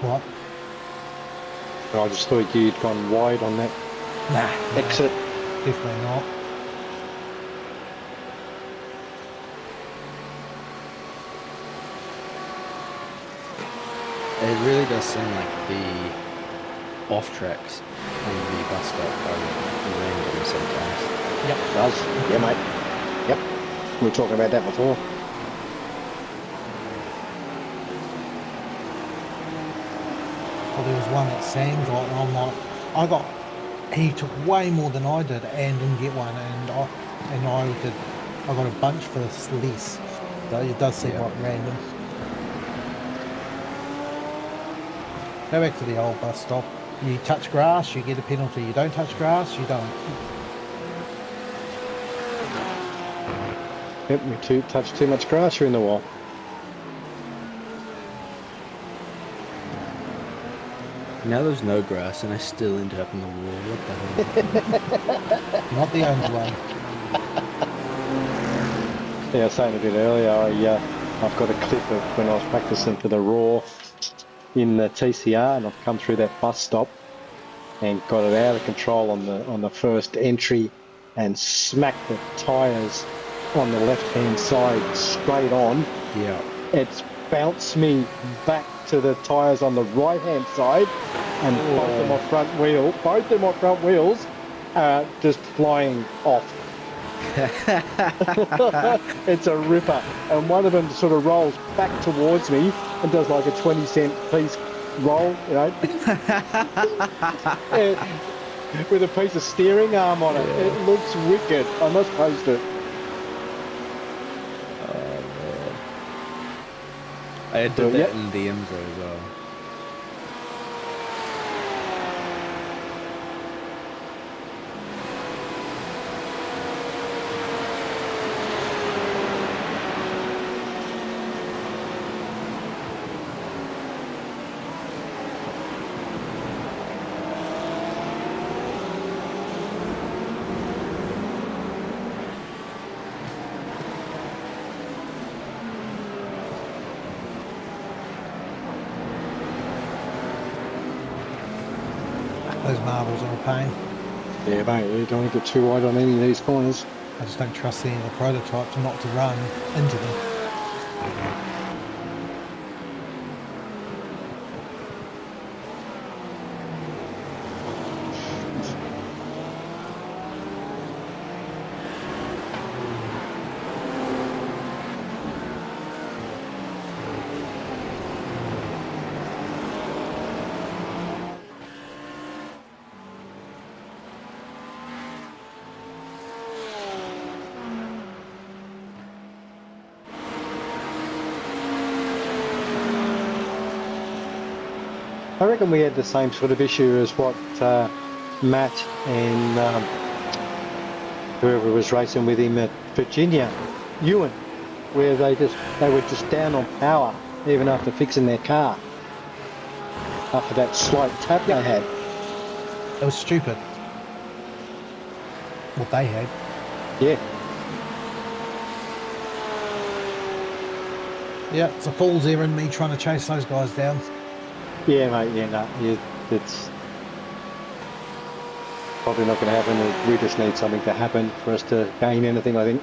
What? I just thought you'd gone wide on that Nah. exit. Definitely not. It really does seem like the off tracks on the bus stop are random sometimes. It does. Yeah, mate. Yep. We were talking about that before. Well, there was one that Sam got, and I'm like, he took way more than I did and didn't get one, and I got a bunch for less. So it does seem like random. Go back to the old bus stop. You touch grass, you get a penalty. You don't touch grass, you don't. Yep, you touch too much grass, you're in the wall. Now there's no grass and I still ended up in the wall. What the hell? Not the only one. Yeah, I was saying a bit earlier, I've got a clip of when I was practicing for the Raw in the TCR, and I've come through that bus stop and got it out of control on the first entry and smacked the tyres on the left-hand side straight on. Yeah. It's bounced me back to the tyres on the right-hand side, and both of my front wheels are just flying off. It's a ripper, and one of them sort of rolls back towards me and does like a 20-cent piece roll, you know, with a piece of steering arm on it. Yeah. It looks wicked. I must post it. I did So, that yep. in the IMSA as well. Those marbles are a pain. Yeah, mate, you don't want to get too wide on any of these corners. I just don't trust any of the prototypes not to run into them. I reckon we had the same sort of issue as what Matt and whoever was racing with him at Virginia, Ewan, where they were just down on power even after fixing their car. After that slight tap they had. It was stupid. What they had. Yeah. Yeah, it's a fool's errand me trying to chase those guys down. Yeah, mate, yeah, no, it's probably not going to happen. We just need something to happen for us to gain anything, I think.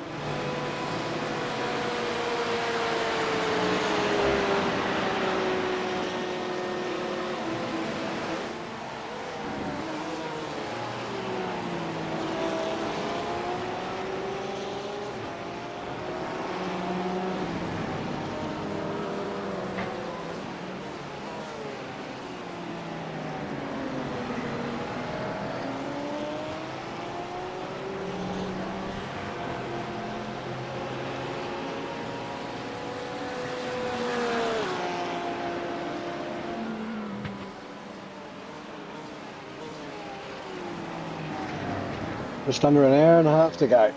Just under an hour and a half to go.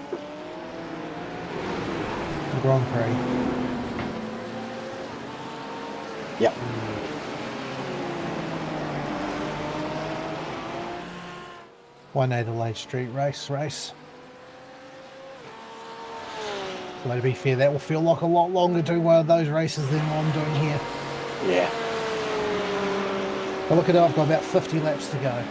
Grand Prix. Yep. One Adelaide Street race. Although to be fair, that will feel like a lot longer doing one of those races than what I'm doing here. Yeah. But look at it, I've got about 50 laps to go.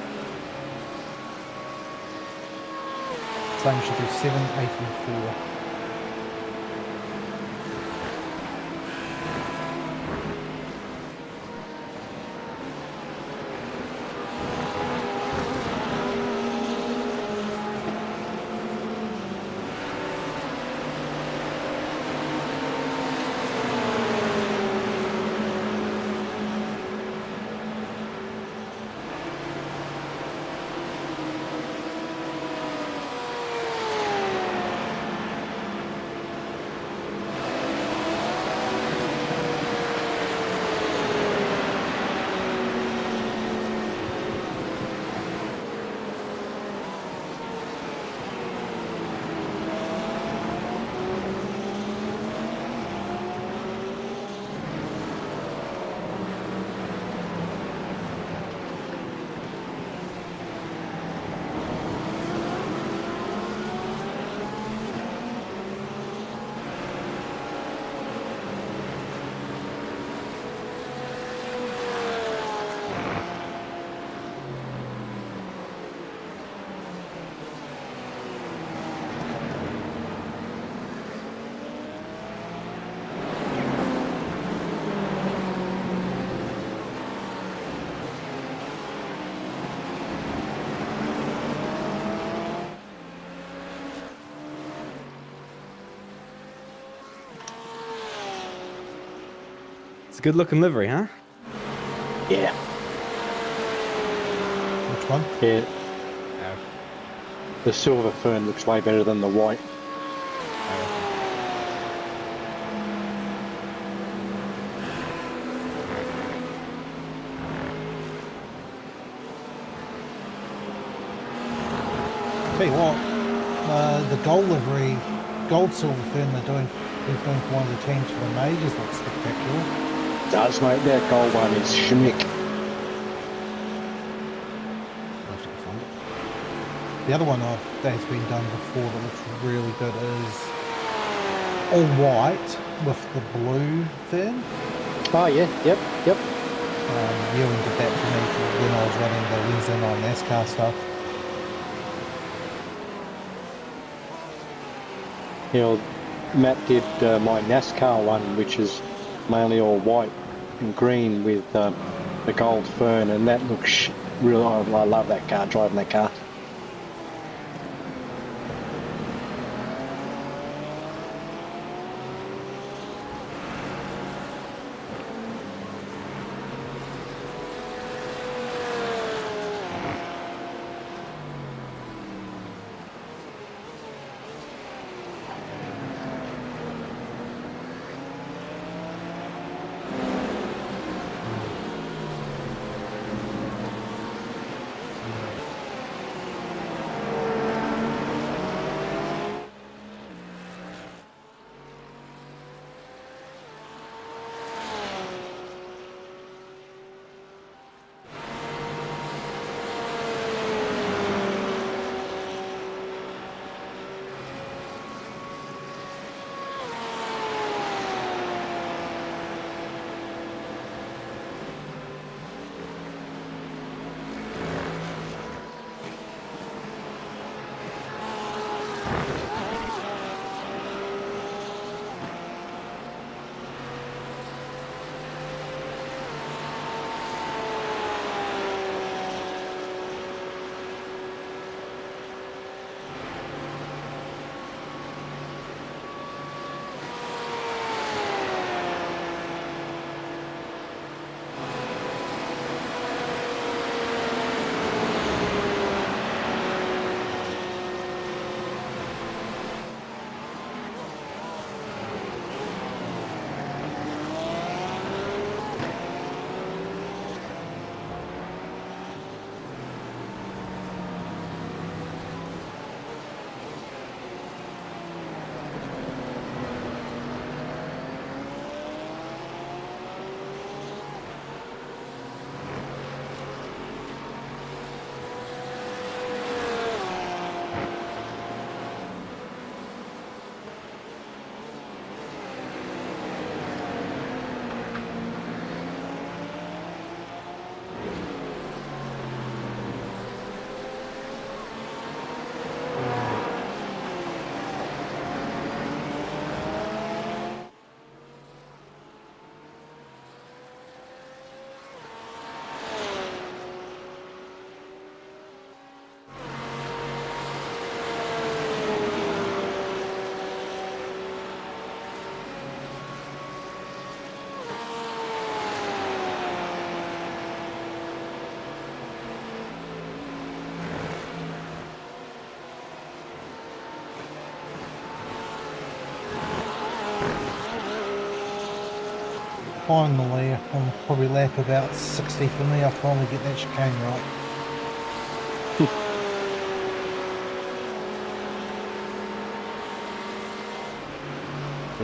So I should do 7, 8 and 4. It's a good looking livery, huh? Yeah. Which one? Yeah. The silver fern looks way better than the white. Tell you what, the gold livery, gold silver fern they're doing, he's doing for one of the teams for the majors looks spectacular. Does, mate. That gold one is schmick. The other one that's been done before that looks really good is all white with the blue fern. Oh, yeah. Yep. Ewan did that for me for when I was running the Wednesday night NASCAR stuff. You know, Matt did my NASCAR one, which is mainly all white and green with the gold fern, and that looks really. I love that car, driving that car. Finally, on probably lap about 60 for me, I finally get that chicane right.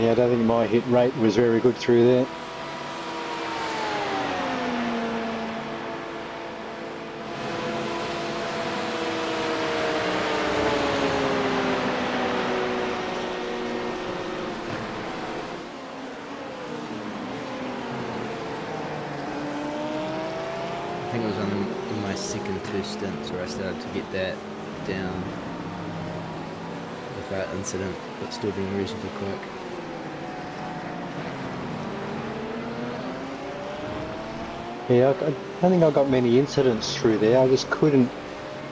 Yeah, I don't think my hit rate was very good through there. I think it was in my second 2 stints where I started to get that down without incident, but still being reasonably quick. Yeah, I don't think I got many incidents through there. I just couldn't,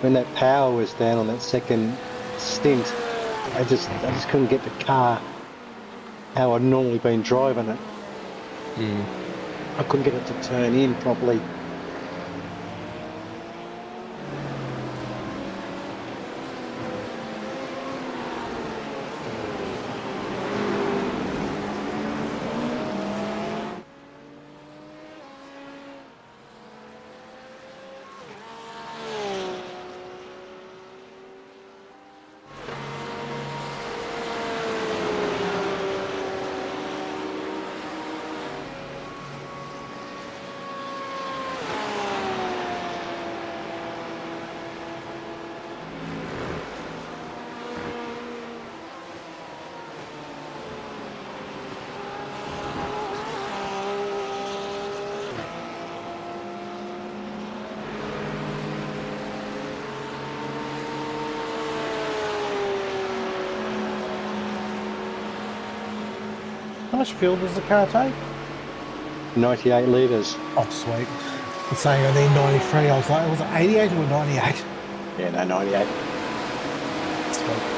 when that power was down on that second stint, I just couldn't get the car how I'd normally been driving it. I couldn't get it to turn in properly. How much fuel does the car take? 98 litres. Oh, sweet. I'm saying I need 93. I was like, was it 88 or 98? Yeah, no, 98. Sweet.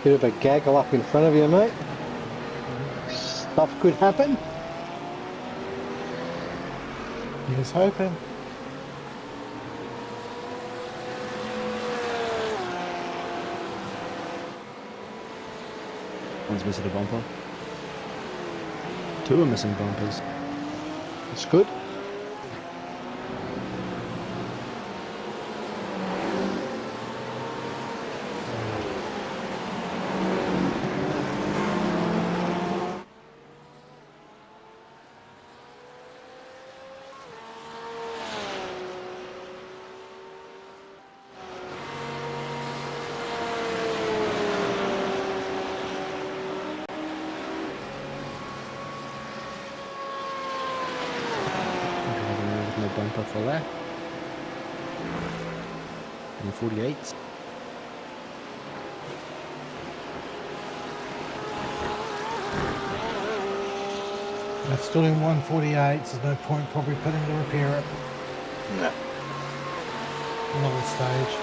Bit of a gaggle up in front of you, mate. Stuff could happen. Here's hoping. One's missing a bumper. 2 are missing bumpers. It's good. bumper for that. In 48s. They're still in 148s. There's no point probably putting to repair it. No. Not at this stage.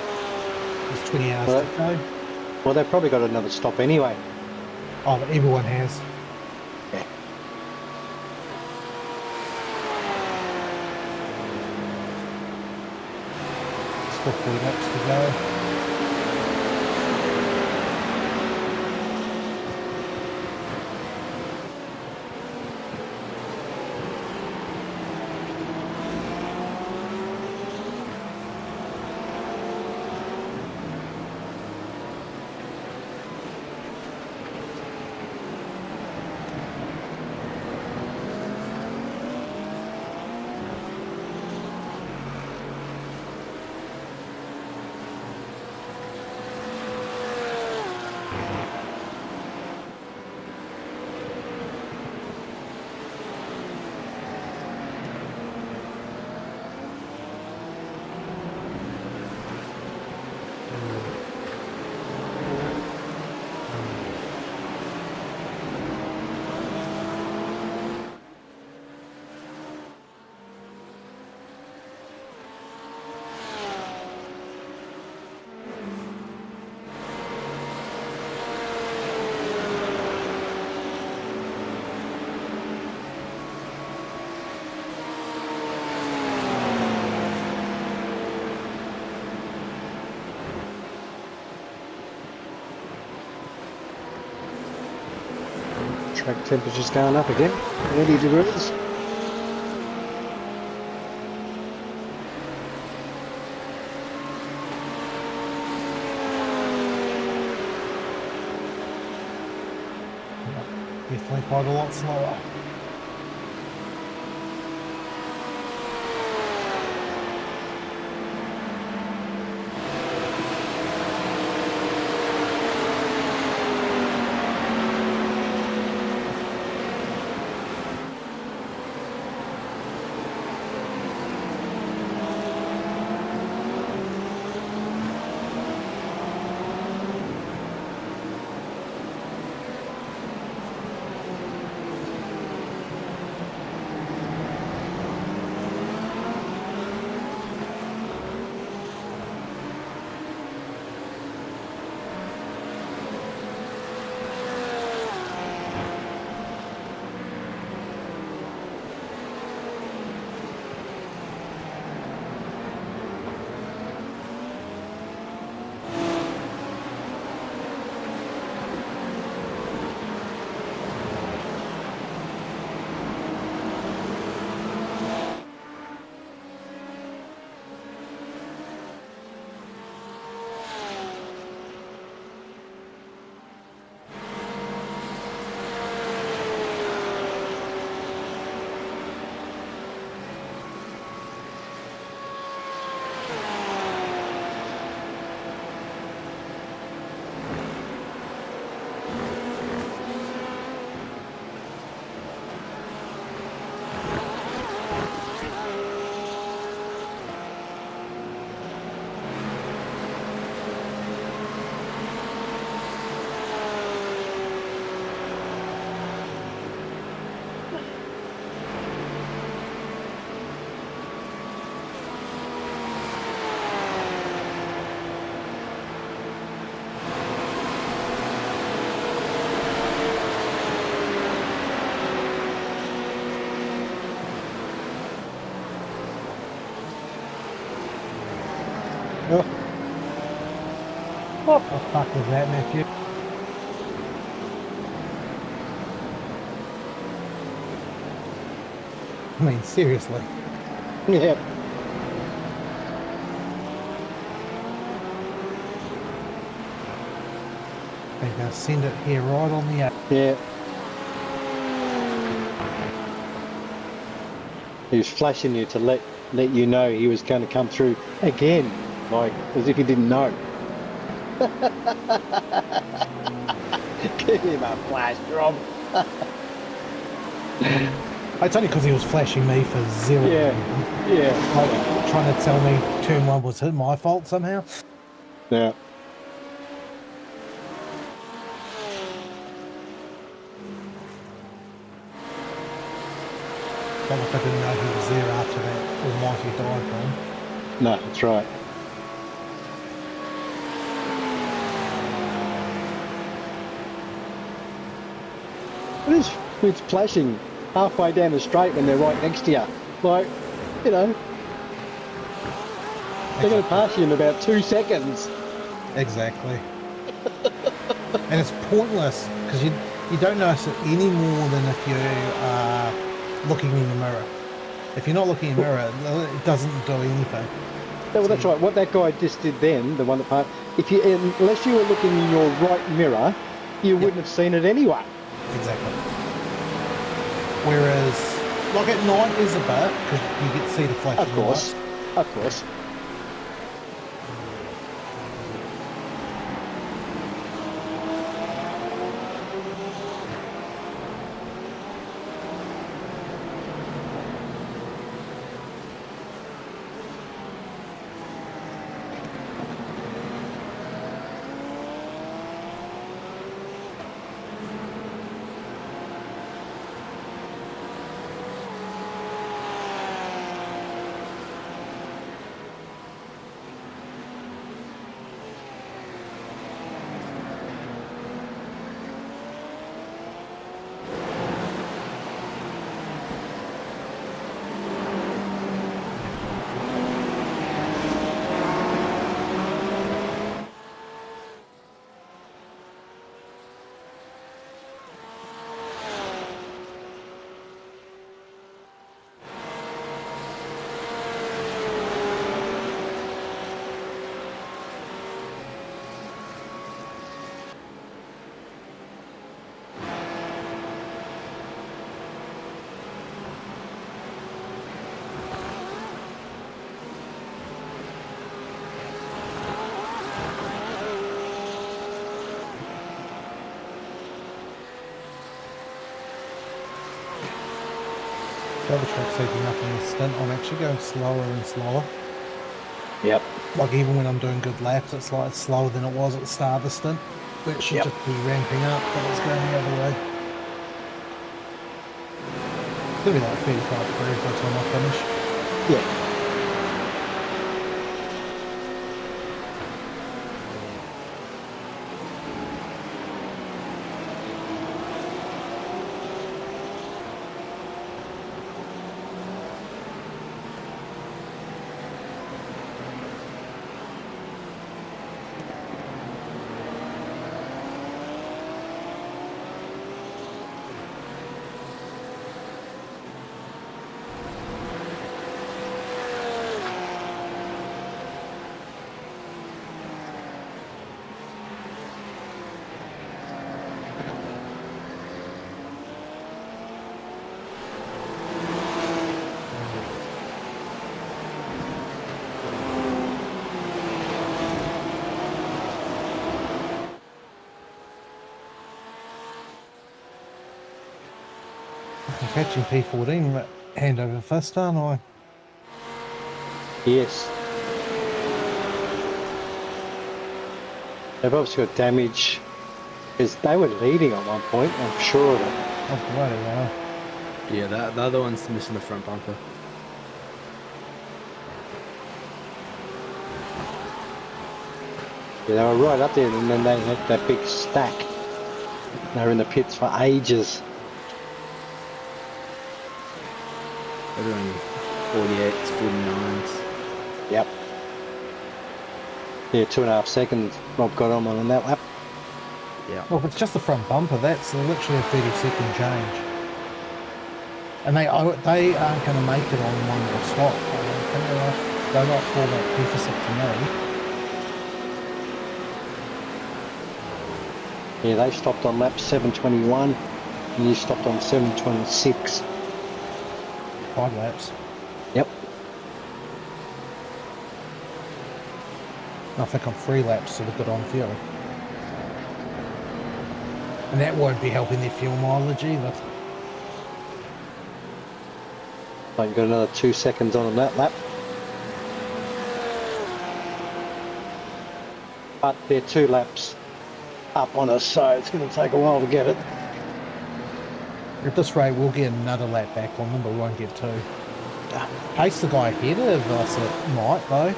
There's 20 hours Well, to go. well, they've probably got another stop anyway. Oh, but everyone has. Yeah. Still 4 laps to go. Track temperature's going up again. 80 degrees. Definitely quite a lot slower. What the fuck was that, Matthew? I mean, seriously. Yeah. They're going to send it here right on the... Yeah. He was flashing you to let you know he was going to come through again, like as if he didn't know. Give him a flash, Rob. It's only because he was flashing me for 0. Yeah. Yeah. Like, trying to tell me turn 1 was my fault somehow. Yeah. Not like I didn't know he was there after that almighty dive bomb. No, that's right. It is with flashing halfway down the straight when they're right next to you. Like, you know, they're going to pass you in about 2 seconds. Exactly. And it's pointless because you don't notice it any more than if you are looking in the mirror. If you're not looking in the mirror, it doesn't do anything. Yeah, well, that's right. What that guy just did then, the one that passed, unless you were looking in your right mirror, you wouldn't have seen it anyway. Exactly. Whereas, like at night is a bit, because you get to see the flashing Of course. lights. Of course. The other track's taking up in the stint, I'm actually going slower and slower. Yep. Like even when I'm doing good laps, it's like slower than it was at the start of the stint. But it should just be ramping up, but it's going the other way. It's going to be like 35 degrees by the time I finish. Yeah. I'm catching P14 hand over fist, aren't I? Yes. They've obviously got damage because they were leading at one point, I'm sure of it. Oh, bloody hell. Yeah, the other one's missing the front bumper. Yeah, they were right up there, and then they had that big stack. They were in the pits for ages. They're doing 48s, 49s. Yep. Yeah, 2.5 seconds Rob got on that lap. Yeah. Well, if it's just the front bumper, that's literally a 30-second change. And they aren't going to make it on one more stop. I don't think they're not for that deficit to me. Yeah, they stopped on lap 721, and you stopped on 726. 5 laps. Yep. I think I'm 3 laps to the good on fuel. And that won't be helping their fuel mileage either. So you've got another 2 seconds on that lap. But they're 2 laps up on us, so it's going to take a while to get it. At this rate, we'll get another lap back on them, but we won't get 2. Pace the guy ahead of us, it might, though.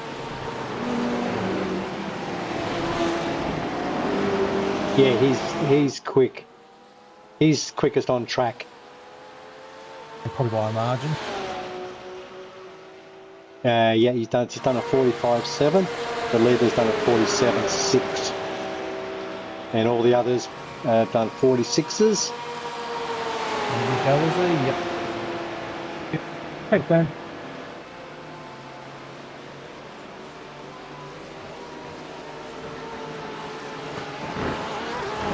Yeah, he's quick. He's quickest on track. And probably by a margin. Yeah, he's done a 45.7. The leader's done a 47.6. And all the others have done 46s. There we go, is he? Yep. Thanks, man.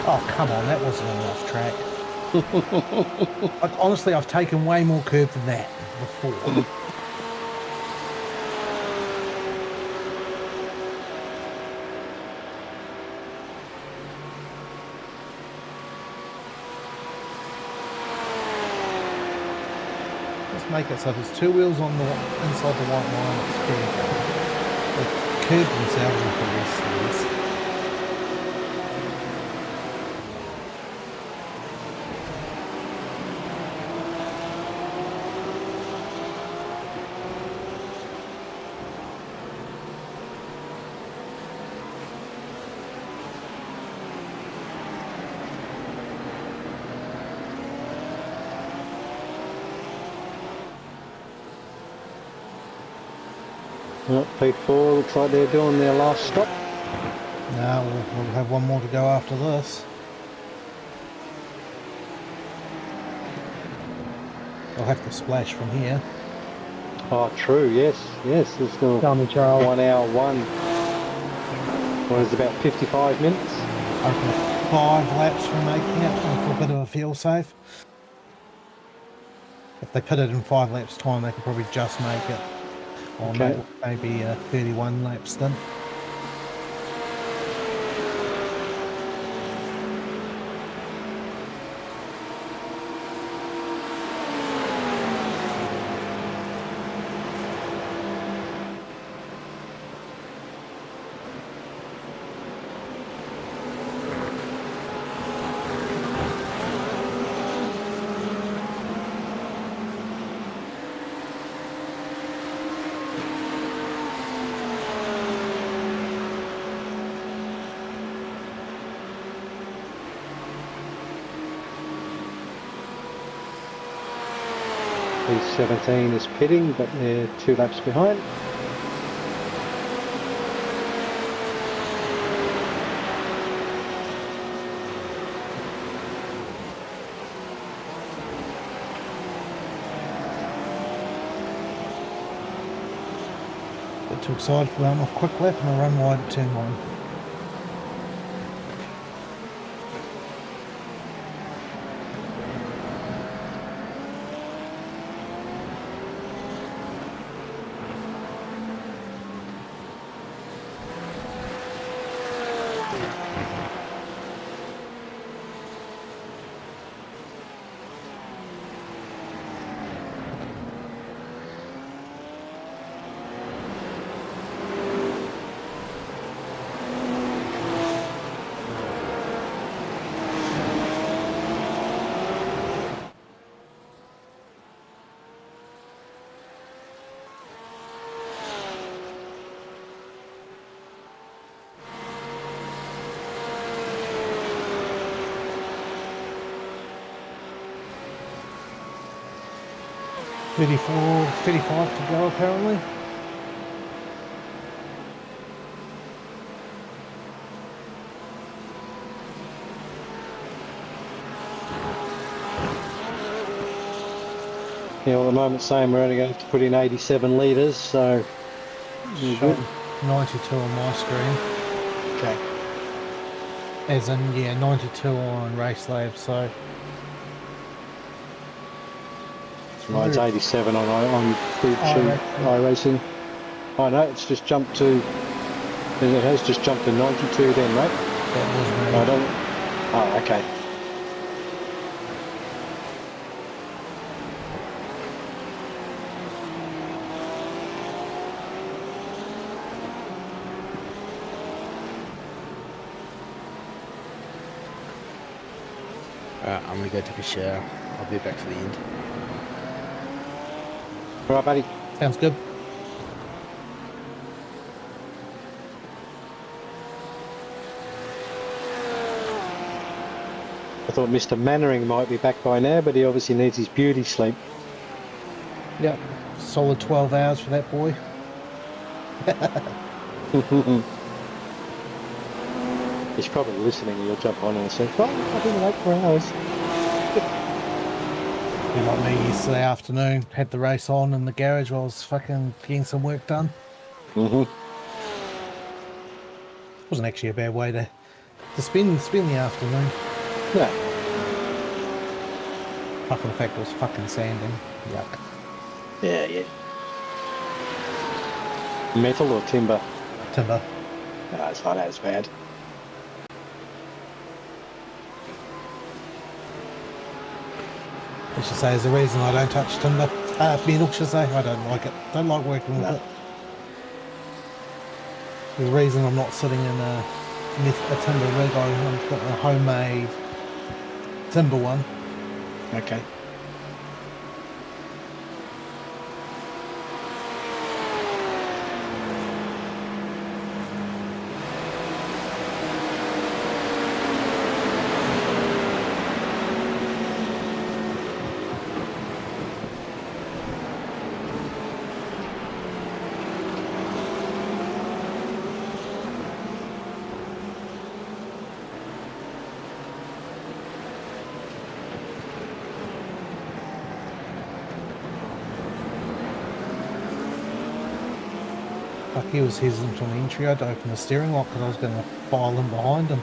Oh, come on, that wasn't enough track. Honestly, I've taken way more curb than that before. Let's make it so there's 2 wheels on the inside the white line, it's fair. The curbs themselves are pretty serious. Well, P4 looks like they're doing their last stop. No, we'll have one more to go after this. I'll have to splash from here. Oh, true, yes. There's still Tell me, Charles. 1 hour, 1. What is it, about 55 minutes? Open 5 laps from making it for a bit of a feel safe. If they put it in 5 laps time, they could probably just make it. Or Okay. maybe a 31 lap stint. P17 is pitting, but they're 2 laps behind. Bit too excited for that off quick lap and I'll run wide at turn 1. $34, $35 to go apparently. Yeah, well, at the moment saying we're only going to have to put in 87 litres, so you're good. 92 on my screen. Okay. As in, yeah, 92 on Race Lab, so... Mine's 87 on Food Sheet iRacing. Oh no, it's just jumped to... It has just jumped to 92 then, mate. That was me. I don't... Oh, okay. Alright, I'm gonna go take a shower. I'll be back for the end. All right, buddy. Sounds good. I thought Mr. Mannering might be back by now, but he obviously needs his beauty sleep. Yep. Solid 12 hours for that boy. He's probably listening. He'll jump on and say, "Oh, I've been awake for hours." Be like me yesterday afternoon. Had the race on in the garage while I was fucking getting some work done. Wasn't actually a bad way to spend the afternoon. No. Apart from the fact it was fucking sanding. Yuck. Yeah, yeah. Metal or timber? Timber. No, it's not as bad. I should say is the reason I don't touch timber. Metal, should say. I don't like it. Don't like working with it. The reason I'm not sitting in a timber rig, I've got a homemade timber one. Okay. Like he was hesitant on entry. I'd open the steering lock because I was going to file in behind him.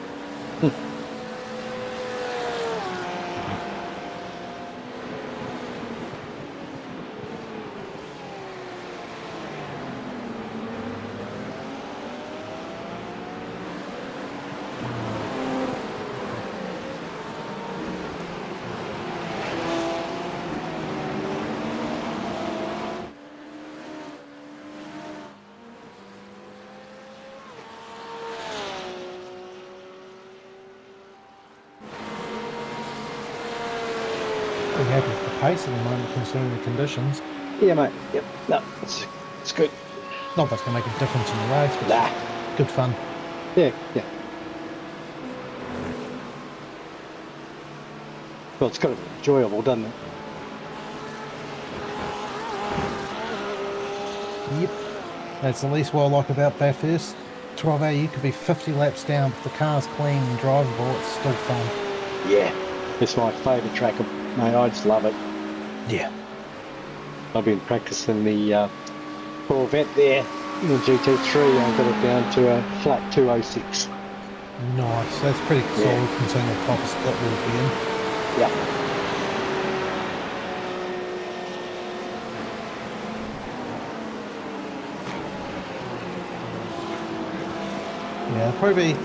Pretty happy with the pace at the moment considering the conditions. Yeah, mate. Yep. No, it's good. Not that's going to make a difference in the race, but Nah. it's good fun. Yeah, yeah. Well, it's got to be enjoyable, doesn't it? Yep. That's the least what I like about Bathurst. 12 hour, you could be 50 laps down, but the car's clean and drivable, it's still fun. Yeah. It's my favourite track, mate. I just love it. Yeah. I've been practicing the Corvette there in the GT3. I got it down to a flat 206. Nice. That's pretty solid considering the type of split we'll be in. Yeah. Yeah, probably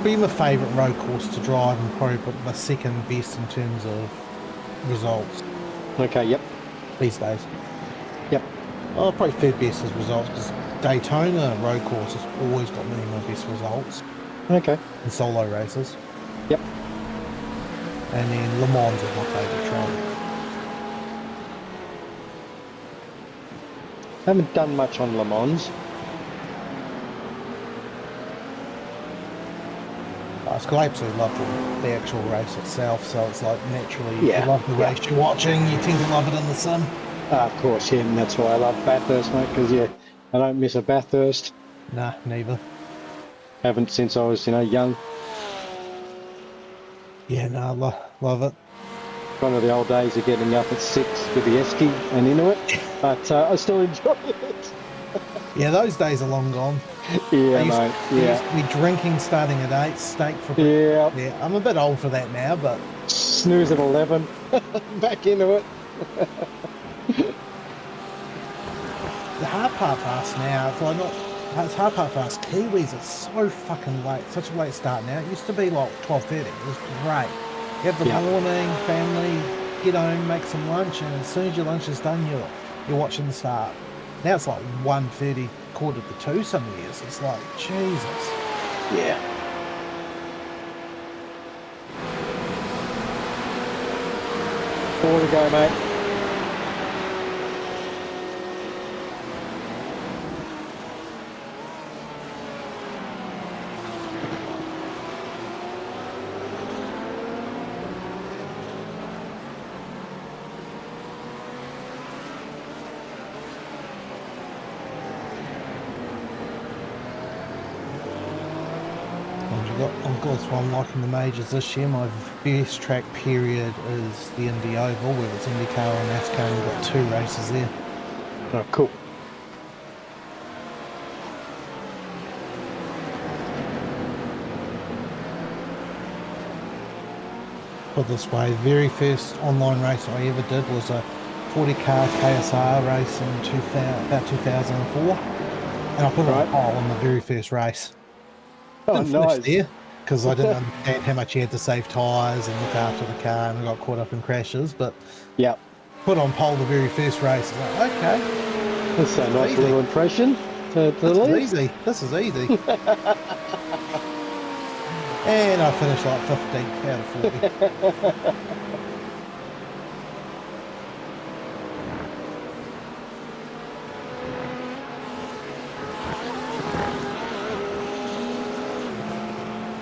be my favourite road course to drive and probably my second best in terms of results Okay, yep. these days. Yep. Oh, probably third best is results because Daytona road course has always got me my best results Okay. in solo races. Yep. And then Le Mans is my favourite track. Haven't done much on Le Mans. I absolutely love the actual race itself, so it's like naturally, if Yeah, you love the race you're watching, you tend to love it in the sim. Of course, yeah, and that's why I love Bathurst, mate, because, yeah, I don't miss a Bathurst. Nah, neither. Haven't since I was, young. Yeah, no, love it. One of the old days of getting up at 6 with the esky and into it, but I still enjoy it. Yeah, those days are long gone. Yeah, I used mate, to be drinking starting at 8, steak for yeah. Yeah, I'm a bit old for that now, but Snooze at 11, back into it. the hard part for us now, it's hard part for us Kiwis, it's so fucking late, such a late start now. It used to be like 12:30, it was great. You have the morning, family, get home, make some lunch, and as soon as your lunch is done, you're watching the start. Now it's like 1:30, quarter to 2 some years. It's like, Jesus. Yeah. 4 to go, mate. I've got this one liking the majors this year. My best track period is the Indy Oval, where it's IndyCar and NASCAR, and we've got 2 races there. Oh, cool. Put it this way, the very first online race I ever did was a 40-car KSR race in about 2004, and I put it on pole in the very first race. Oh, Didn't finish nice. there because I didn't understand how much you had to save tyres and look after the car, and I got caught up in crashes. But Yep. put on pole the very first race. I was like, okay, That's a nice easy. little impression to this leave. is easy. This is easy. And I finished like 15th out of 40.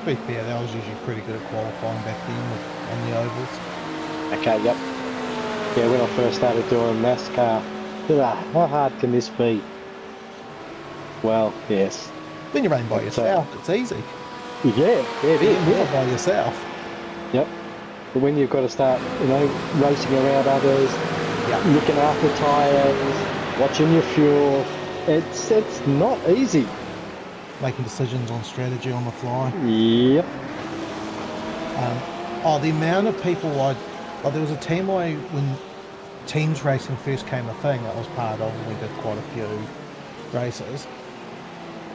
To be fair, I was usually pretty good at qualifying back then on the ovals. Okay, yep. Yeah, when I first started doing NASCAR, how hard can this be? Well, yes. When you're running by But, yourself, it's easy. Yeah, it You're is. not by yourself. Yep. But when you've got to start, racing around others, looking after tyres, watching your fuel, it's not easy. Making decisions on strategy on the fly. Yep. The amount of people there was a team when teams racing first came a thing that I was part of, and we did quite a few races.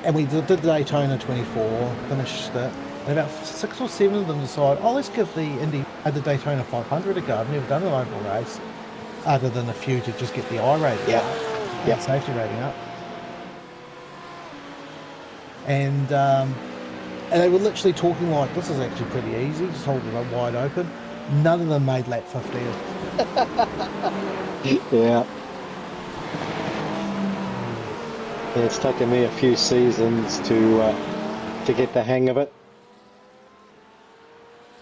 And we did the Daytona 24, finished it, and about 6 or 7 of them decided, let's give the Daytona 500 a go. I've never done an oval race, other than a few to just get the I rating up, Yep. safety rating up. And they were literally talking like, this is actually pretty easy, just hold it up wide open. None of them made lap 15. Yeah. It's taken me a few seasons to get the hang of it.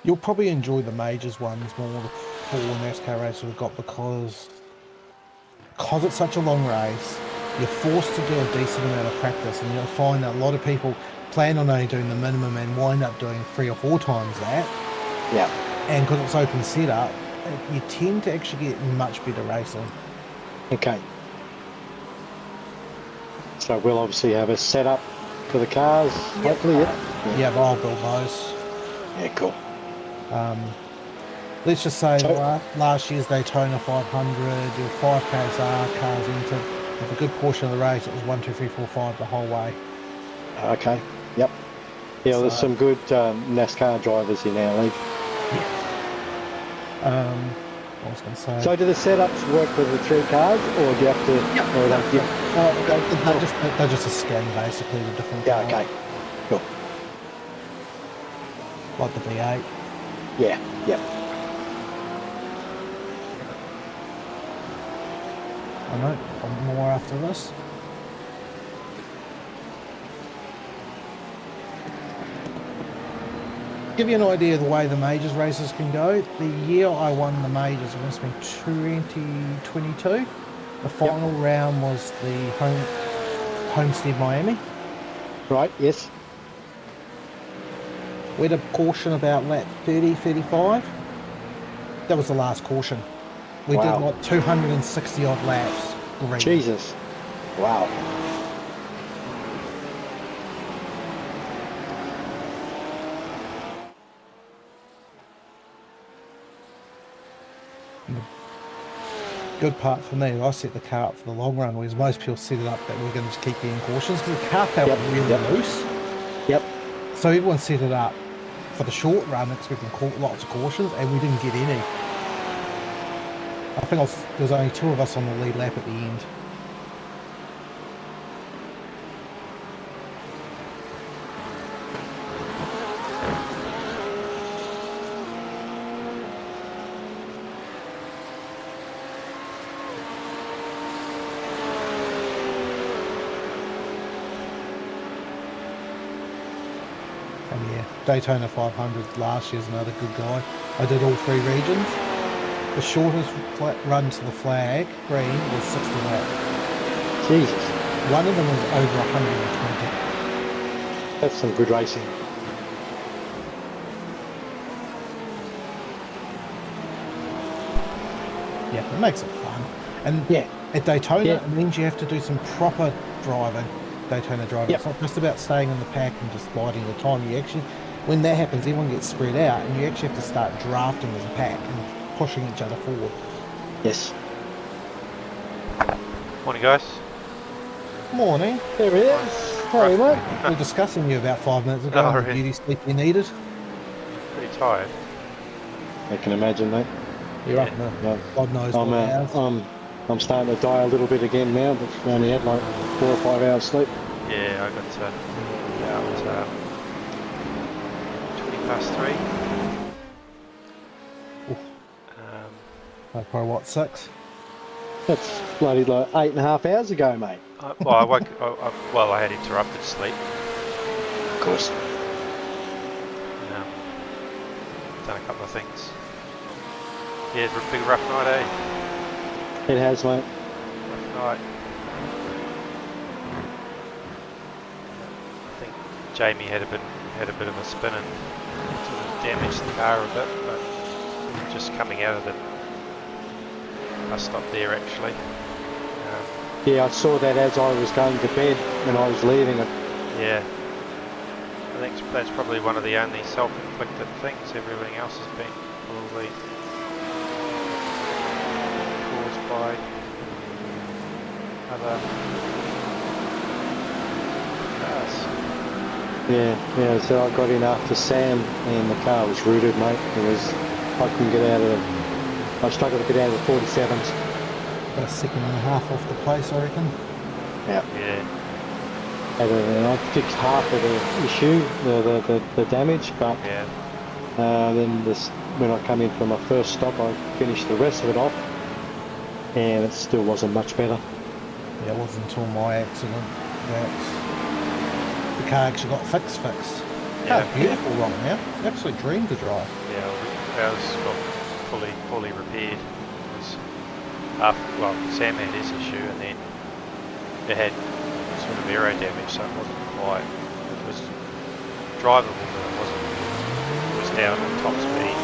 You'll probably enjoy the majors ones more, the 4 NASCAR races we've got, because it's such a long race, you're forced to do a decent amount of practice, and you'll find that a lot of people plan on only doing the minimum and wind up doing 3 or 4 times that. Yeah. And because it's open setup, you tend to actually get much better racing. Okay. So we'll obviously have a setup for the cars, hopefully. Yeah, but I'll build those. Yeah, cool. Let's just say last year's Daytona 500, there were 5 KSR cars entered. With a good portion of the race, it was 1, 2, 3, 4, 5 the whole way. Okay. Yep. Yeah, well, there's some good NASCAR drivers in our league. I was going to say. So do the setups work with the 3 cars, or do you have to? They're just a scan basically, the different. Yeah. Okay. Cool. Like the V8. Yeah. Yep. I know. More after this. Give you an idea of the way the majors races can go. The year I won the majors must have been 2022. The final round was the Homestead Miami. Right. Yes. We had a caution about lap 30, 35. That was the last caution. We did like 260 odd laps. Great. Jesus. Wow. Good part for me, I set the car up for the long run, whereas most people set it up that we're going to just keep getting cautions because the car felt really loose. Yep. So everyone set it up for the short run, expecting lots of cautions, and we didn't get any. I think there was only 2 of us on the lead lap at the end. And yeah, Daytona 500 last year's another good guy. I did all 3 regions. The shortest run to the flag green was 60 laps. Jesus, One of them was over 120. that's some good racing. Yeah, it makes it fun. And Yeah. at Daytona, Yeah. it means you have to do some proper driving. Daytona driving. Yep. It's not just about staying in the pack and just biding your time. You actually, when that happens, everyone gets spread out, and you actually have to start drafting as a pack and pushing each other forward. Yes. Morning, guys. Morning. There it is. Hey, mate. We were discussing you about 5 minutes ago. Oh, on the really? beauty sleep you needed. Pretty tired. I can imagine, mate. You're up now. Yeah. God knows I'm, what hours. I'm starting to die a little bit again now, but I only had like 4 or 5 hours sleep. Yeah, I got to about 20 past 3. Probably what, 6? That's bloody like 8.5 hours ago, mate. Well, I woke. Well, I had interrupted sleep. Of course. Done a couple of things. Yeah, it's a big rough night, eh? It has, mate. Rough night. I think Jamie had a bit of a spin and sort of damaged the car a bit, but just coming out of the bus stop there actually. Yeah, I saw that as I was going to bed when I was leaving it. Yeah, I think that's probably one of the only self-inflicted things. Everything else has been probably caused by other cars. Yeah, so I got in after Sam and the car was rooted, mate. I couldn't get out of it. I struggled to get out of the 47s. About a second and a half off the place, I reckon. Yeah. And I fixed half of the issue, the damage, but Yeah. then when I come in for my first stop, I finished the rest of it off, and it still wasn't much better. Yeah, it wasn't until my accident that the car actually got fixed. The car's beautiful right now. It's an absolute dream to drive. Yeah, ours got fully repaired. It was Sam had his issue, and then it had sort of aero damage, so it wasn't quite. It was drivable, but it wasn't. It was down on top speed.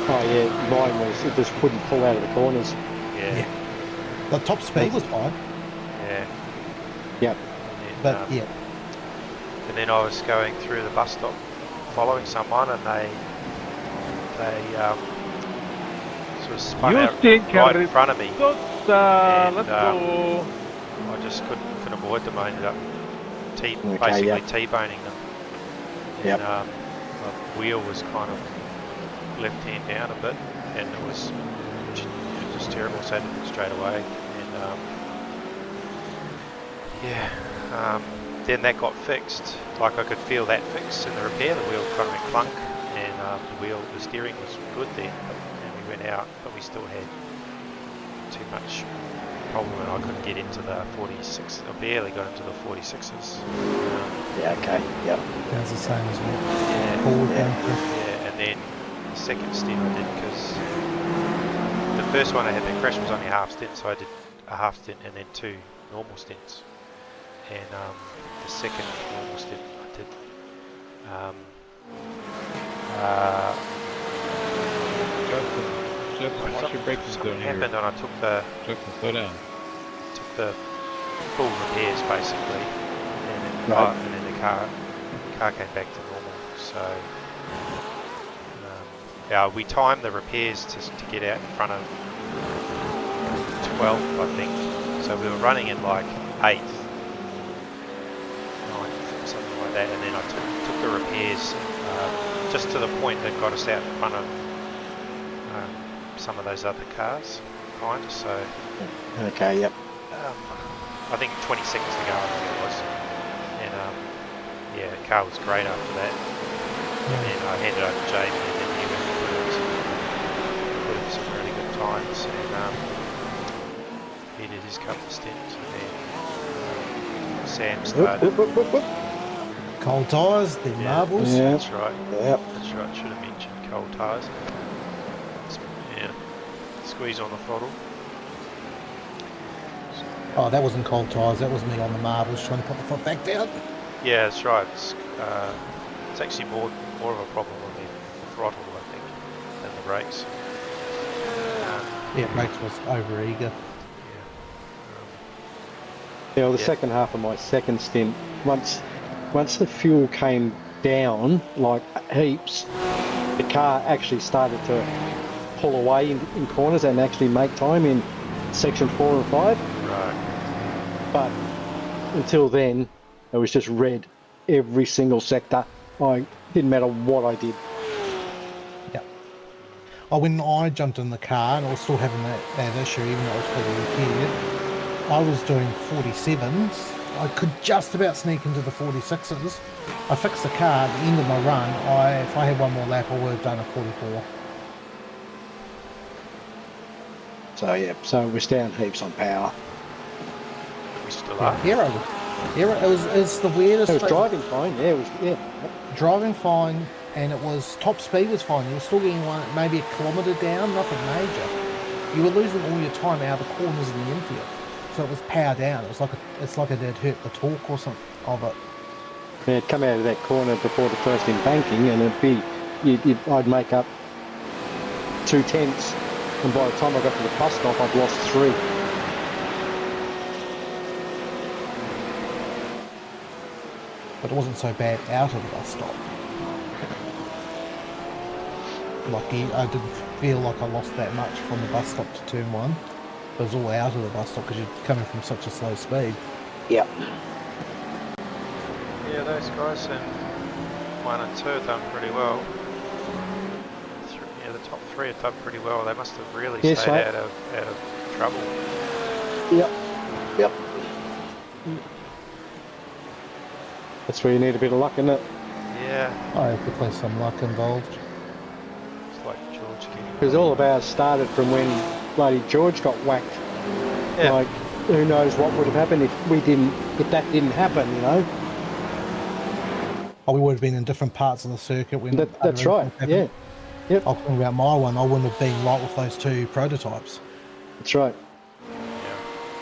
Oh yeah, mine was, it just couldn't pull out of the corners. Yeah. The top speed was fine, Yeah. Yep. but And then I was going through the bus stop, following someone, and they sort of spun out right in front of me. And, let's go. I just couldn't avoid them. I ended up basically T-boning them. Yep. And my wheel was kind of left hand down a bit, and it was just terrible. So I did it straight away. And then that got fixed. Like I could feel that fixed in the repair. The wheel kind of went clunk, and the steering was good then. And we went out, but we still had too much problem, and I couldn't get into the 46. I barely got into the 46s. Yeah, okay, yep. that's the same as me. Yeah, and then the second stint I did, because the first one I had, the crash was only a half stint, so I did a half stint and then 2 normal stints. And the second normal stint I did Justin, watch your braking zone here. happened, and I took the Slow down. full repairs basically, and then the car came back to normal. So we timed the repairs to get out in front of 12th, I think. So we were running in like 8th, 9th, something like that, and then I took the repairs just to the point that got us out in front of some of those other cars behind us. So Okay, yep. I think 20 seconds to go, I think it was. And the car was great after that. And then I handed over to Jamie, and then he went and put in some really good times. And he did his couple of stints, and then Sam started. Cold tyres, then Yeah. marbles. Yeah. That's right. Yep. That's right. Should have mentioned cold tyres. Yeah. Squeeze on the throttle. Oh, that wasn't cold tyres, that was me on the marbles trying to put the foot back down. Yeah, that's right. It's actually more of a problem on the throttle, I think, than the brakes. Yeah, brakes was over eager. Yeah, well, the Yeah. second half of my second stint, once the fuel came down like heaps, the car actually started to pull away in corners and actually make time in section 4 and 5. Right. But until then, it was just red every single sector. Didn't matter what I did. Yeah. Oh, when I jumped in the car and I was still having that issue, even though it was fully repaired, I was doing 47s. I could just about sneak into the 46s. I fixed the car at the end of my run. If I had one more lap, I would have done a 44. So yeah, so it was down heaps on power. We still are. Aero, it's the weirdest. It was thing. driving fine. Yeah, it was. Yeah. Driving fine, and it was top speed was fine. You were still getting one maybe a kilometre down, nothing major. You were losing all your time out of the corners in the infield, so it was power down. It's like it had hurt the torque or something of it. Yeah, it'd come out of that corner before the first embanking, and I'd make up 2/10, and by the time I got to the bus stop, I'd lost 3. But it wasn't so bad out of the bus stop. I didn't feel like I lost that much from the bus stop to turn 1. It was all out of the bus stop because you're coming from such a slow speed. Yep. Yeah, those guys in 1 and 2 have done pretty well. Yeah, the top 3 have done pretty well. They must have really Yes, stayed mate. out of trouble. Yep. Yep. That's where you need a bit of luck, isn't it? Yeah, I have definitely some luck involved. it's like George getting. Because all of ours started from when bloody George got whacked. Yeah. Like, who knows what would have happened if that didn't happen, you know? Oh, we would have been in different parts of the circuit when That's right. Yeah. Yep. I'm talking about my one. I wouldn't have been right with those 2 prototypes. That's right.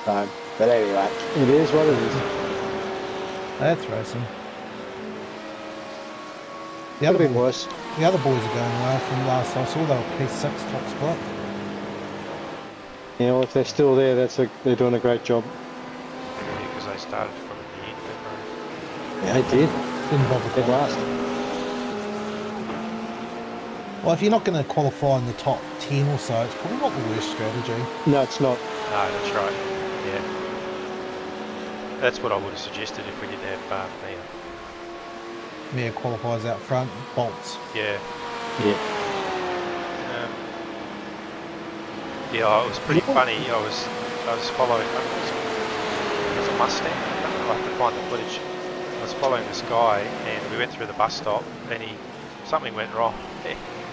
So, but anyway, it is what it is. That's racing. The Could other, have been worse. the other boys are going well from last I saw. They were P6 top spot. Yeah, well, if they're still there, they're doing a great job. Because they started from the end. Yeah, they did. Didn't bother At qualifying. last. Well, if you're not going to qualify in the top 10 or so, it's probably not the worst strategy. No, it's not. No, that's right. Yeah. That's what I would have suggested if we didn't have Mia. Mia qualifies out front, bolts. Yeah. Yeah. Yeah, it was pretty funny. I was following. It was a Mustang. I have to find the footage. I was following this guy, and we went through the bus stop, and something went wrong.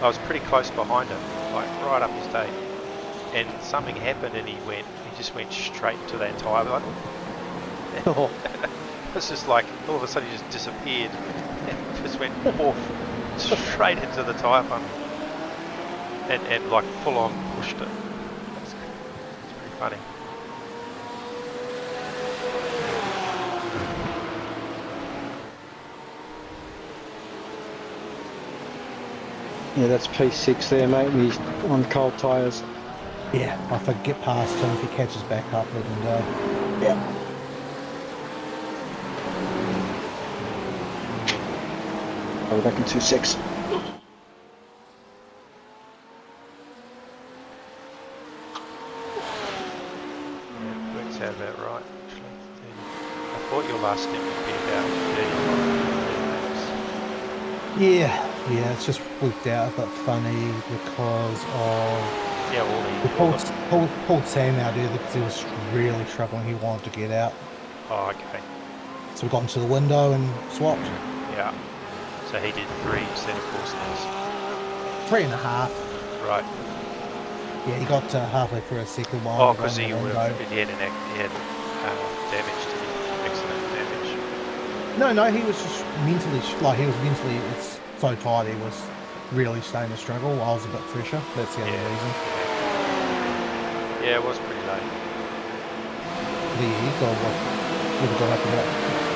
I was pretty close behind him, like right up his day, and something happened, and he just went straight to that tyre button. Oh, It's just like all of a sudden he just disappeared, and just went off straight into the tyre button, and like full on pushed it. It's pretty funny. yeah, that's P6 there, mate, and he's on cold tyres. Yeah, I forget past him. If he catches back up, let him go. Yeah. I'll be back in 2.6. Yeah, works out about right, actually. I thought your last stint would be about 30 minutes. Yeah, it's just worked out a bit funny because of... Yeah, We pulled Sam out there because he was really struggling. He wanted to get out. Oh, okay. So we got into the window and swapped. Yeah. So he did 3 instead of 4 stints. 3.5. Right. Yeah, he got halfway through a second one. Oh, we got because in he the had window. damage to accident damage. No, he was just mentally, it's so tired, he was really starting to struggle. I was a bit fresher, that's the only reason. Yeah, it was pretty late. He got would have got up about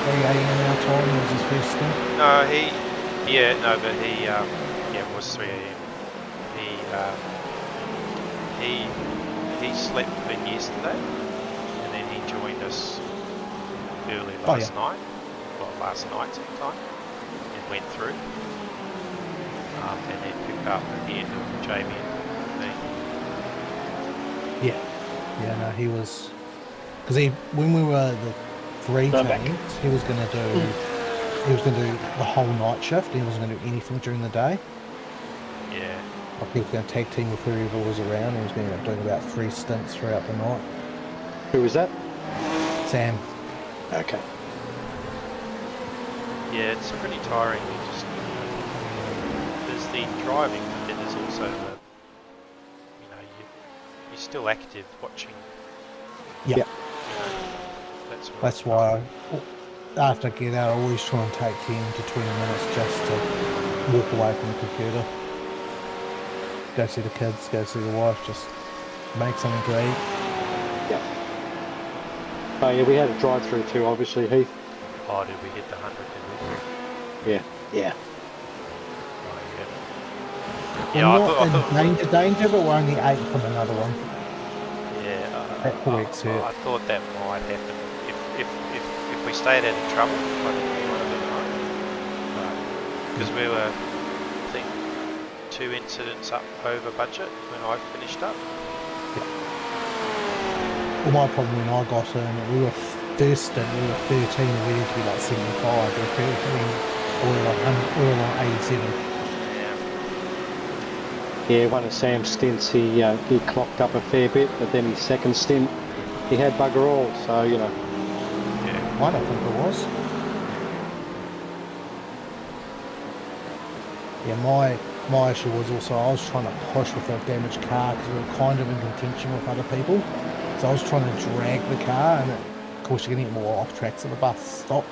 3 a.m. our time, it was his first stint. No, but he, it was 3 a.m. He slept a bit yesterday, and then he joined us early last night, sometime, and went through, and then picked up at the end of Jamie and me. Yeah, no, he was, because when we were the 3 teams, he was going to do the whole night shift. He wasn't going to do anything during the day. Yeah. I think he was going to tag team with whoever was around. He was going to be doing about 3 stints throughout the night. Who was that? Sam. Okay. Yeah, it's pretty tiring. There's the driving, but then there's also the, you're still active watching. Yeah. That's why after I get out, I always try and take 10 to 20 minutes just to walk away from the computer. Go see the kids, go see the wife, just make something to eat. Yeah. Oh yeah, we had a drive-through too, obviously, Heath. Oh, did we hit the 100, did we? Yeah. Yeah. Oh, yeah. I'm not in danger, but we're only 8 from another one. Yeah. That corrects it. I thought that might happen. If we stayed out of trouble, I think we might have been right. Because we were, I think, 2 incidents up over budget when I finished up. Yeah. Well, my problem when I got in, we were first and we were 13 and we needed to be like 75. We were 13, we were like 87. Yeah, one of Sam's stints, he clocked up a fair bit, but then his second stint, he had bugger all, so, Yeah. I don't think it was. Yeah, my issue was also I was trying to push with a damaged car because we were kind of in contention with other people. So I was trying to drag the car, and of course you're going to get more off tracks at the bus stop.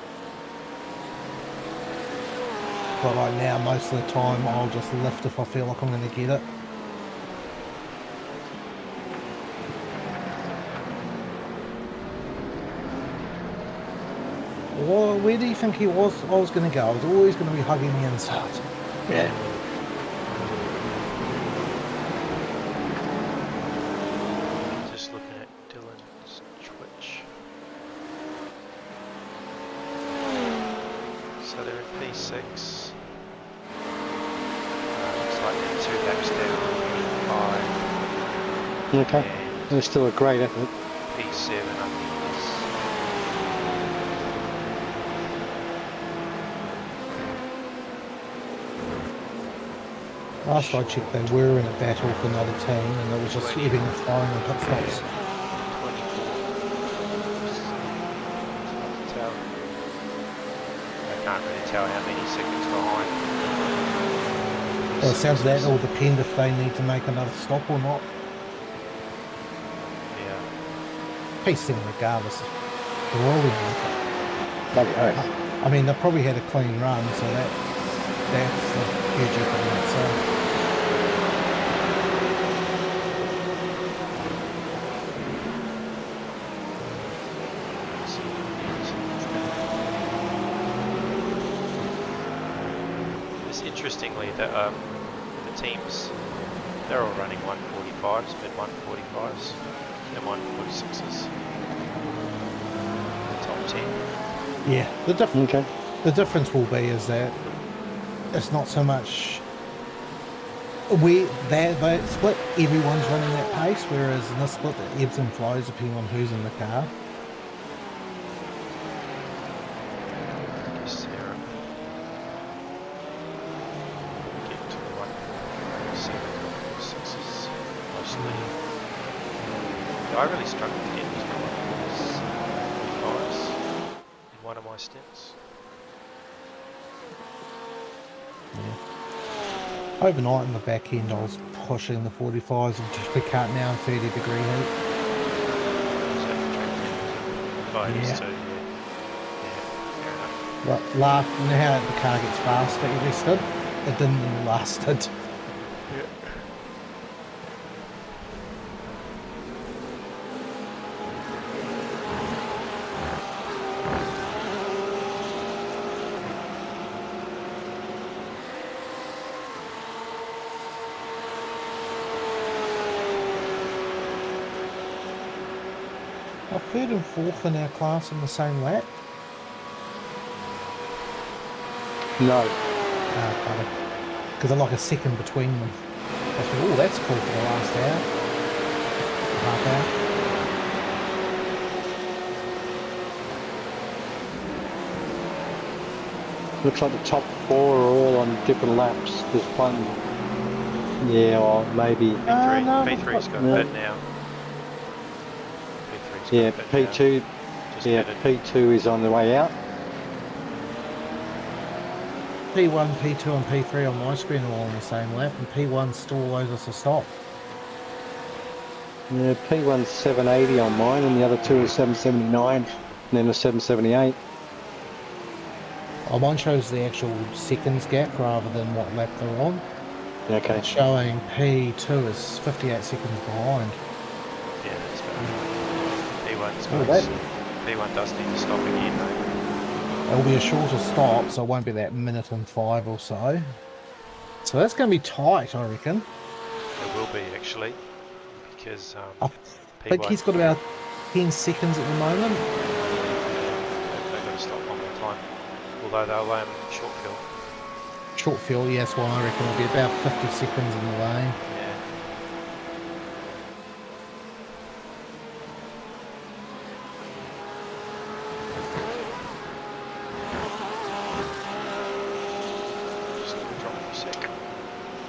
But right now, most of the time, I'll just lift if I feel like I'm going to get it. Well, where do you think I was going to go? I was always going to be hugging the inside. yeah. Just looking at Dylan's Twitch. So they're in P6. Looks like they're 2 laps down on P5. Okay. And It was still a great effort. P7, I think is. Last I checked, they were in a battle with another team, and it was just ebbing and flowing on pit stops. 24. I can't really tell how many seconds behind. Well, it sounds like that will depend if they need to make another stop or not. Yeah. P7 regardless. They're all in Bloody oath. I mean, they probably had a clean run, so that's a huge effort in itself. Interestingly, the teams, they're all running 145s, mid 145s, and 146s. Top 10. Yeah, the difference will be is that it's not so much they split, everyone's running that pace, whereas in this split it ebbs and flows depending on who's in the car. I really struggled to get into one in one of my stints. Yeah. Overnight in the back end I was pushing the 45s and just be cutting now in 30 degree heat. Oh, yeah. So, yeah, fair enough. But you know how the car gets faster every stint? It didn't in the last stint. Are third and fourth in our class in the same lap? No. Because I'm like a second between them. I thought, oh, that's cool for the last hour. Half hour. Looks like the top 4 are all on different laps. There's one, yeah, or maybe, P3, no, P3's got no. a bit now. P3's got yeah, a bit now. P2, Just yeah, pitted. P2 is on the way out. P1, P2 and P3 on my screen are all on the same lap, and P1 still owes us a stop. Yeah, P1's 780 on mine, and the other two are 779, and then a 778. Oh, mine shows the actual seconds gap rather than what lap they're on. Okay. It's showing P2 is 58 seconds behind. Yeah, that's about right. P1's Oh, got P1 does need to stop again though. It'll be a shorter stop, so it won't be that minute and 5 or so. So that's going to be tight, I reckon. It will be actually, because I think he's got about 10 seconds at the moment. They've got to stop one more time. Although they'll short fill. Short fuel, yes, well, I reckon it'll be about 50 seconds in the lane. Yeah. Just gonna drop for a sec.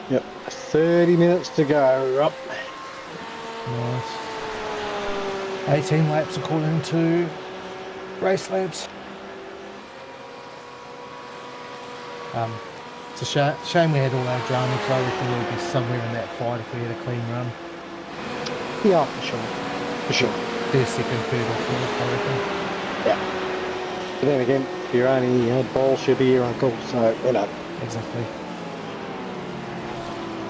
Yep, 30 minutes to go. Up. Nice. 18 laps according to Race Labs. It's a shame we had all our drama, because I reckon we'd be somewhere in that fight if we had a clean run. Yeah, for sure. For sure. First, second, third or fourth, I reckon. Yeah. But then again, you're only balls should be your uncle, so, you know. Exactly.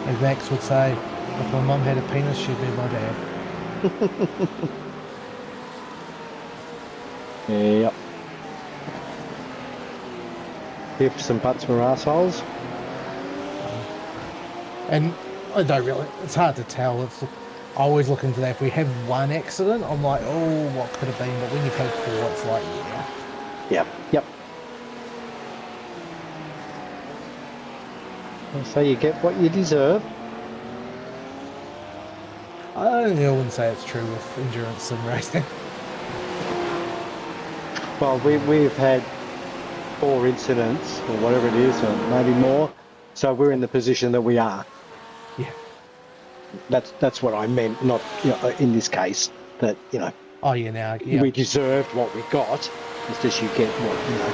As Max would say, if my mum had a penis, she'd be my dad. Yep. Ifs and buts were assholes. And I don't really, it's hard to tell. I always look into that. If we have one accident, I'm like, oh, what could have been? But when you've had 4, it's like, yeah. Yep. Yep. So you get what you deserve. I wouldn't say it's true with endurance sim racing. Well, we've had 4 incidents, or whatever it is, or maybe more. So we're in the position that we are. Yeah. That's what I meant, not, you know, in this case, that, you know, Oh, yeah, now, yeah. we deserved what we got. It's just you get what, you know,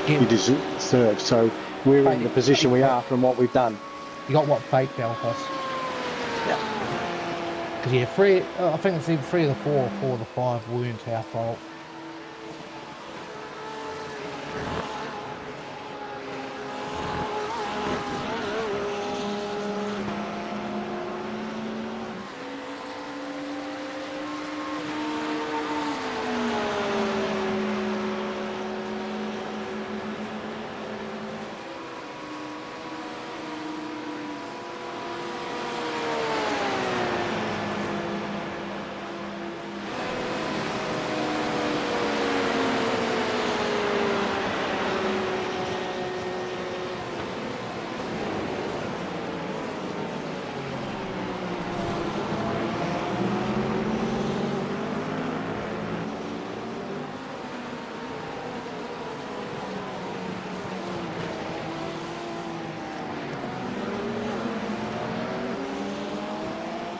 Yeah. you deserve. So we're in the position we are from what we've done. You got what fate dealt us. Yeah. Because, yeah, I think it's either 3 of the 4 or 4 of the 5 weren't our fault.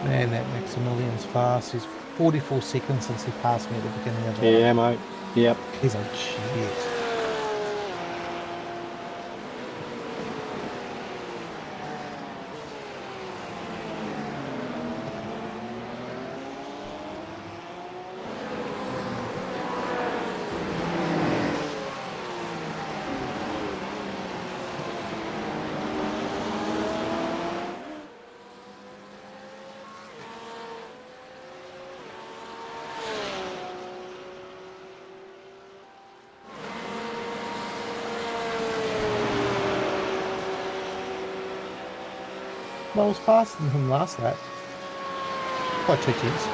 Man, that Maximilian's fast. He's 44 seconds since he passed me at the beginning of the Yeah, mate. Yep. He's a shit. I was faster than him last lap. By 2 tenths.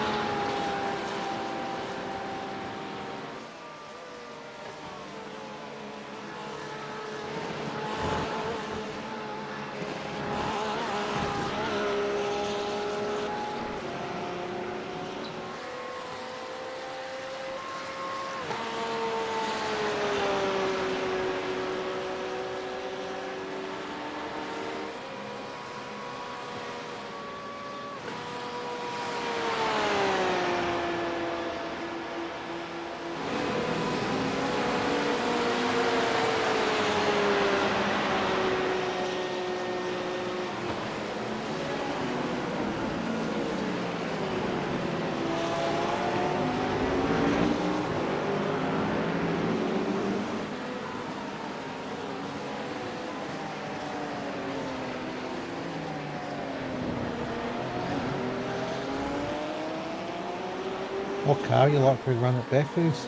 What car you like to run it back first?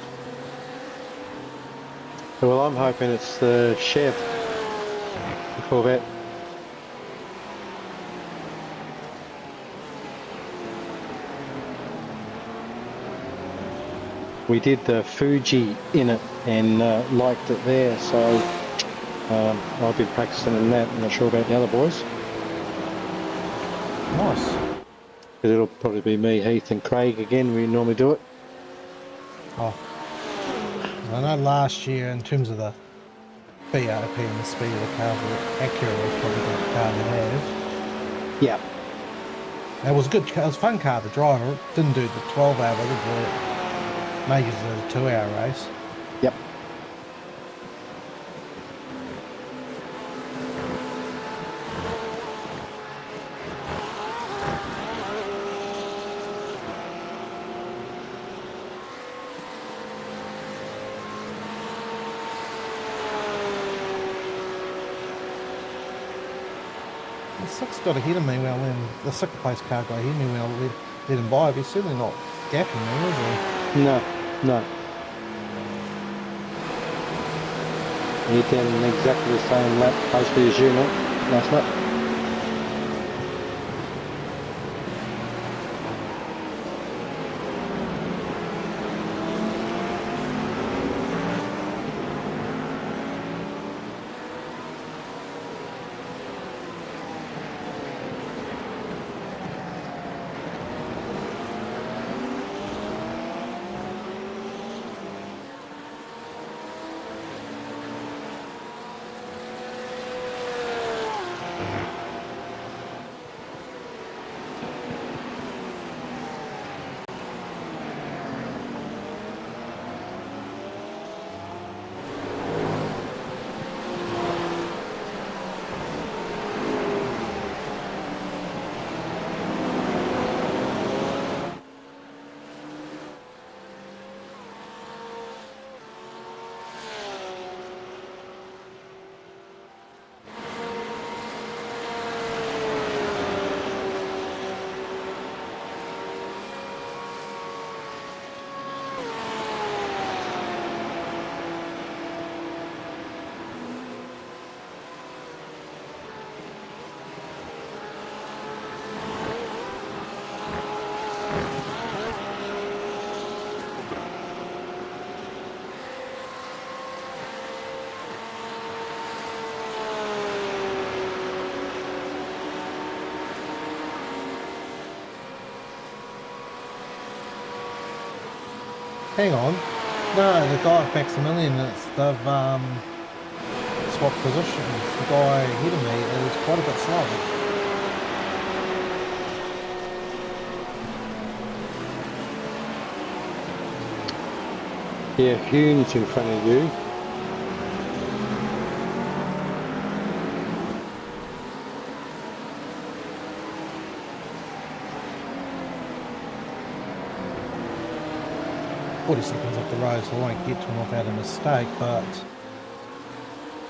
Well, I'm hoping it's the Chev, the Corvette. We did the Fuji in it and liked it there, so I've been practicing in that. I'm not sure about the other boys. Nice. It'll probably be me, Heath and Craig again. We normally do it. Oh. I know last year in terms of the BOP and the speed of the car, the Acura was probably the car to have. Yeah. It was a good car, it was a fun car to drive. It didn't do the 12 hour, but it did the majors of the 2 hour race. Yep. The sixth got ahead of me when the sixth place car got ahead of me when I let him by. But he's certainly not gapping me, is he? No, no. He did exactly the same lap basically as you, mate, last lap. Hang on. No, the guy at Maximilian, they've swapped positions. The guy ahead of me is quite a bit slow. Yeah, Hume's in front of you. Seconds up the road, so I won't get to him without a mistake, but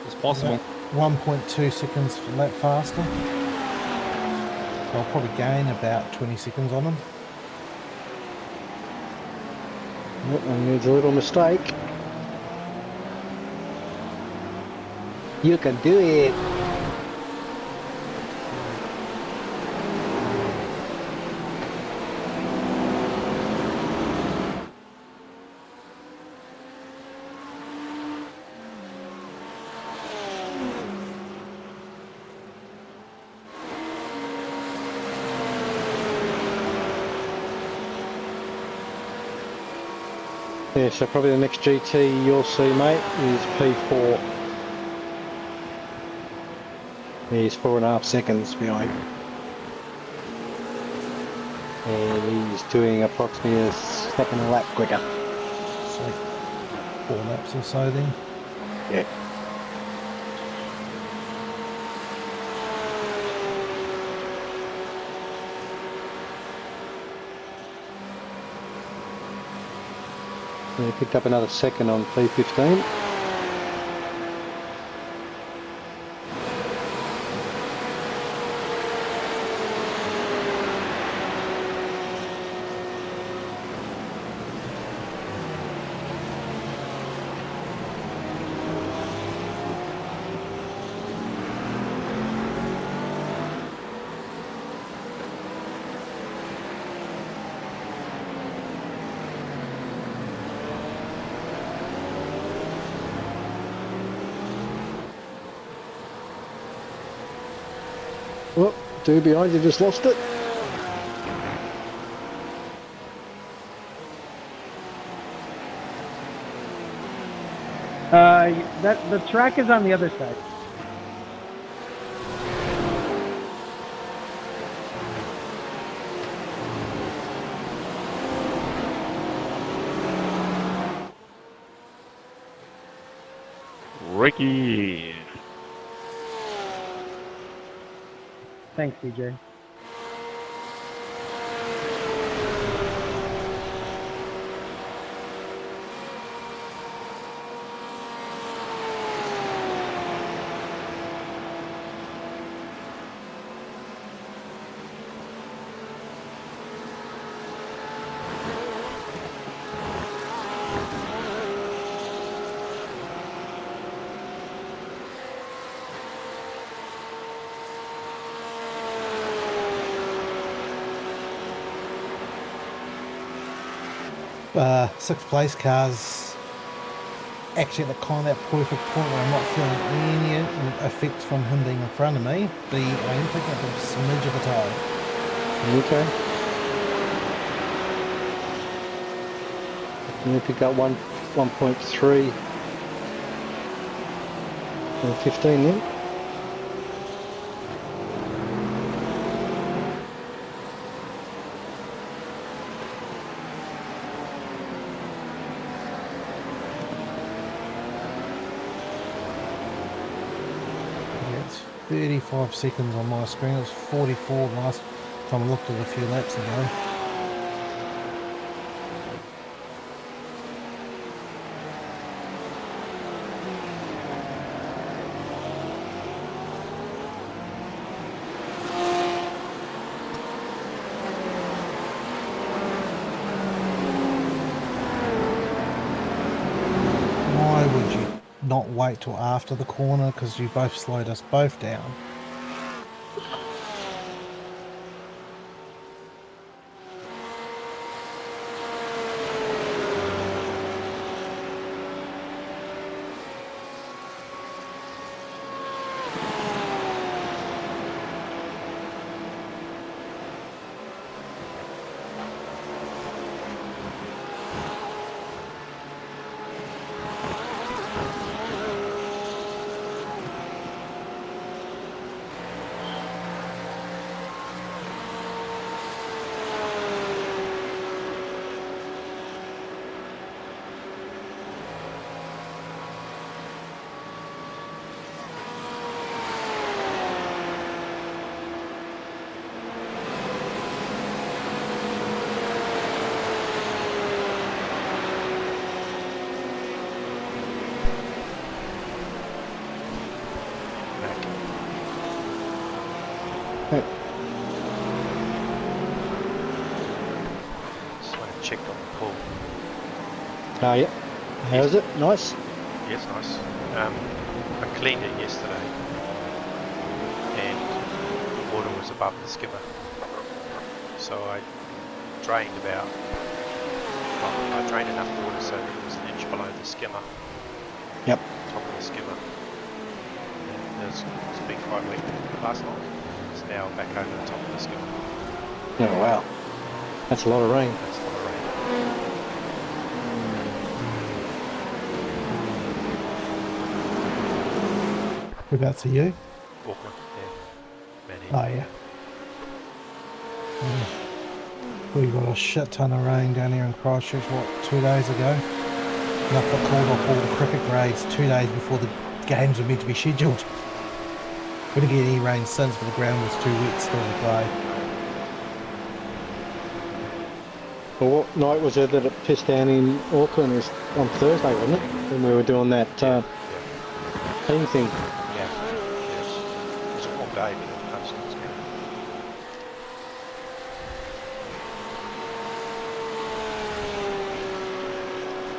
It's possible. 1.2 seconds for lap faster. So I'll probably gain about 20 seconds on him. Yep, and there's a little mistake. You can do it. Yeah, so probably the next GT you'll see, mate, is P4. He's 4.5 seconds behind. And he's doing approximately a second a lap quicker. Sweet. 4 laps or so then. Yeah. He picked up another second on P15. Oh, two behind, you just lost it. That the track is on the other side. Ricky. Thanks, CJ. Sixth place cars actually at the kind of that perfect point where I'm not feeling any effects from him being in front of me. I am picking up a smidge of a toe. Okay. You pick up 1.3 and 15 then. It's 35 seconds on my screen. It was 44 last time I looked at it a few laps ago. Why would you not wait till after the corner? Because you both slowed us both down. Just went and checked on the pool. Oh, yeah. How's it? Nice? Yes, nice. I cleaned it yesterday and the water was above the skimmer. So I drained enough water so that it was an inch below the skimmer. Yep. Top of the skimmer. And it's been quite wet last night. It's now back over the top of the skimmer. Oh, wow. That's a lot of rain. That's a lot of rain. Whereabouts are you? Auckland, yeah. Oh, Manny. yeah. We got a shit ton of rain down here in Christchurch, 2 days ago? And I've got called off all the cricket grades 2 days before the games were meant to be scheduled. We didn't get any rain since, but the ground was too wet still to play. Well, what night was it that it pissed down in Auckland? It was on Thursday, wasn't it? When we were doing that team thing. Yeah. Yes. It was a warm day, but the thunderstorms came.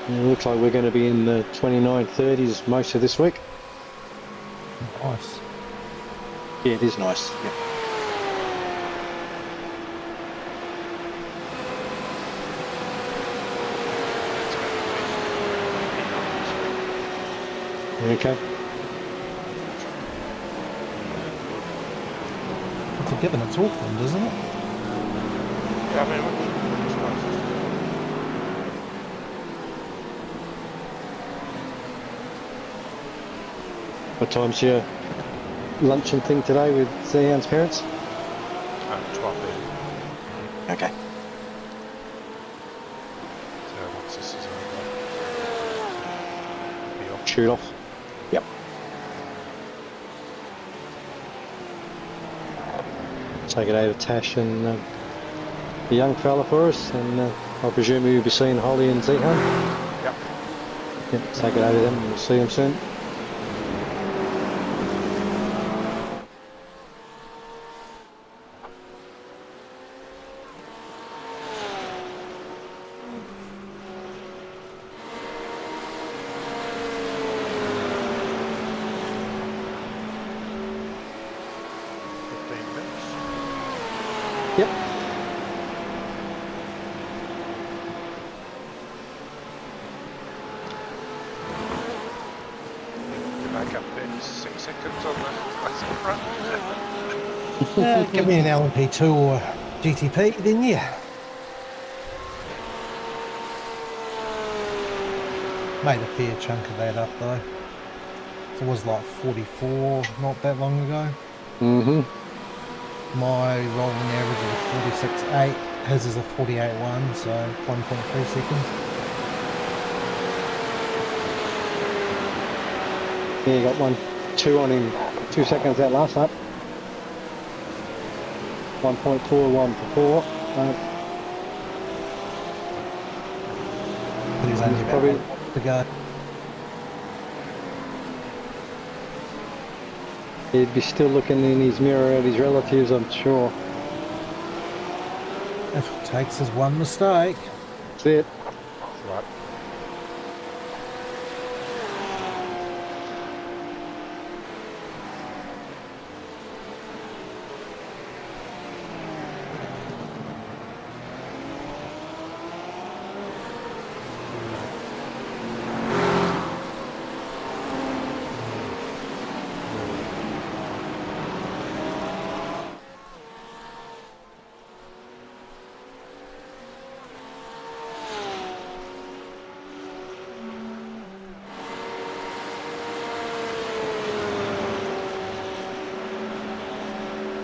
And it looks like we're going to be in the 29, 30s most of this week. Nice. Yeah, it is nice. Yeah. Okay. It's a given, it's Auckland, isn't it? Yeah, I mean, it's nice. What time's your luncheon thing today with Zian's parents? 12:30. Okay. So once this is over, be off. Shoot off. Yep. Take it over to Tash and the young fella for us, and I presume you'll be seeing Holly and Zihan. Yep. Yep. Take it over to them and we'll see them soon. Yep. You make up 36 seconds on the classic front. Give me an LMP2 or GTP, then yeah. Made a fair chunk of that up though. It was like 44 not that long ago. Mm-hmm. My rolling average is a 46.8, his is a 48.1, so 1.3 seconds. Yeah, you got 1.2 on him 2 seconds that last lap. 1.41 for 4. But he's only about Probably- 1 lap to go. He'd be still looking in his mirror at his relatives, I'm sure. If it takes us one mistake. That's it. Right.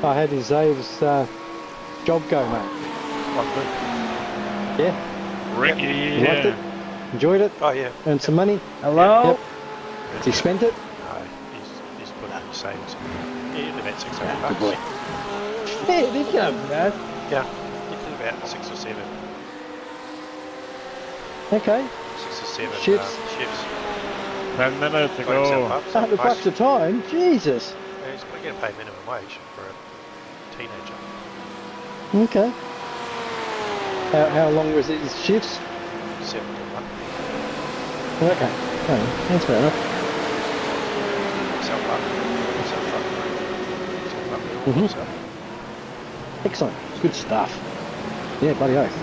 I had his Zave's job go, mate. Yeah, Ricky, you liked it? Enjoyed it? Oh yeah. Earned some money? Hello? Yep. Has he spent it? No, he's put in savings. He did about $600. Good boy. Hey, did you know that? Yeah, he did about 6 or 7. Okay. 6 or 7 Shifts. shifts. 10 minutes to Got himself go. up. So $100 nice. a time? Jesus. Yeah, he's going to get paid minimum wage for a teenager. Okay. How long was it, his shifts? 7 to 1. Okay. Oh, that's fair enough. Self-up. Self-up. Mhm. Self-up. Excellent. Good stuff. Yeah, bloody oath.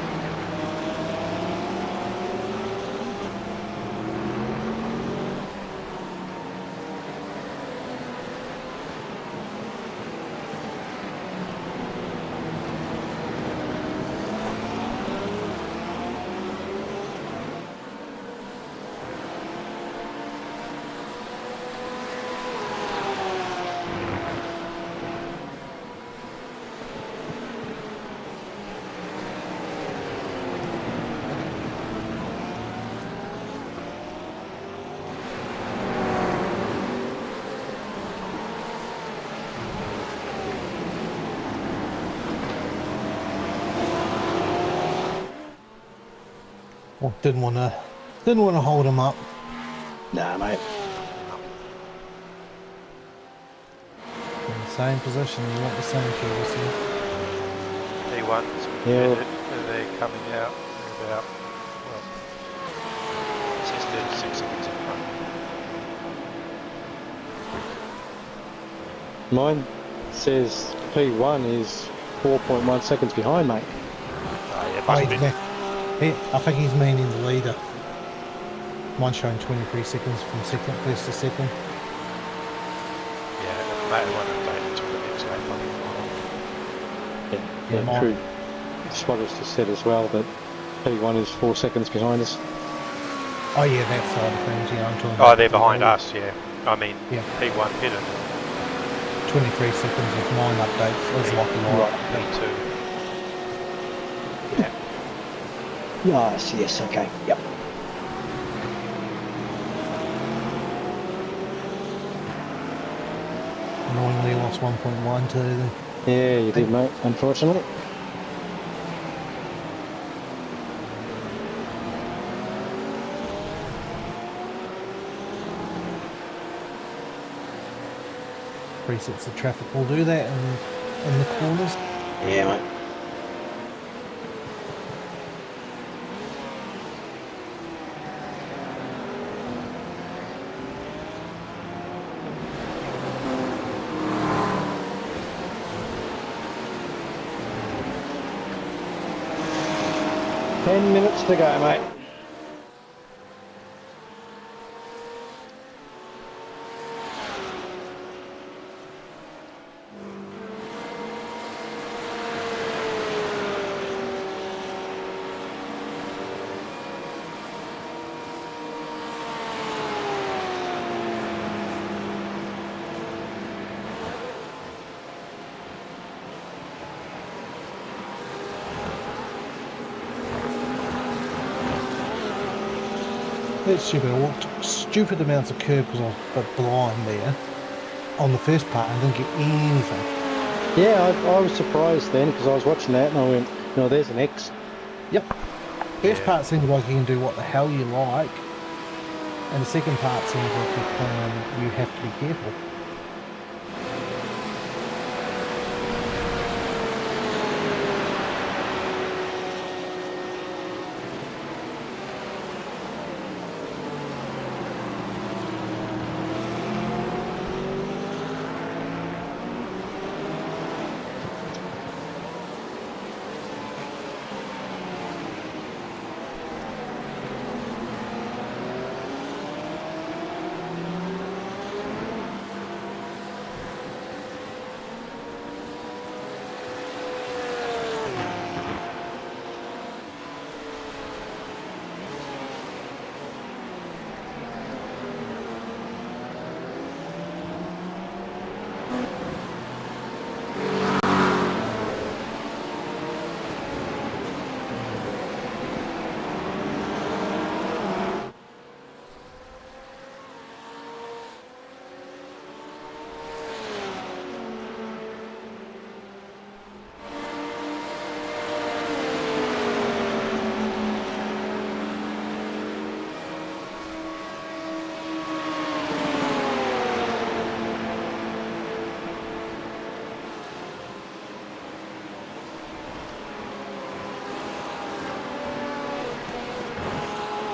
Didn't want to hold him up. Nah, mate. In the same position, you want the same accuracy. P1's Yeah. and they're coming out. They're about, well, it says 36 seconds in front. Mine says P1 is 4.1 seconds behind, mate. Oh, yeah, Oh, must he's be. I think he's meaning the leader. Mine's showing 23 seconds from first to second. Yeah, the matter one update to the next lap on the Yeah, mine- True. Spotters just said as well that P1 is 4 seconds behind us. Oh yeah, that side of things. Yeah, I'm talking. Oh, about they're the behind leader. us, yeah. I mean, Yeah. P1 hidden. 23 seconds with mine updates. It's like a lot. P2. Yeah. Yes, okay. Yep. Annoyingly lost 1.1 too. Yeah, you did, mate, unfortunately. Presets of traffic will do that in the corners. Yeah, mate. Ten minutes to go, mate. That's stupid. I walked stupid amounts of curb because I was a bit blind there on the first part and didn't get anything. Yeah, I was surprised then because I was watching that and I went, no, there's an X. Yep. First Yeah. part seems like you can do what the hell you like, and the second part seems like you have to be careful.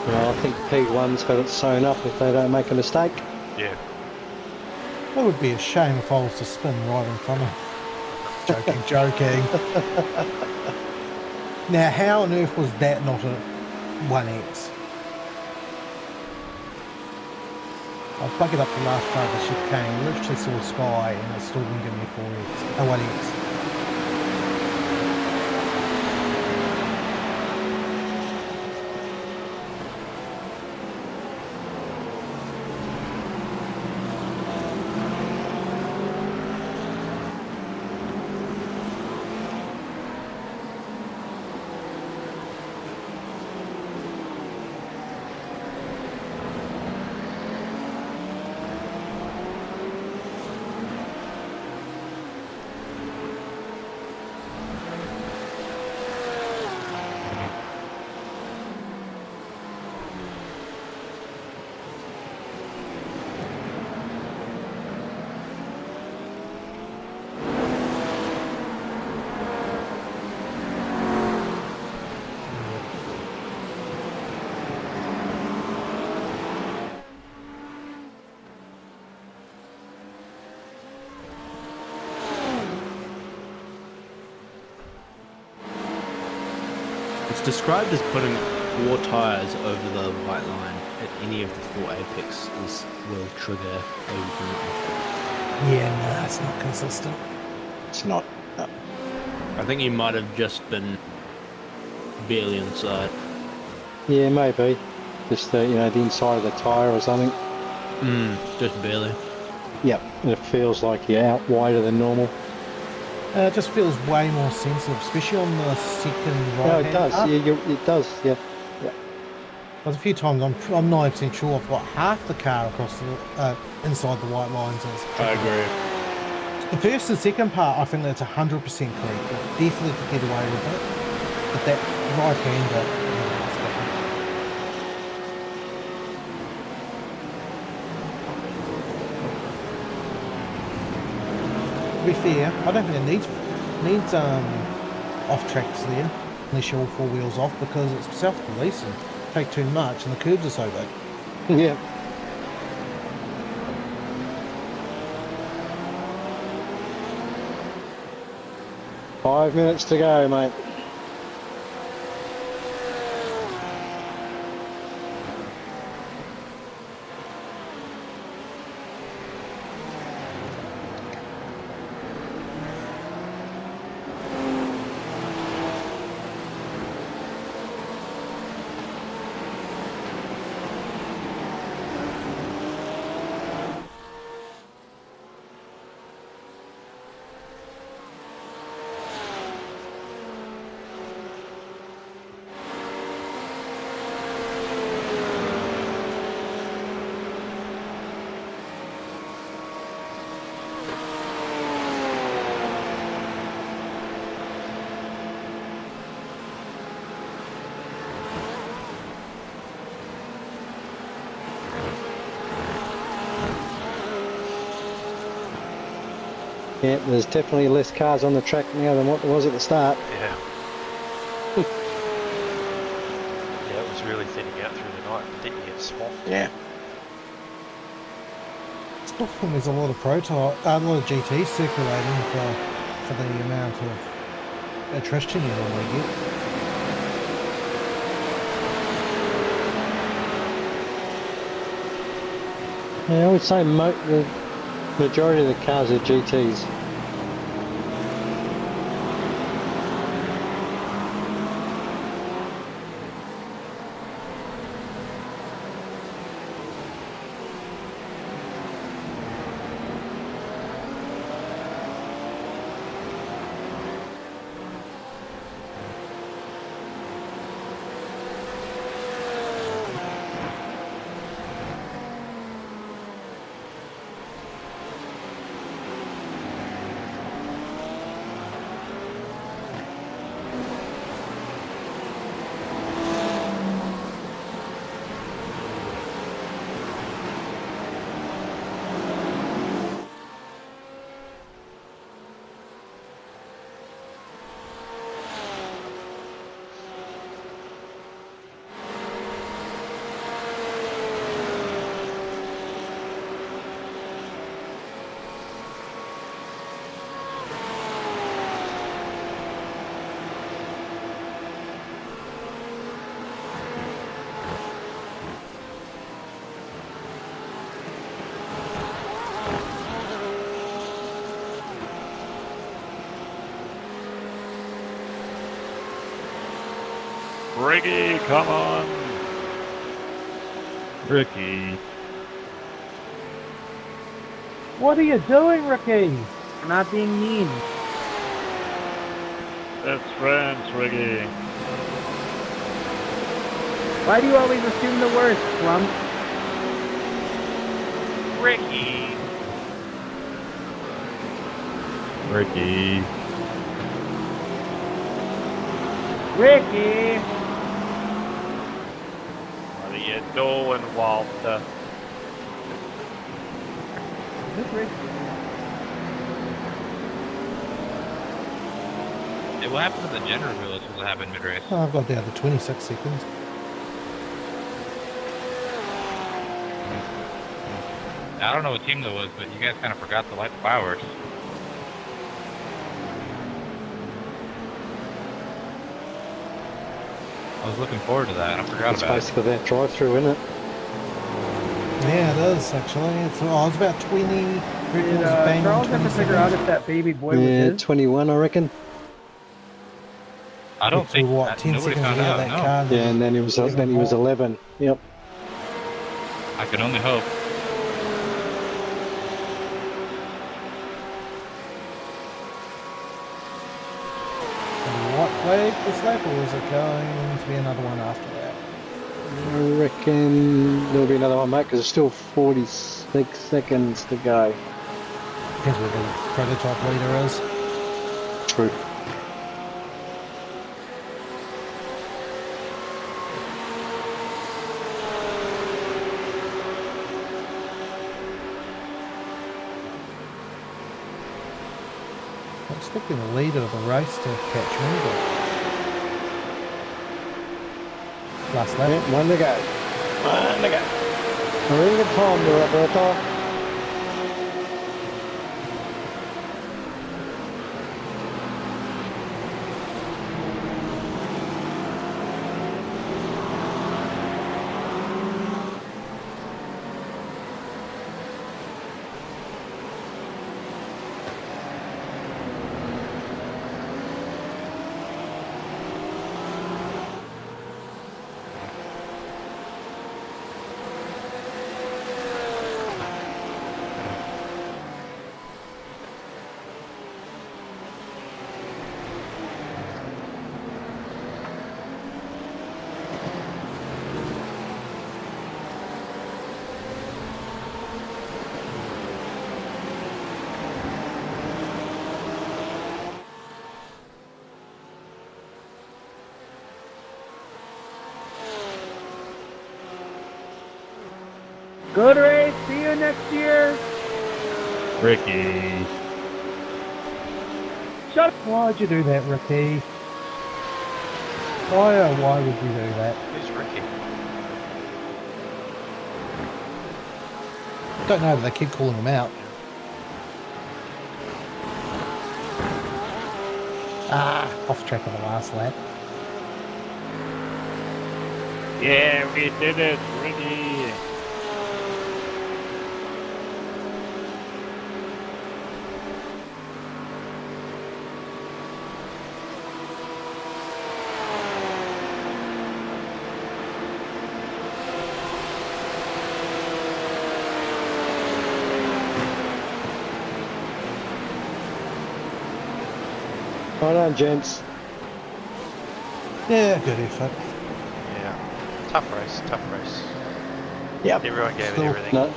Well, I think P1's got it sewn up if they don't make a mistake. Yeah. It would be a shame if I was to spin right in front of him. Joking. Now, how on earth was that not a 1X? I buggered up the last part of the chicane, literally saw sky, and it still didn't give me a 4X, a 1X. It's described as putting 4 tyres over the white line at any of the 4 apexes will trigger a penalty. Yeah, no, it's not consistent. It's not. No. I think you might have just been barely inside. Yeah, maybe. Just the the inside of the tyre or something. Just barely. Yep. And it feels like you're out wider than normal. It just feels way more sensitive, especially on the second right. No, it does. Yeah, it does. Yeah. There's a few times I'm 90% sure I've got half the car across the inside the white lines. I agree. The first and second part, I think that's 100% correct. It definitely could get away with it. But that right-hander, it's different. To be fair, I don't think it needs off tracks there, unless you're all 4 wheels off, because it's self-police and take too much, and the curves are so big. Yeah. Five minutes to go, mate. Yeah, there's definitely less cars on the track now than what there was at the start. Yeah. Yeah, it was really thinning out through the night, but didn't you get swamped? Yeah. Still think there's a lot of a lot of GTs circulating for the amount of attrition you normally get. Yeah, I would say the majority of the cars are GTs. Ricky, come on. Ricky. What are you doing, Ricky? You're not being mean. That's friends, Ricky. Why do you always assume the worst, Slump? Ricky! Ricky. Ricky! What are you doing, Walter? Is this Ricky? Hey, what happened to the gender reveal? It's supposed to happen mid-race. Oh, I've got down to 26 seconds. I don't know what team that was, but you guys kind of forgot to light the fireworks. I was looking forward to that. I forgot It's about it. basically that drive-through, isn't it? Yeah, it is actually. It's about 20 vehicles Did bang on Charles 20 ever figure out seconds. if that baby boy was Yeah, his? 21, I reckon. I don't For think what, 10 nobody seconds found ahead of out. that No, car. Yeah, and then he was 11. Yep. I can only hope. What flag this lap, or is it going to be another one after that? I reckon there'll be another one, mate, because there's still 46 seconds to go. Depends where the prototype leader is. True. I'm expecting the leader of the race to catch me, but last lap. Yeah, one to go. One to go. Ring the time, Roberto. Good race. See you next year. Ricky. Shut up. Why'd you do that, Ricky? Why would you do that? Who's Ricky? Don't know, but they keep calling him out. Off track on the last lap. Yeah, we did it, Ricky. Hold on, gents. Yeah, good effort. Yeah. Tough race. Yep. Everyone gave it Still everything. No,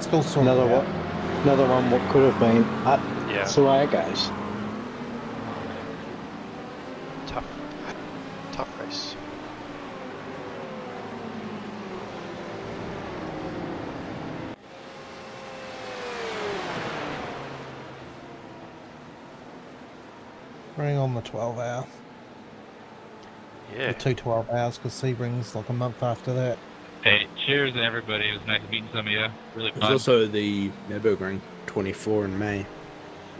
Still sorting another it out. one. Another one. What could have been. Yeah. That's the way it goes. Tough race. Bring on the 12 hour. Yeah. The 2 12 hours, because Sebring's like a month after that. Hey, cheers to everybody. It was nice meeting some of you. Really There's fun. also the Nürburgring 24 in May.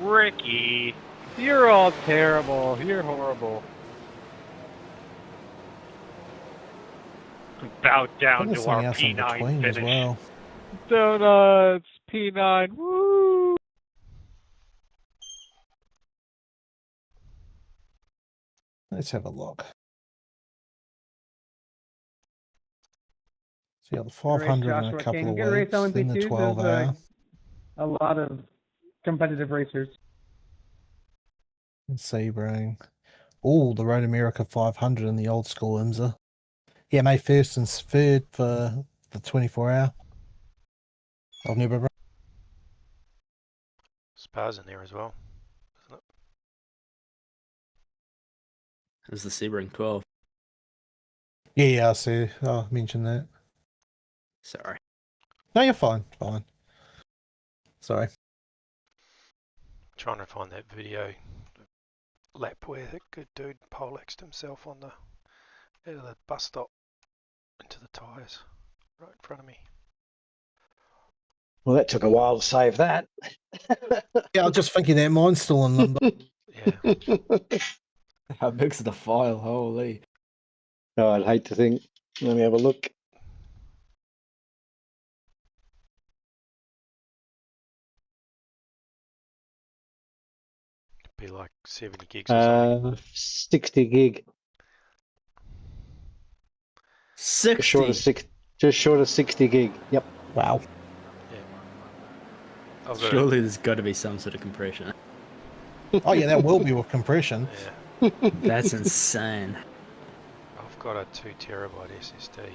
Ricky. You're all terrible. You're horrible. Bow down There's to our something else in P9 between finish. as well. Donuts. P9. Woo! Let's have a look. So yeah, the 500 in a couple of Get a race weeks, on then the LMP2. 12 There's hour. a lot of competitive racers. And Sebring. Oh, the Road America 500 in the old school IMSA. Yeah, May 1st and 3rd for the 24 hour. I've never run. Spa's in there as well, isn't it? There's the Sebring 12. Yeah, I see. I mentioned that. Sorry. No, you're fine. Fine. Sorry. Trying to find that video lap where that good dude poleaxed himself on the out of the bus stop into the tyres right in front of me. Well, that took a while to save that. Yeah, I was just thinking that mine's still in limbo. Yeah. How big's the file? Holy. Oh, I'd hate to think. Let me have a look. Be like 70 gigs or something. 60 gig. 60. Just short of 60 gig. Yep. Wow. I've got Surely there's got to be some sort of compression. Oh yeah, that will be with compression. yeah, That's insane. I've got a 2 terabyte SSD and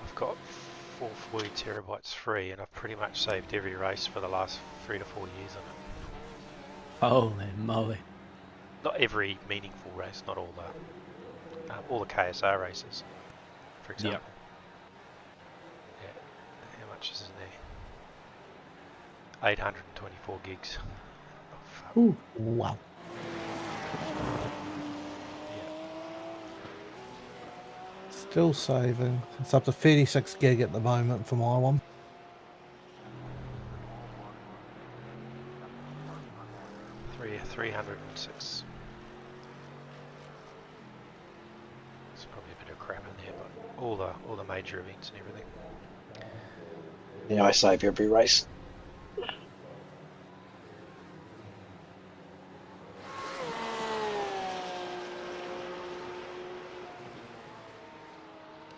I've got 40 terabytes free, and I've pretty much saved every race for the last 3 to 4 years on it. Holy moly. Not every meaningful race, not all the KSR races, for example. Yeah, how much is in there? 824 gigs. Oh, fuck. Ooh, wow. Still saving. It's up to 36 gig at the moment for my one. Yeah, 306. There's probably a bit of crap in there, but all the major events and everything. Yeah, I save every race.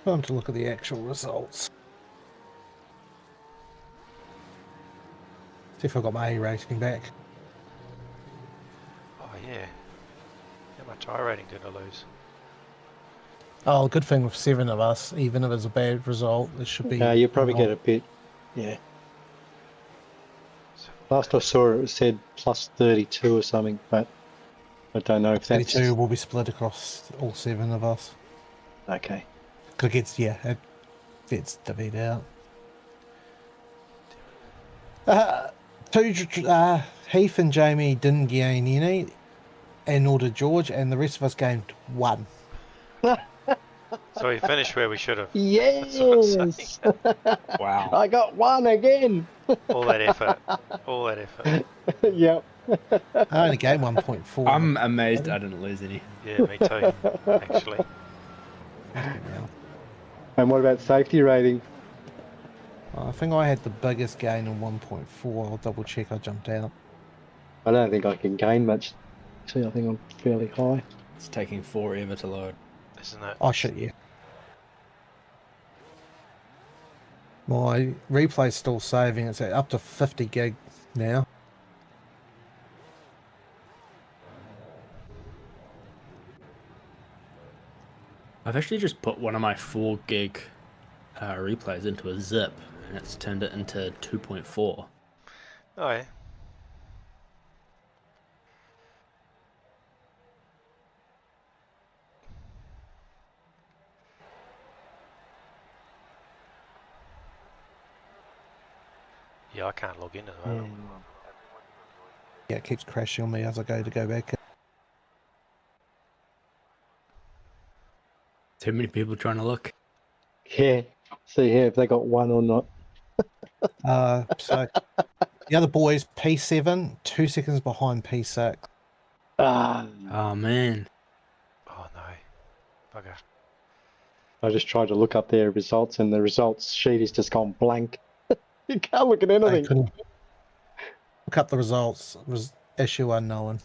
Time to look at the actual results. See if I got my iRacing back. Oh yeah. How much iRating did I lose? Oh, good thing with 7 of us, even if it's a bad result, there should be. You probably get a bit. Yeah. Last I saw it said plus 32 or something, but I don't know if that's 32 will be split across all 7 of us. okay. It gets divvied out. Heath and Jamie didn't gain any, and nor did George, and the rest of us gained 1. So we finished where we should have. Yes. Wow. I got 1 again. All that effort. Yep. I only gained 1.4. I'm amazed I didn't lose any. Yeah, me too, actually. And what about safety rating? I think I had the biggest gain in 1.4. I'll double check. I jumped out. I don't think I can gain much. See, I think I'm fairly high. It's taking forever to load. Isn't it? Oh shit, yeah. My replay's still saving. It's at up to 50 gig now. I've actually just put one of my 4 gig replays into a zip, and it's turned it into 2.4. Oh yeah. Yeah, I can't log in at the moment. Yeah, it keeps crashing on me as I go back. Too many people trying to look. Yeah. See here if they got 1 or not. So the other boys, P7, 2 seconds behind P6. Oh man. Oh no. Bugger. I just tried to look up their results, and the results sheet is just gone blank. You can't look at I anything. couldn't look up the results. Issue unknown.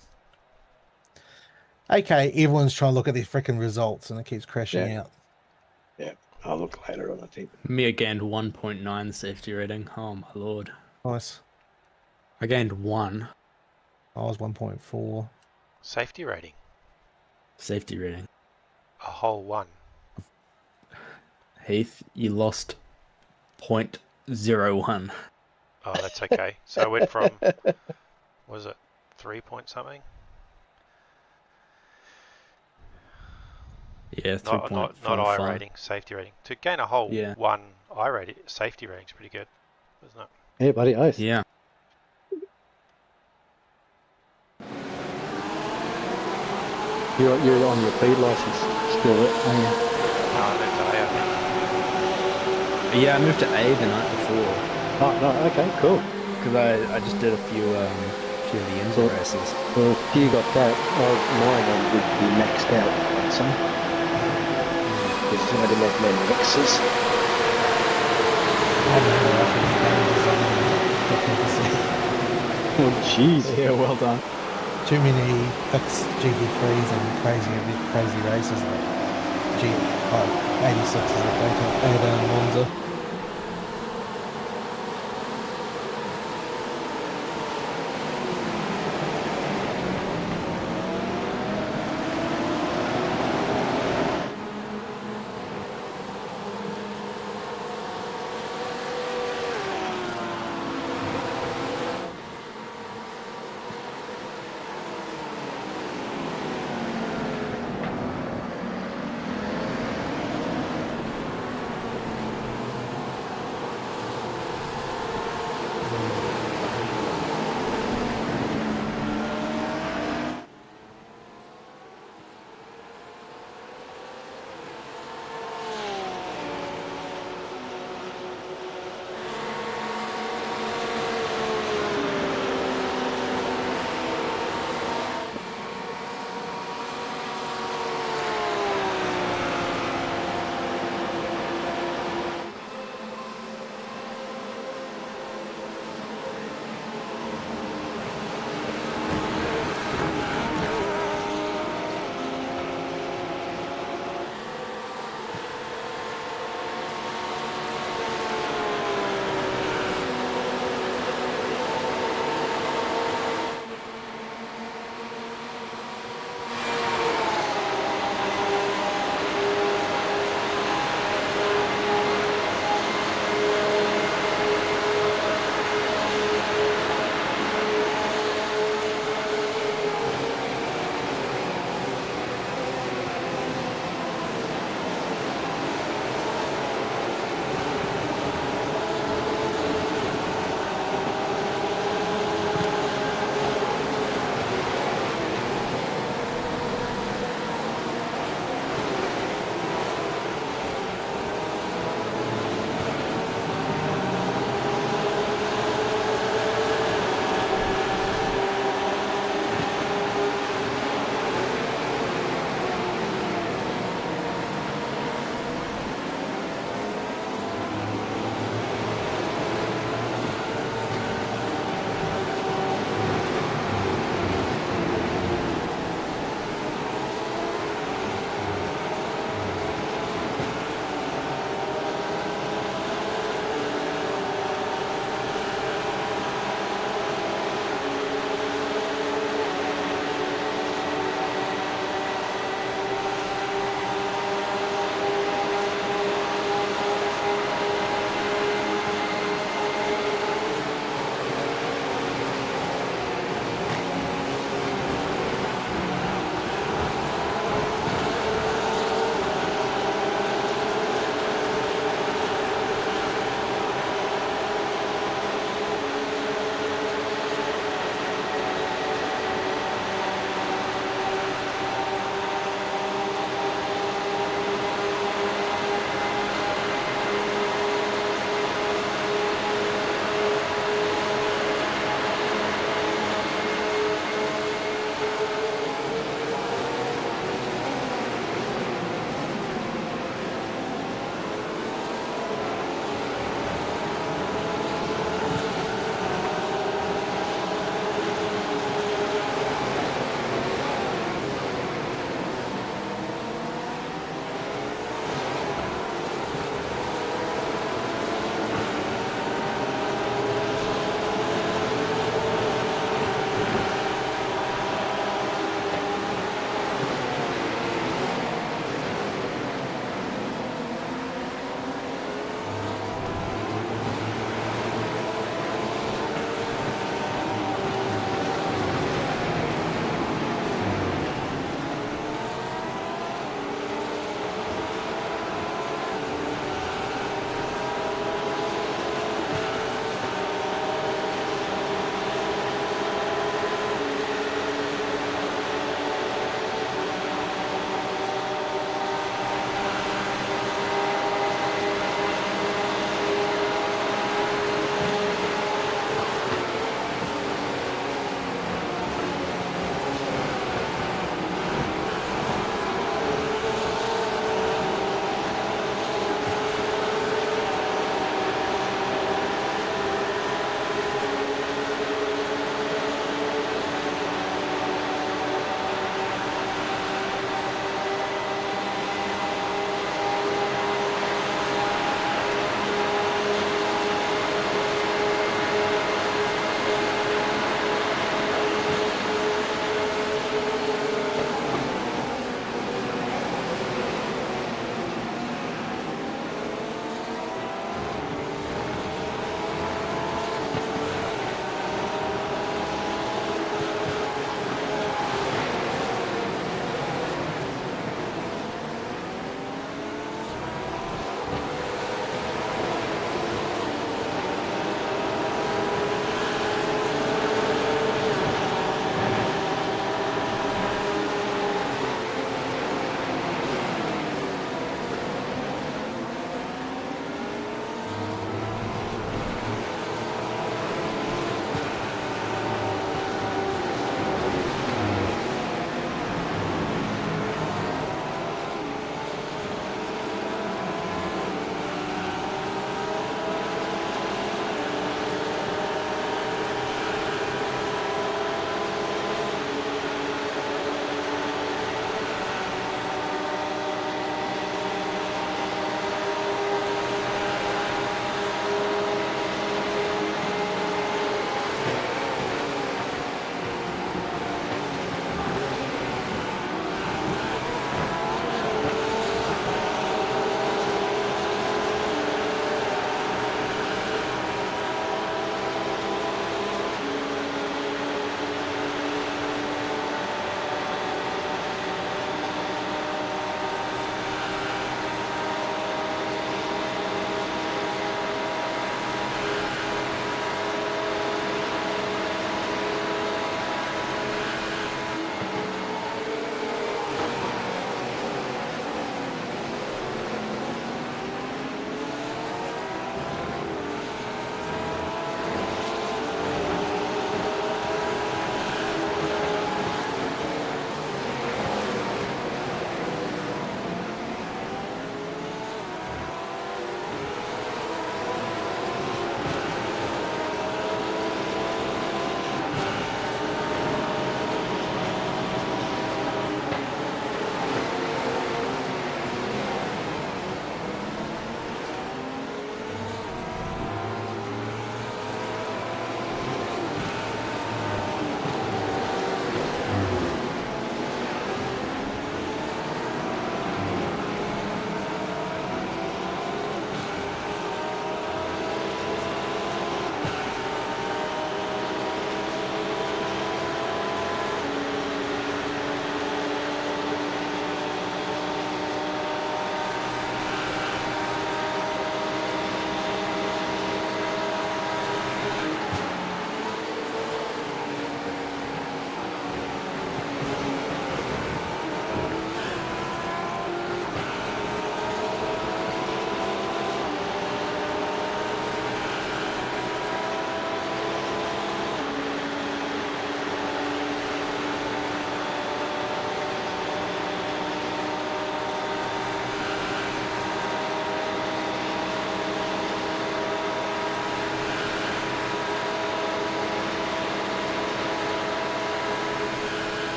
Okay, everyone's trying to look at their freaking results, and it keeps crashing out. Yeah, I'll look later on, I think. Me gained 1.9 safety rating. Oh my lord. Nice. I gained 1 I was 1.4. Safety rating. safety rating. A whole 1. Heath, you lost 0.01. Oh, that's okay. So I went from, was it 3 point something? Yeah, 3.55. Not I rating, safety rating. To gain a whole 1 I rating, safety rating is pretty good, isn't it? Yeah, buddy, oath. Yeah. You're on your feed license still, aren't you? No, I meant A, I think. Yeah, I moved to A the night before. Oh, no, okay, cool. Because I just did a few of the IMSA races. Well, if you got that, mine would be maxed out, I'd say. Because I didn't have many mixes. Oh, jeez. Yeah, well done. Too many fixed GT3s and crazy races like 86 is a Daytona and Monza.